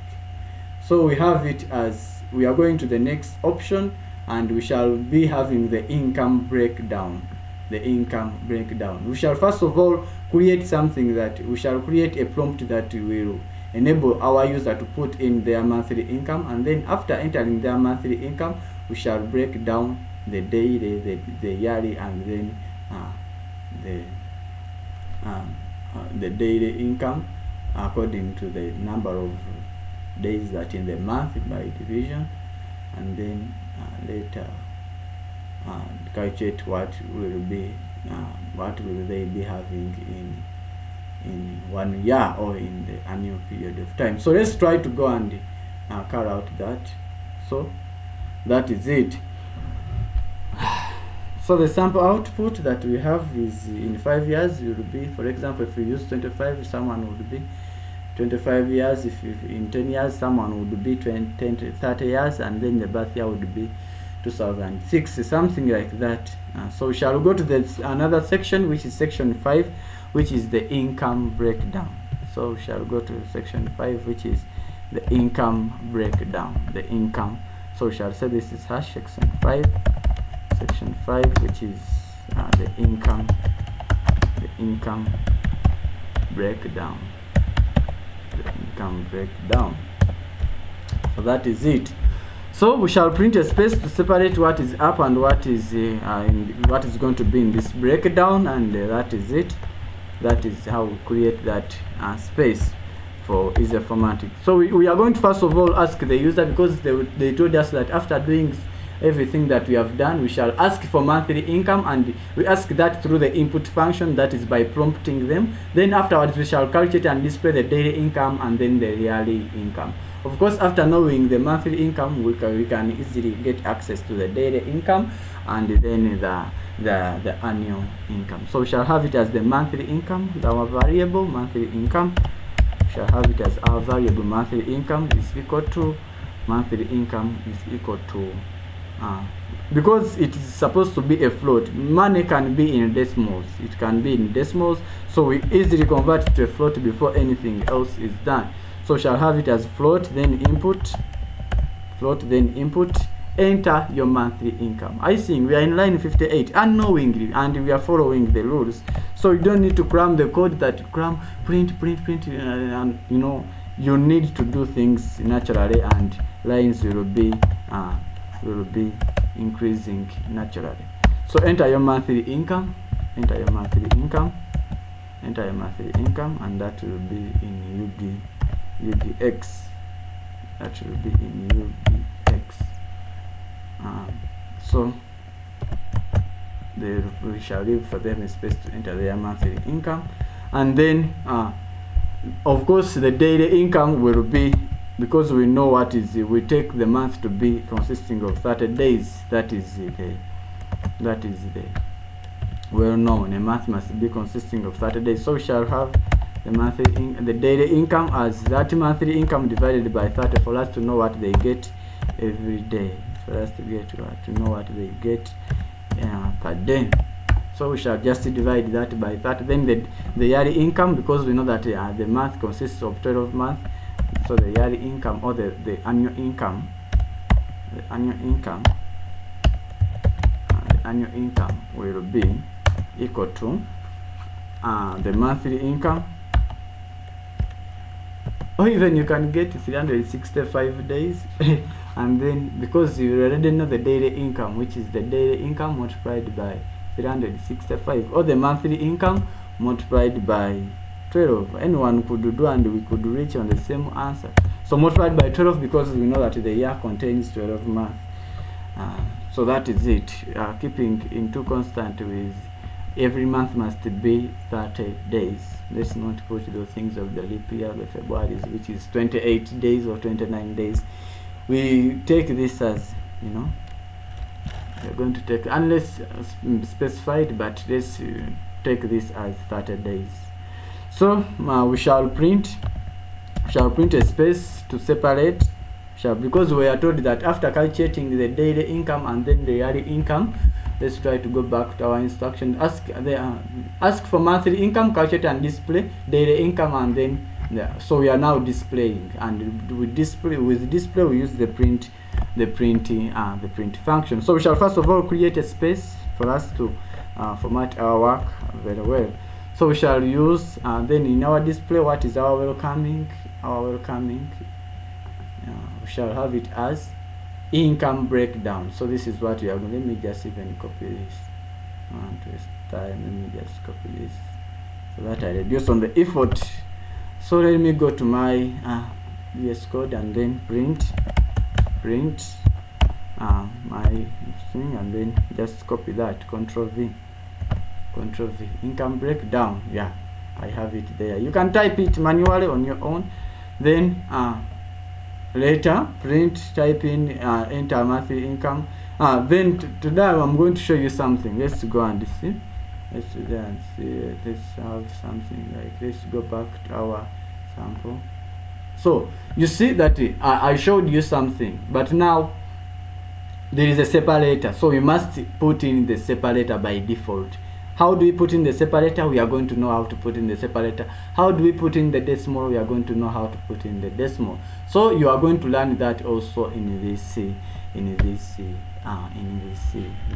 So we have it as we are going to the next option, and we shall be having the income breakdown. We shall first of all create something that we shall create a prompt that will enable our user to put in their monthly income, and then after entering their monthly income, we shall break down the daily, the yearly, and then the daily income according to the number of days that in the month by division, and then later calculate what will they be having in 1 year or in the annual period of time. So let's try to go and carry out that. So that is it. So the sample output that we have is in 5 years. It will be, for example, if we use 25, someone would be 25 years. If in 10 years, someone would be 30 years, and then the birth year would be 2006, something like that. So we shall go to another section, which is section 5, which is the income breakdown. So we shall go to section 5, which is the income breakdown, the income. So we shall say this is hash section 5, which is the income breakdown, So that is it. So we shall print a space to separate what is up and what is going to be in this breakdown, and that is it. That is how we create that space for easier formatting. So we are going to first of all ask the user, because they told us that after doing everything that we have done, we shall ask for monthly income, and we ask that through the input function, that is by prompting them. Then afterwards we shall calculate and display the daily income and then the yearly income. Of course, after knowing the monthly income, we can easily get access to the daily income and then the annual income. So we shall have it as the monthly income, our variable monthly income. We shall have it as our variable monthly income is equal to monthly income is equal to because it is supposed to be a float. Money can be in decimals. It can be in decimals, so we easily convert it to a float before anything else is done. So we shall have it as float, then input, enter your monthly income. I think we are in line 58 unknowingly, and we are following the rules. So you don't need to cram the code that you cram print, and you need to do things naturally, and lines will be increasing naturally. So enter your monthly income, and that will be in UDX. That will be in UDX. So we shall leave for them a space to enter their monthly income, and then of course the daily income will be, because we know what is, we take the month to be consisting of 30 days. That is the well known. A month must be consisting of 30 days. So we shall have the daily income as that monthly income divided by 30 for us to know what they get every day. For us to get to know what they get per day. So we shall just divide that by 30. Then the yearly income, because we know that the month consists of 12 months. So the yearly income, or the annual income, will be equal to the monthly income or even you can get 365 days and then because you already know the daily income, which is the daily income multiplied by 365, or the monthly income multiplied by 12. Anyone could do, and we could reach on the same answer. So multiplied by 12 because we know that the year contains 12 months. So that is it. Keeping into constant with every month must be 30 days. Let's not put those things of the leap year, the February, which is 28 days or 29 days. We take this as, you know, we're going to take, unless specified, but let's take this as 30 days. So we shall print a space to separate, because we are told that after calculating the daily income and then the yearly income, let's try to go back to our instruction. Ask for monthly income, calculate and display daily income, and then so we are now displaying, and with display we use the print function. So we shall first of all create a space for us to format our work very well. So we shall use then in our display, what is our welcoming? We shall have it as income breakdown. So this is what we are going. Let me just even copy this. Let me just copy this so that I reduce on the effort. So let me go to my VS Code and then print my thing, and then just copy that, Control V, income breakdown. Yeah, I have it there. You can type it manually on your own, then later type in enter monthly income. Then today I'm going to show you something. Let's go and see. Let's have something like, let's go back to our sample. So you see that I showed you something, but now there is a separator, so we must put in the separator by default. How do we put in the separator? We are going to know how to put in the separator. How do we put in the decimal? We are going to know how to put in the decimal. So you are going to learn that also in this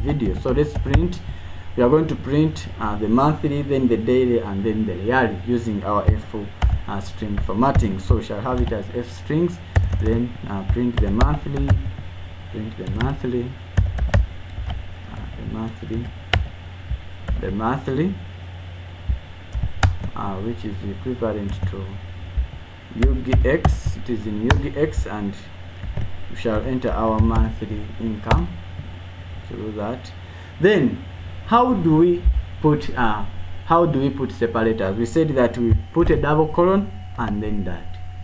video. So let's print. We are going to print the monthly, then the daily, and then the yearly using our F string formatting. So we shall have it as F strings, then print the monthly, which is equivalent to UGX. It is in UGX, and we shall enter our monthly income through that. Then how do we put separators? We said that we put a double colon and then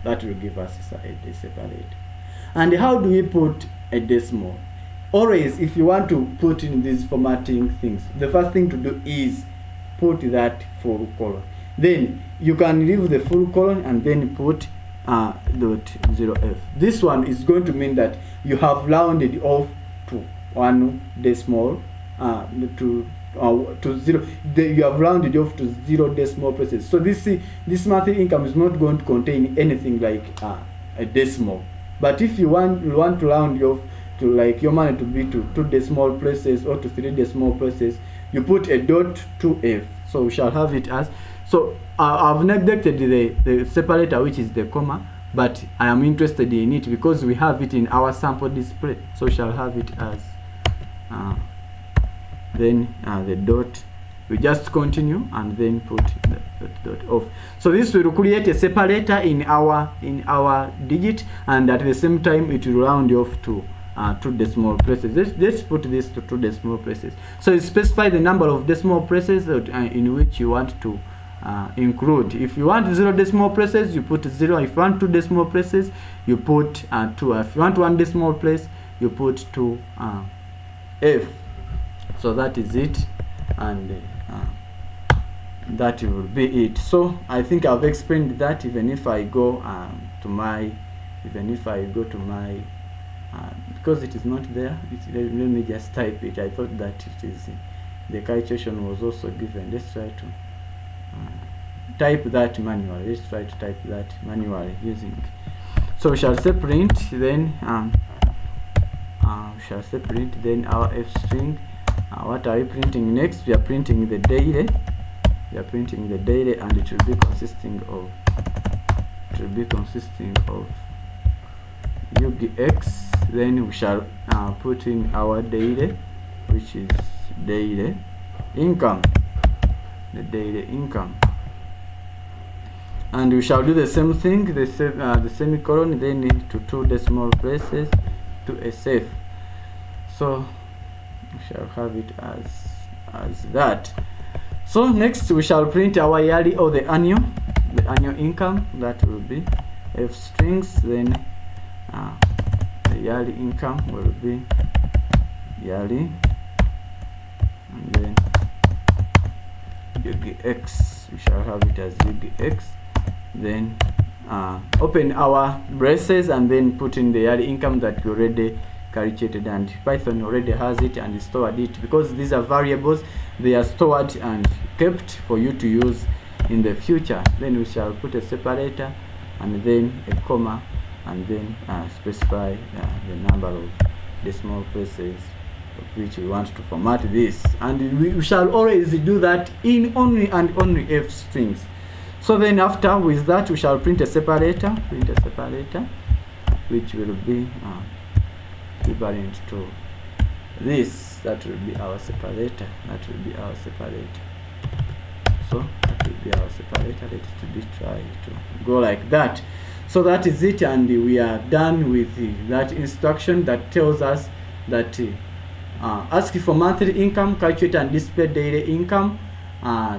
that will give us a separator. And how do we put a decimal? Always, if you want to put in these formatting things, the first thing to do is put that full colon. Then you can leave the full colon and then put .0f. This one is going to mean that you have rounded off to one decimal, to 0. You have rounded off to 0 decimal places. So this monthly income is not going to contain anything like a decimal. But if you want to round off to, like, your money to be to 2 decimal places or to 3 decimal places, you put a .2f. So we shall have it as, so I've neglected the separator, which is the comma, but I am interested in it because we have it in our sample display. So we shall have it as then the dot. We just continue and then put the dot off. So this will create a separator in our digit, and at the same time it will round off to 2 decimal places. Let's put this to 2 decimal places. So you specify the number of decimal places in which you want to include. If you want 0 decimal places, you put 0. If you want 2 decimal places, you put 2. If you want 1 decimal place, you put 2f. So that is it, and that will be it. So I think I've explained that. Even if I go to my because it is not there, let me just type it. I thought that it is the calculation was also given. Let's try to type that manually. Let's try to type that manually using it. So we shall say print, then then our f string. What are we printing next? We are printing the daily. And it will be consisting of will be consisting of UGX. Then we shall put in our daily, which is daily income, the daily income, and we shall do the same thing, the semicolon, then to 2 decimal places to a safe. So we shall have it as that. So next we shall print our yearly or the annual income. That will be F strings. Then the yearly income will be yearly, and then UGX, we shall have it as UGX. Then open our braces and then put in the yearly income that we already calculated, and Python already has it and stored it, because these are variables. They are stored and kept for you to use in the future. Then we shall put a separator and then a comma, and then specify the number of decimal places of which we want to format this, and we shall always do that in only and only F strings. So then after with that we shall print a separator, which will be equivalent to this. That will be our separator, so that will be our separator. Let it try to go like that. So that is it, and we are done with that instruction that tells us that ask for monthly income, calculate and display daily income,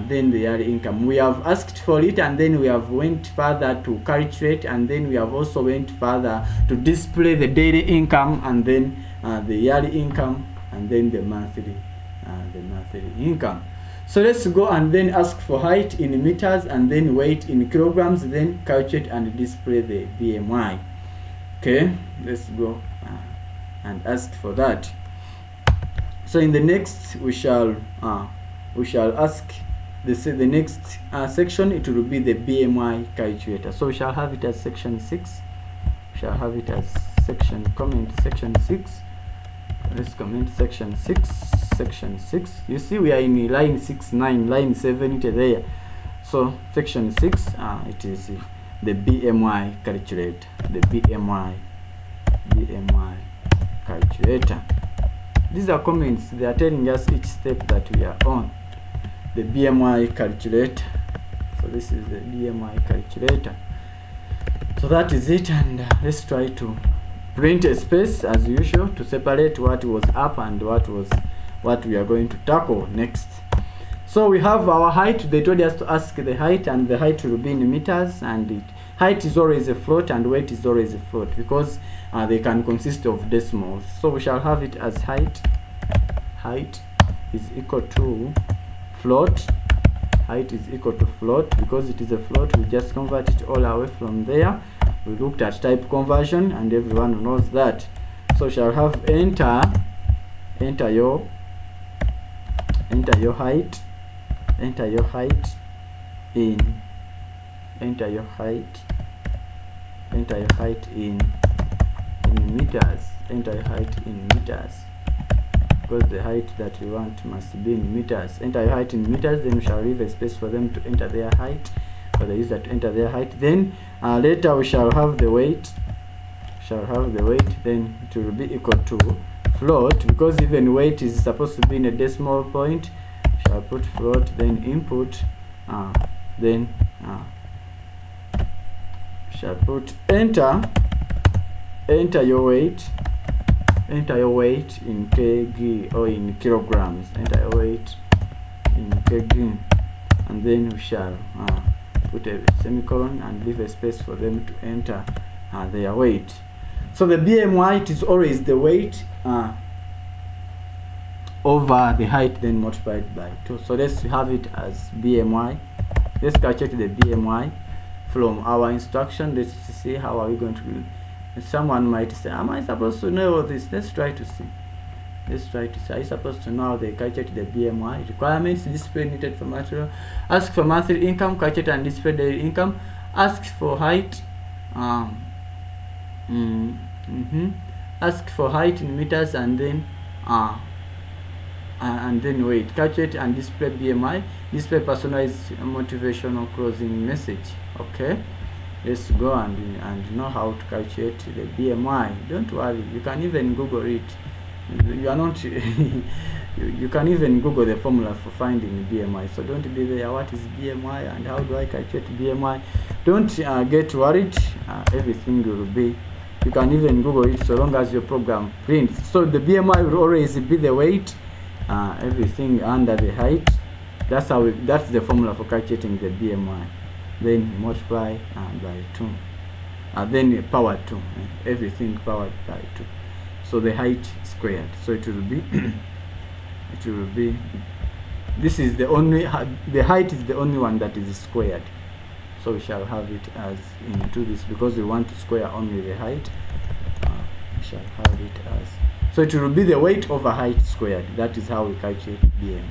then the yearly income. We have asked for it, and then we have went further to calculate, and then we have also went further to display the daily income, and then the yearly income, and then the monthly income. So let's go and then ask for height in meters, and then weight in kilograms, then calculate and display the BMI. Okay, let's go and ask for that. So in the next we shall ask the next section. It will be the BMI calculator. So we shall have it as section 6. We shall have it as comment section 6. Let's comment section 6. You see we are in line 6-9, line 7 it is there. So section 6, it is the BMI calculator, the BMI calculator. These are comments. They are telling us each step that we are on. The BMI calculator. So this is the BMI calculator. So that is it, and let's try to print a space as usual to separate what was up and what we are going to tackle next. So we have our height. They told us to ask the height, and the height will be in meters, and height is always a float and weight is always a float, because they can consist of decimals. So we shall have it as height is equal to float. Height is equal to float. Because it is a float, we just convert it all away from there. We looked at type conversion, and everyone knows that. So shall have enter your height in meters. Enter your height in meters, because the height that we want must be in meters. Enter your height in meters. Then we shall leave a space for them to enter their height, for the user to enter their height. Then later we shall have the weight. Then it will be equal to float, because even weight is supposed to be in a decimal point. Shall put float, then input, then shall put enter your weight in kg or in kilograms. Enter your weight in kg, and then we shall put a semicolon and leave a space for them to enter their weight. So the BMI, it is always the weight over the height, then multiplied by 2. So let's have it as BMI. Let's calculate the BMI from our instruction. Let's see how are we going to do. Someone might say, am I supposed to know all this? Let's try to see. Are you supposed to know how they calculate the BMI? Requirements: display needed for material. Ask for monthly income, calculate and display daily income. Ask for height. Ask for height in meters, and then weight. Calculate and display BMI. Display personalized motivational closing message. Okay. let's go and know how to calculate the BMI. Don't worry, you can even Google it. You are not you can even Google the formula for finding BMI, so don't be there, what is BMI and how do I calculate BMI? Don't get worried, everything will be, you can even Google it so long as your program prints. So the BMI will always be the weight, everything under the height. That's the formula for calculating the BMI. Then multiply by 2, then power 2, everything powered by 2. So the height squared. So it will be this is the only the height is the only one that is squared. So we shall have it as into this, because we want to square only the height. We shall have it as, so it will be the weight over height squared. That is how we calculate BMI.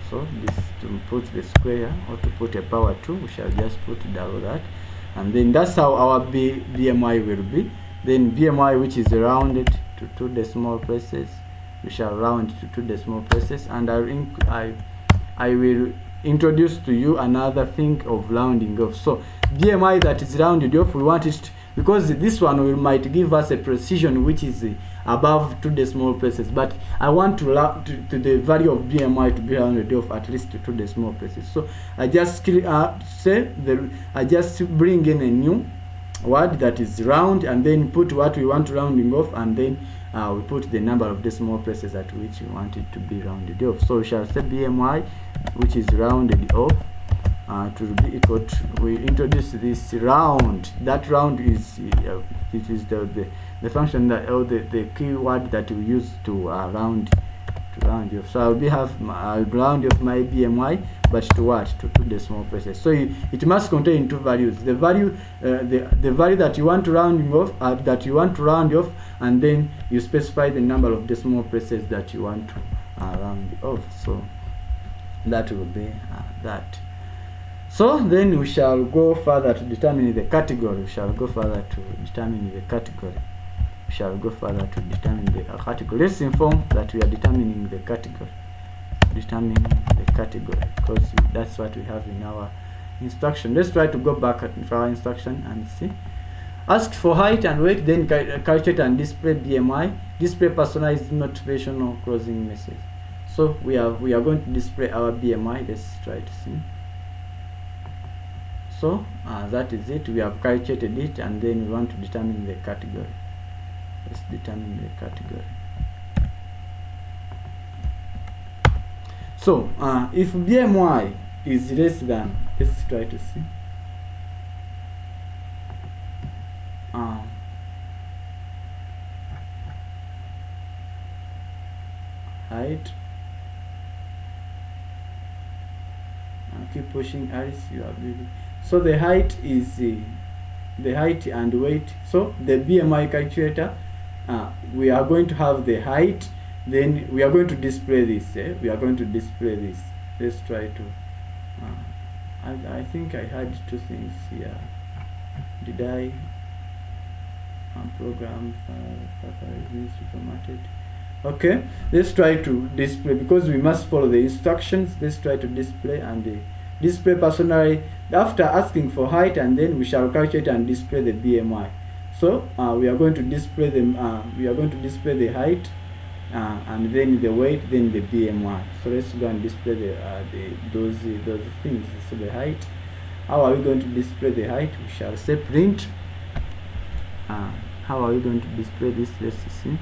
So this, to put the square or to put a power 2, we shall just put double that, and then that's how our BMI will be. Then BMI, which is rounded to 2 decimal places, we shall round to 2 decimal places, and I will introduce to you another thing of rounding off. So BMI that is rounded off, we want it to, because this one might give us a precision which is above 2 decimal places, but I want to the value of BMI to be rounded off at least to 2 decimal places. So I just I just bring in a new word that is round, and then put what we want rounding off, and then we put the number of decimal places at which we want it to be rounded off. So we shall say BMI, which is rounded off, to be equal to, we introduce this round. That round is it is the function that, or the keyword that we use to round off. So I'll round off my BMI, but to what? To 2 decimal places. So it must contain 2 values. The value the value that you want to round off, and then you specify the number of decimal places that you want to round off. So that will be that. So then we shall go further to determine the category. We shall go further to determine the category. Let's inform that we are determining the category. Because that's what we have in our instruction. Let's try to go back to our instruction and see. Ask for height and weight, then calculate and display BMI. Display personalized motivational closing message. So we are going to display our BMI. Let's try to see. So that is it. We have calculated it, and then we want to determine the category. Let's determine the category. So if BMI is less than, let's try to see. Height. Keep pushing, Alice. You are busy. So the height is the height and weight. So the BMI calculator, we are going to have the height, then we are going to display this. We are going to display this. Let's try to I think I had 2 things here. Did I program formatted? Okay, let's try to display, because we must follow the instructions. Let's try to display, and display personally after asking for height, and then we shall calculate and display the BMI. So we are going to display them. We are going to display the height, and then the weight, then the BMI. So let's go and display those things. So the height. How are we going to display the height? We shall say print. How are we going to display this? Let's see.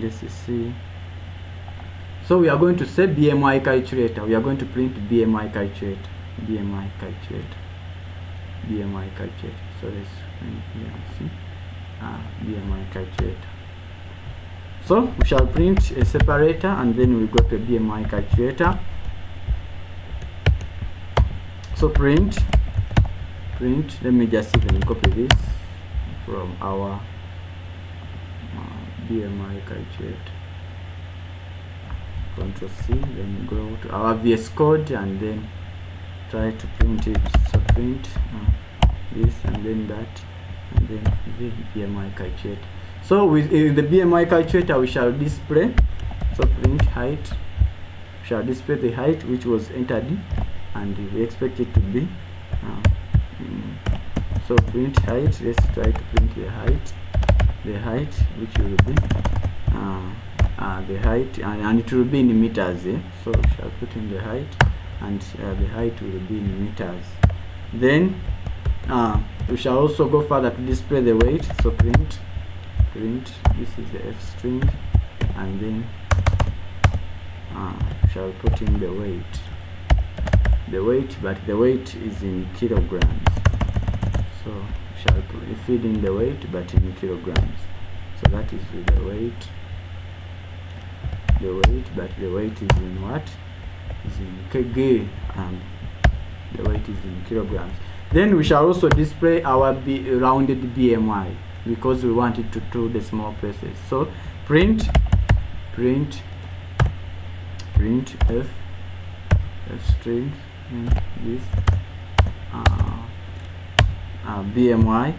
Let's see. So we are going to say BMI calculator. We are going to print BMI calculator. BMI calculator. So let's print here. See. BMI calculator. So we shall print a separator, and then we go to a BMI calculator. So print. Let me just even copy this from our BMI calculator. Ctrl C, then go to our VS Code, and then try to print it. So print this, and then that, and then the BMI calculator. So with the BMI calculator, we shall display. So print height. We shall display the height which was entered and we expect it to be so print height. Let's try to print the height which will be the height, and it will be in meters. So we shall put in the height, and the height will be in meters. Then we shall also go further to display the weight. So print, this is the f string, and then shall put in the weight, but the weight is in kilograms. So we shall feed in the weight, but in kilograms. So that is the weight, but the weight is in what? Is in kg, and the weight is in kilograms. Then we shall also display our rounded BMI, because we want it to two decimal places. So print f string, this BMI.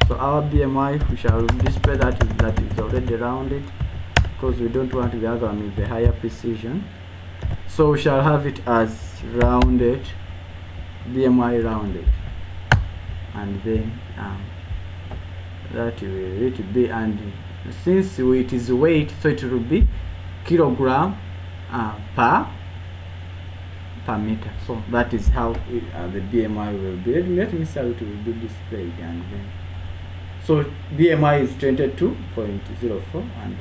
So our BMI, we shall display that is already rounded, because we don't want the other one with the higher precision. So we shall have it as rounded, BMI rounded, and then that will it be, and since it is weight, so it will be kilogram per meter. So that is how the BMI will be. Let me see how it will be displayed, and then so BMI is 22.04, and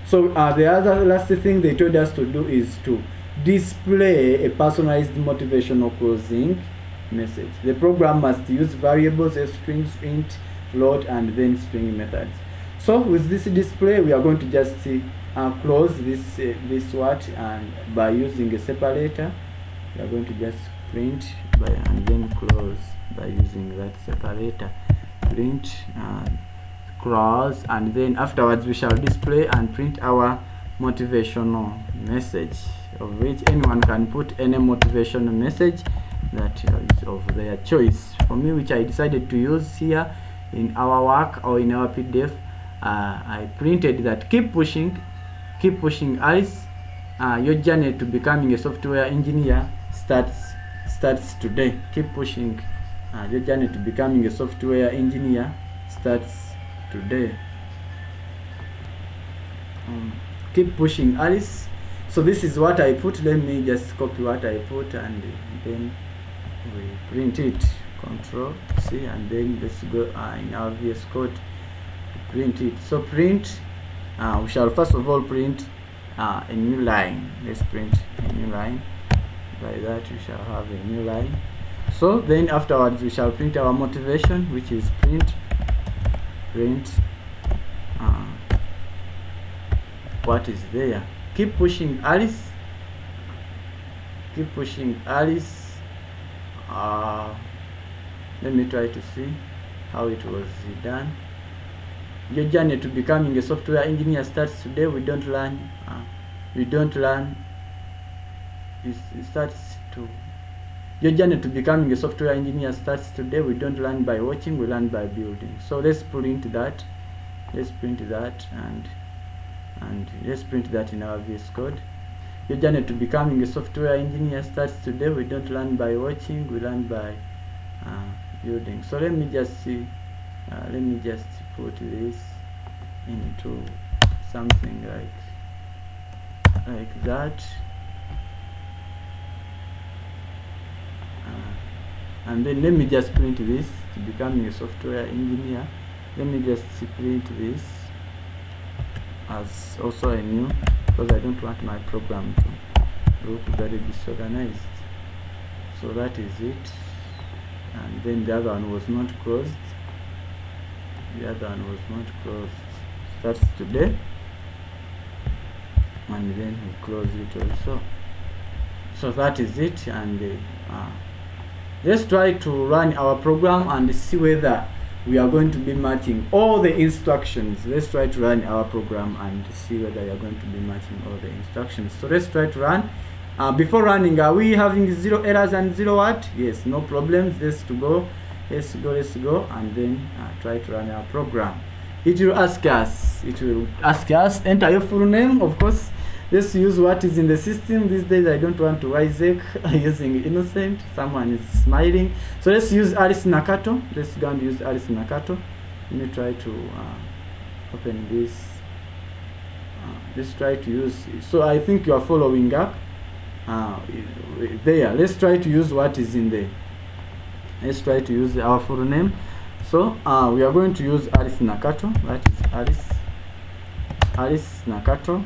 so the other last thing they told us to do is to display a personalized motivational closing message. The program must use variables, strings, int, float, and then string methods. So with this display, we are going to just close this what, and by using a separator, we are going to just print and then close by using that separator. Print and close, and then afterwards we shall display and print our motivational message, of which anyone can put any motivational message that is of their choice. For me, which I decided to use here in our work or in our PDF, I printed that keep pushing Alice, your journey to becoming a software engineer starts today. Keep pushing, your journey to becoming a software engineer starts today. Keep pushing Alice. So this is what I put. Let me just copy what I put, and then we print it. Control C, and then let's go in our VS Code, print it. So print, we shall first of all print a new line. Let's print a new line. By that we shall have a new line. So then afterwards we shall print our motivation, which is print what is there. Keep pushing Alice. Let me try to see how it was done. Your journey to becoming a software engineer starts today. We don't learn. It starts to. Your journey to becoming a software engineer starts today. We don't learn by watching. We learn by building. So let's print that. Let's print that, and let's print that in our VS Code. Your journey to becoming a software engineer starts today. We don't learn by watching. We learn by building. So let me just see. Let me just put this into something like that, and then let me just print this to becoming a software engineer. Let me just print this as also a new, because I don't want my program to look very disorganized. So that is it, and then the other one was not closed. Starts today, and then we close it also. So that is it, and let's try to run our program and see whether we are going to be matching all the instructions. Let's try to run our program and see whether we are going to be matching all the instructions. So let's try to run. Before running, are we having 0 errors and 0 what? Yes, no problems. Let's go, and then try to run our program. it will ask us, enter your full name. Of course, let's use what is in the system. These days I don't want to Isaac using innocent. Someone is smiling. So let's use Alice Nakato. Let's go and use Alice Nakato. Let me try to open this. Let's try to use, so I think you are following up there. Let's try to use what is in there. Let's try to use our full name. So we are going to use Alice Nakato. That is Alice Nakato.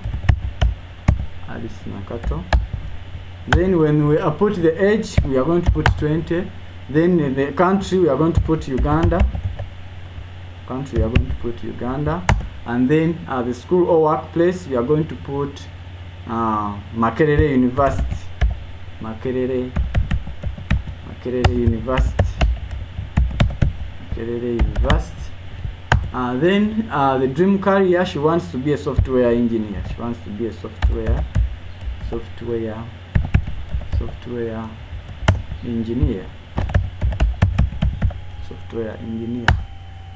Then when we put the age, we are going to put 20. Then the country, we are going to put Uganda. And then the school or workplace, we are going to put Makerere University. Then the dream career, she wants to be a software engineer. Software engineer.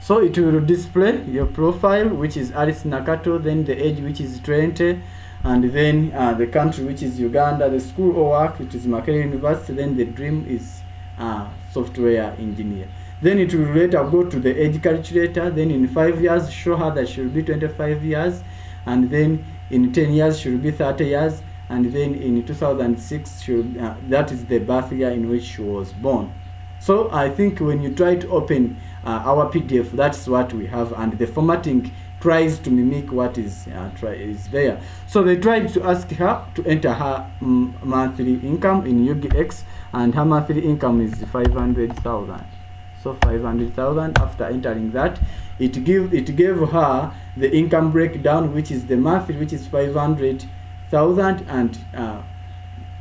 So it will display your profile, which is Alice Nakato, then the age, which is 20, and then the country, which is Uganda, the school or work, which is Makerere University, then the dream is software engineer. Then it will later go to the age calculator. Then in 5 years, show her that she will be 25 years, and then in 10 years, she will be 30 years, and then in 2006, she will, that is the birth year in which she was born. So I think when you try to open our PDF, that's what we have, and the formatting tries to mimic what is there. So they tried to ask her to enter her monthly income in UGX, and her monthly income is 500,000. So 500,000. After entering that, it gave her the income breakdown, which is the monthly, which is 500,000,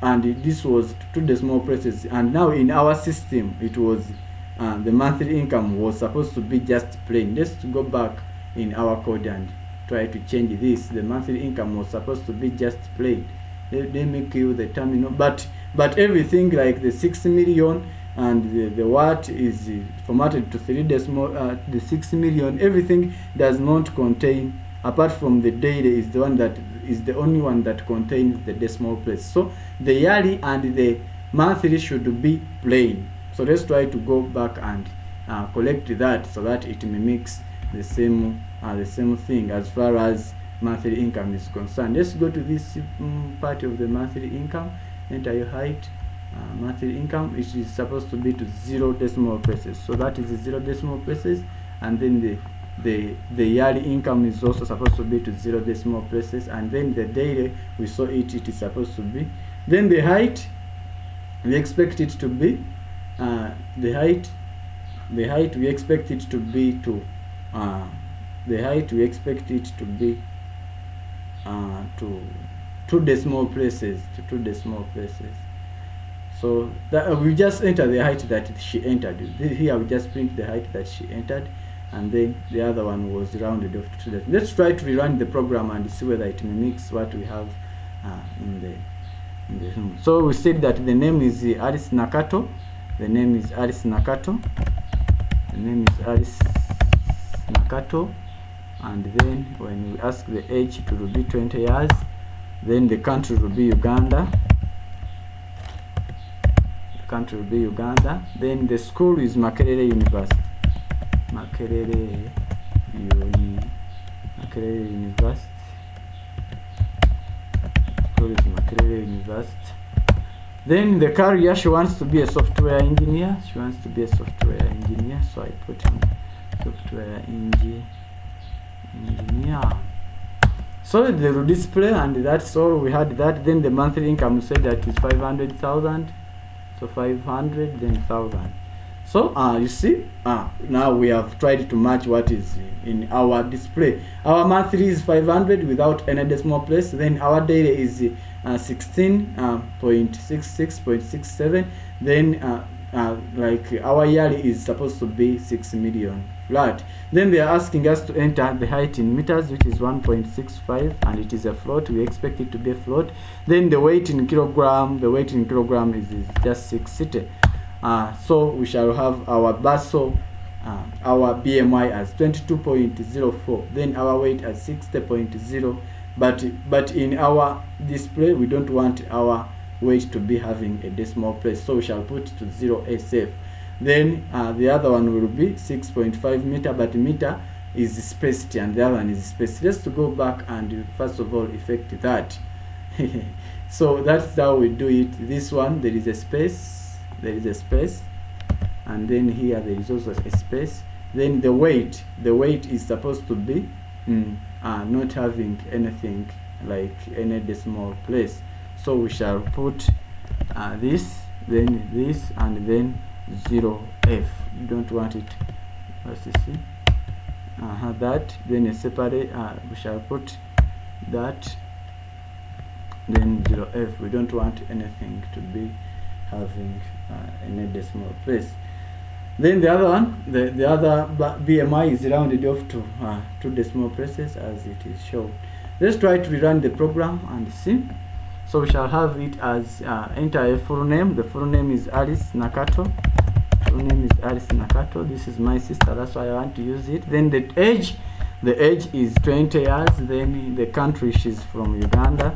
and this was 2 decimal places. And now in our system, it was the monthly income was supposed to be just plain. Let's go back in our code and try to change this. The monthly income was supposed to be just plain. They make you the terminal, but everything like the 6 million and the what is formatted to 3 decimal. The 6 million, everything does not contain, apart from the daily, is the one that is the only one that contains the decimal place. So the yearly and the monthly should be plain. So let's try to go back and collect that so that it mimics the same thing as far as monthly income is concerned. Let's go to this part of the monthly income. Enter your height. Monthly income, it is supposed to be to 0 decimal places. So that is 0 decimal places, and then the yearly income is also supposed to be to 0 decimal places, and then the daily, we saw it is supposed to be. Then the height, we expect it to be the height we expect it to be to to 2 decimal places, So that we just enter the height that she entered. Here we just print the height that she entered, and then the other one was rounded off to that. Let's try to rerun the program and see whether it mimics what we have in the So we said that the name is Alice Nakato. And then when we ask the age, it will be 20 years. Then the country will be Uganda. Then the school is Makerere University. Then the career, she wants to be a software engineer. So I put in software engineer. So they will display, and that's all. We had that. Then the monthly income, we said that is 500,000. So 500, then 1,000. So you see, now we have tried to match what is in our display. Our monthly is 500 without any decimal place. Then our daily is 16.66.67. Then like our yearly is supposed to be 6 million flat. Then they are asking us to enter the height in meters, which is 1.65, and it is a float. We expect it to be a float. Then the weight in kilogram, is just 660. So we shall have our basal our BMI as 22.04, then our weight as 60.0, but in our display we don't want our weight to be having a decimal place, so we shall put to 0 SF. Then the other one will be 6.5 meter, but meter is spaced and the other one is spaced. Let's go back and first of all effect that. So that's how we do it. This one, there is a space, and then here there is also a space. Then the weight is supposed to be not having anything like any decimal place, so we shall put this, then this, and then 0F. You don't want it, let's see, that, then a separate, we shall put that, then 0F. We don't want anything to be having any decimal place. Then the other one, the other BMI is rounded off to 2 decimal places as it is shown. Let's try to rerun the program and see. So we shall have it as enter a full name. The full name is Alice Nakato. This is my sister, that's why I want to use it. Then the age is 20 years. Then the country, she's from Uganda.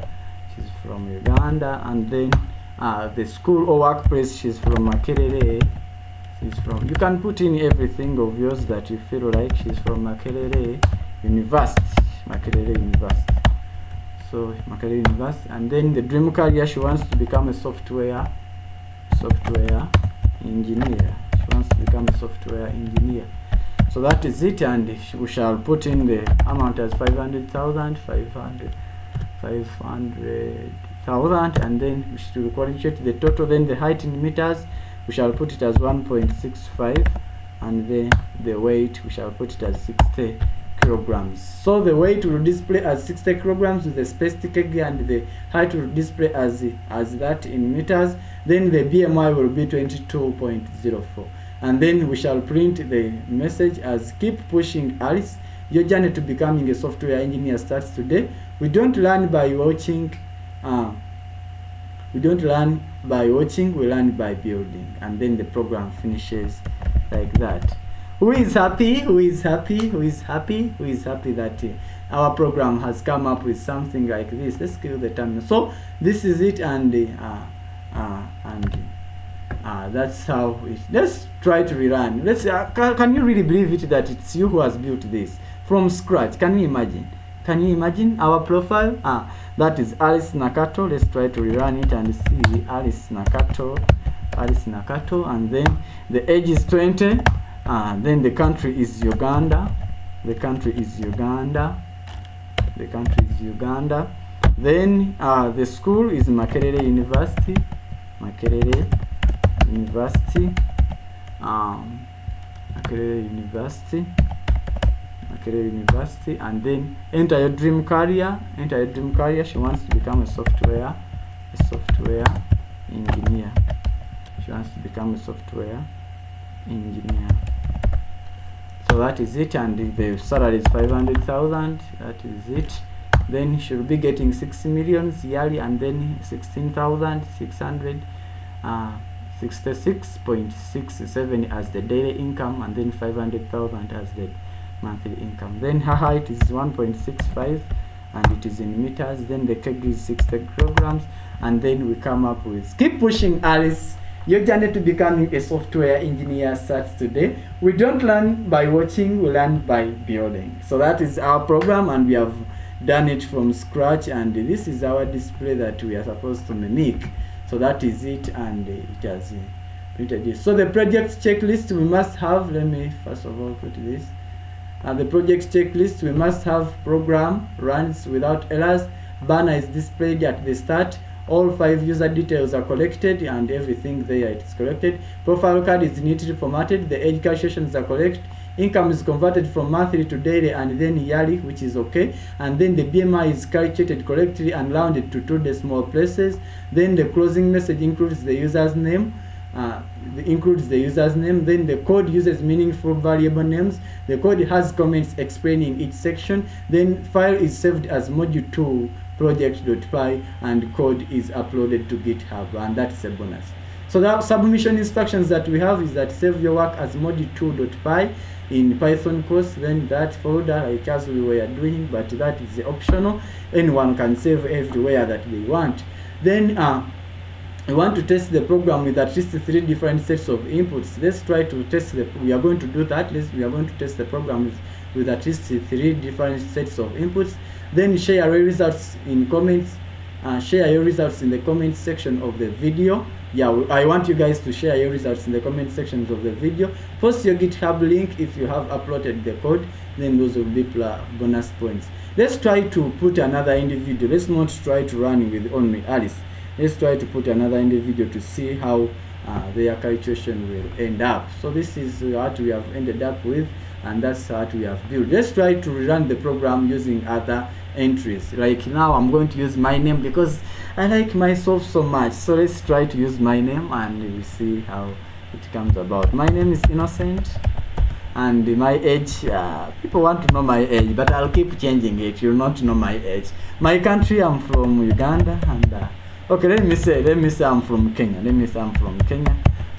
And then the school or workplace, she's from Makerere. You can put in everything of yours that you feel like. She's from Makerere University. So Makerere University. And then the dream career, she wants to become a software engineer. So that is it, and we shall put in the amount as 500,000, and then we should calculate the total. Then the height in meters, we shall put it as 1.65, and then the weight, we shall put it as 60 kilograms. So the weight will display as 60 kilograms with the spaced kg, and the height will display as that in meters. Then the BMI will be 22.04, and then we shall print the message as keep pushing Alice. Your journey to becoming a software engineer starts today. We don't learn by watching. We learn by building. And then the program finishes like that. Who is happy that our program has come up with something like this? Let's kill the terminal. So this is it, and that's how it. Let's try to rerun. Let's can you really believe it that it's you who has built this from scratch? Can you imagine our profile? That is Alice Nakato. Let's try to rerun it and see Alice Nakato, and then the age is 20. Then the country is Uganda. Then the school is Makerere University. And then enter your dream career. She wants to become a software engineer. So that is it, and the salary is 500,000. That is it. Then she will be getting 6 million yearly, and then 16,666.67 as the daily income, and then 500,000 as the monthly income. Then her height is 1.65, and it is in meters. Then the kg is 60 kilograms, and then we come up with keep pushing Alice. Your journey to becoming a software engineer starts today. We don't learn by watching, we learn by building. So that is our program, and we have done it from scratch, and this is our display that we are supposed to mimic. So that is it, and it has printed this. So the project checklist we must have, let me first of all put this. The project checklist, we must have program runs without errors, banner is displayed at the start, all 5 user details are collected, and everything there it is collected. Profile card is neatly formatted, the age calculations are correct, income is converted from monthly to daily and then yearly, which is okay, and then the BMI is calculated correctly and rounded to 2 decimal places. Then the closing message includes the user's name. Then the code uses meaningful variable names. The code has comments explaining each section. Then file is saved as module2 project.py, and code is uploaded to GitHub, and that's a bonus. So So the submission instructions that we have is that save your work as mod2.py in Python course, then that folder, like as we were doing, but that is optional. Anyone can save everywhere that they want. Then we want to test the program with at least 3 different sets of inputs. Let's try to test we are going to do that. We are going to test the program with at least 3 different sets of inputs. Then share your results in comments. Share your results in the comment section of the video. Yeah, I want you guys to share your results in the comment sections of the video. Post your GitHub link if you have uploaded the code, then those will be bonus points. Let's try to put another individual. Let's not try to run with only Alice. Let's try to put another individual to see how their calculation will end up. So this is what we have ended up with, and that's what we have built. Let's try to run the program using other entries. Like now I'm going to use my name because I like myself so much. So let's try to use my name and we'll see how it comes about. My name is Innocent, and my age, people want to know my age, but I'll keep changing it. You'll not know my age. My country, I'm from Uganda, and okay, let me say I'm from Kenya.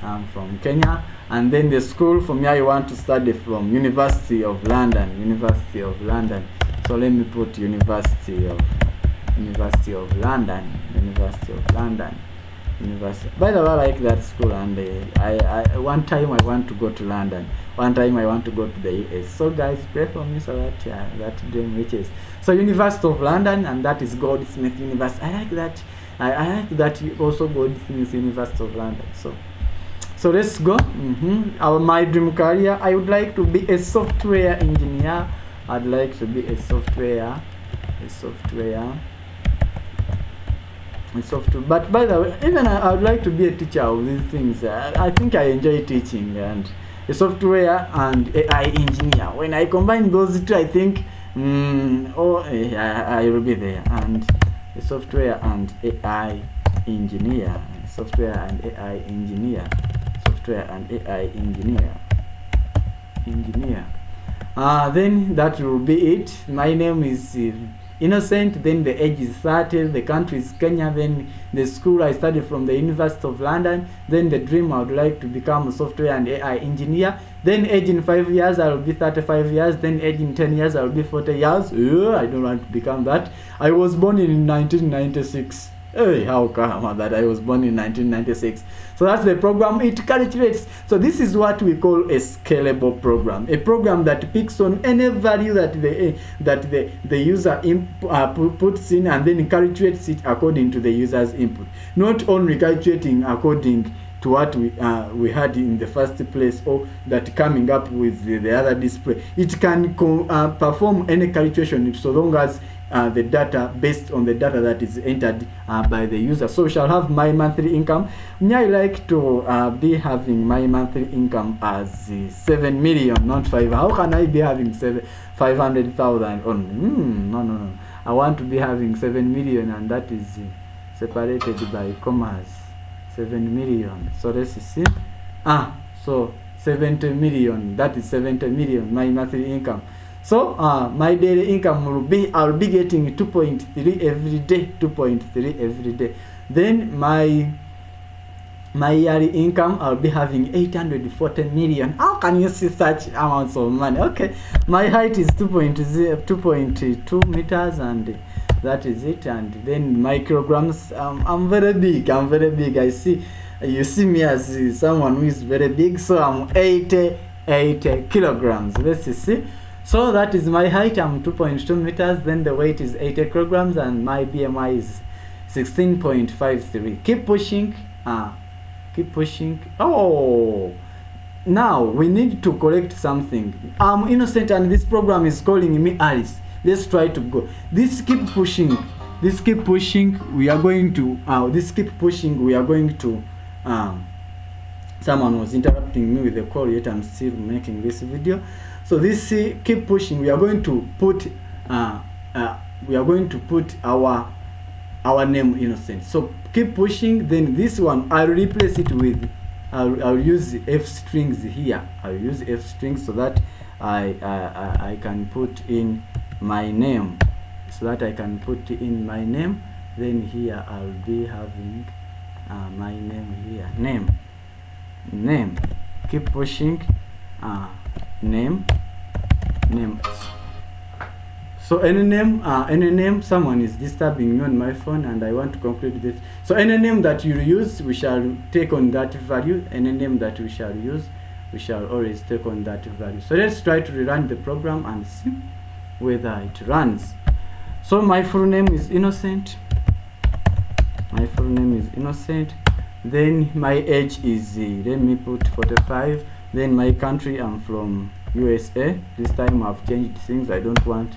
I'm from Kenya. And then the school from here I want to study from University of London. So let me put University of London. By the way, I like that school, and I one time I want to go to London. One time I want to go to the US. So guys, pray for me so that that dream reaches. So University of London, and that is Goldsmith University. I like that. I like that also Goldsmith University of London. So let's go. My dream career, I would like to be a software engineer. I'd like to be a software. But by the way, even I would like to be a teacher of these things. I think I enjoy teaching, and a software and AI engineer. When I combine those two, I think I will be there. And a software and AI engineer. Then that will be it. My name is Innocent, then the age is 30, the country is Kenya, then the school I studied from the University of London, then the dream I would like to become a software and AI engineer, then age in 5 years I will be 35 years, then age in 10 years I will be 40 years. I don't want to become that. I was born in 1996. Hey, how come that I was born in 1996? So that's the program. It calculates. So this is what we call a scalable program. A program that picks on any value that the user puts in, and then calculates it according to the user's input. Not only calculating according to what we had in the first place, or that coming up with the other display. It can perform any calculation so long as the data, based on the data that is entered by the user. So we shall have my monthly income. I like to be having my monthly income as 7 million, not 5. How can I be having 500,000 only? No. I want to be having 7 million, and that is separated by commas. 7 million. So let's see. So 70 million. That is 70 million, my monthly income. So my daily income will be, I'll be getting 2.3 every day. 2.3 every day. Then my yearly income, I'll be having 840 million. How can you see such amounts of money? Okay, my height is 2.2 meters, and that is it. And then my kilograms, I'm very big. I see, you see me as someone who is very big. So I'm 80 kilograms. Let's see. So that is my height. I'm 2.2 meters. Then the weight is 80 kilograms, and my BMI is 16.53. Keep pushing. Oh, now we need to correct something. I'm Innocent, and this program is calling me Alice. Let's try to go. This keep pushing. We are going to. Someone was interrupting me with a call, yet I'm still making this video. So this keep pushing. We are going to put our name Innocent. So keep pushing. Then this one I'll replace it with, I'll use F strings here. I'll use F strings so that I can put in my name. Then here I'll be having my name here, name, keep pushing, name. So any name, someone is disturbing me on my phone and I want to conclude this. So any name that you use, we shall take on that value. Any name that we shall use, we shall always take on that value. So let's try to rerun the program and see whether it runs. So my full name is Innocent. Then my age is, let me put 45. Then my country, I'm from USA. This time I've changed things. I don't want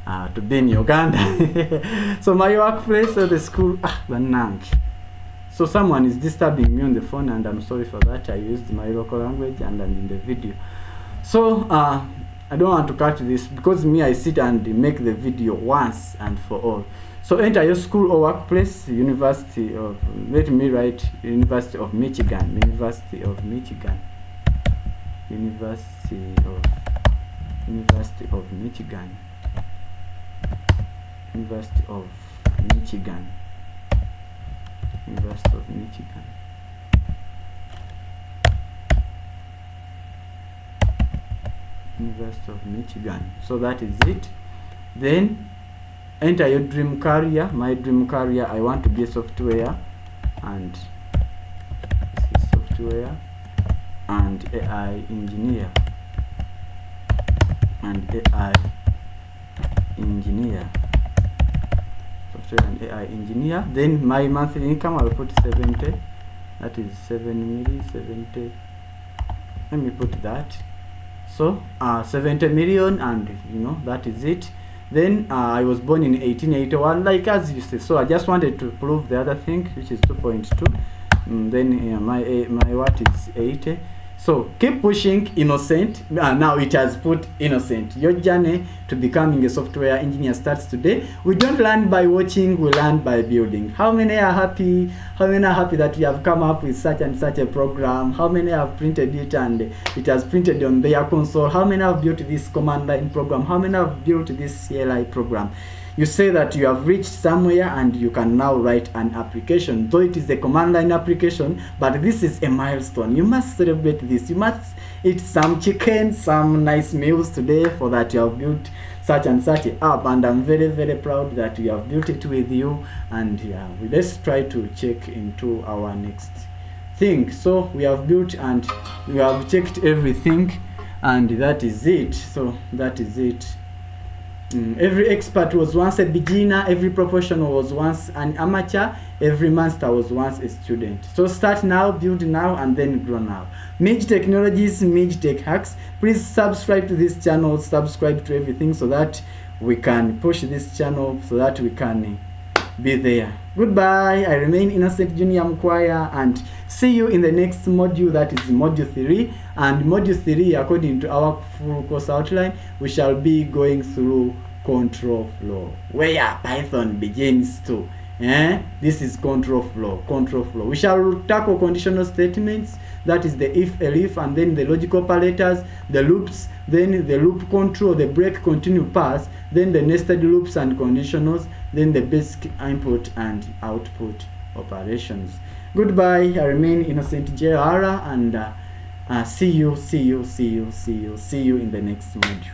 to be in Uganda. So my workplace or the school, so someone is disturbing me on the phone and I'm sorry for that. I used my local language and I'm in the video. So I don't want to cut this because me, I sit and make the video once and for all. So enter your school or workplace. University of, let me write University of Michigan. University of Michigan. University of Michigan. University of Michigan. University of Michigan. University of Michigan. So that is it. Then enter your dream career. My dream career, I want to be a software, and this is software and AI engineer. Software and AI engineer. Then my monthly income, I'll put 70. That is 70. Let me put that. So 70 million, and that is it. Then I was born in 1881, like as you say. So I just wanted to prove the other thing, which is 2.2. Then my what is 80. So keep pushing, Innocent. Now it has put Innocent. Your journey to becoming a software engineer starts today. We don't learn by watching, we learn by building. How many are happy? How many are happy that we have come up with such and such a program? How many have printed it and it has printed on their console? How many have built this command line program? How many have built this CLI program? You say that you have reached somewhere and you can now write an application. Though it is a command line application, but this is a milestone. You must celebrate this. You must eat some chicken, some nice meals today for that you have built such and such an app. And I'm very, very proud that we have built it with you. And yeah, let's try to check into our next thing. So we have built and we have checked everything, and that is it. So that is it. Every expert was once a beginner, every professional was once an amateur, every master was once a student. So start now, build now, and then grow now. MIJ Technologies, MIJ Tech Hacks. Please subscribe to this channel, subscribe to everything so that we can push this channel, so that we can be there. Goodbye. I remain Innocent Junior Mkwaya, and see you in the next module, that is module 3. And module 3, according to our full course outline, we shall be going through control flow, where Python begins to. This is control flow. We shall tackle conditional statements, that is the if, elif, and then the logical operators, the loops, then the loop control, the break, continue, pass, then the nested loops and conditionals, then the basic input and output operations. Goodbye. I remain Innocent J. Ara, and see you in the next module.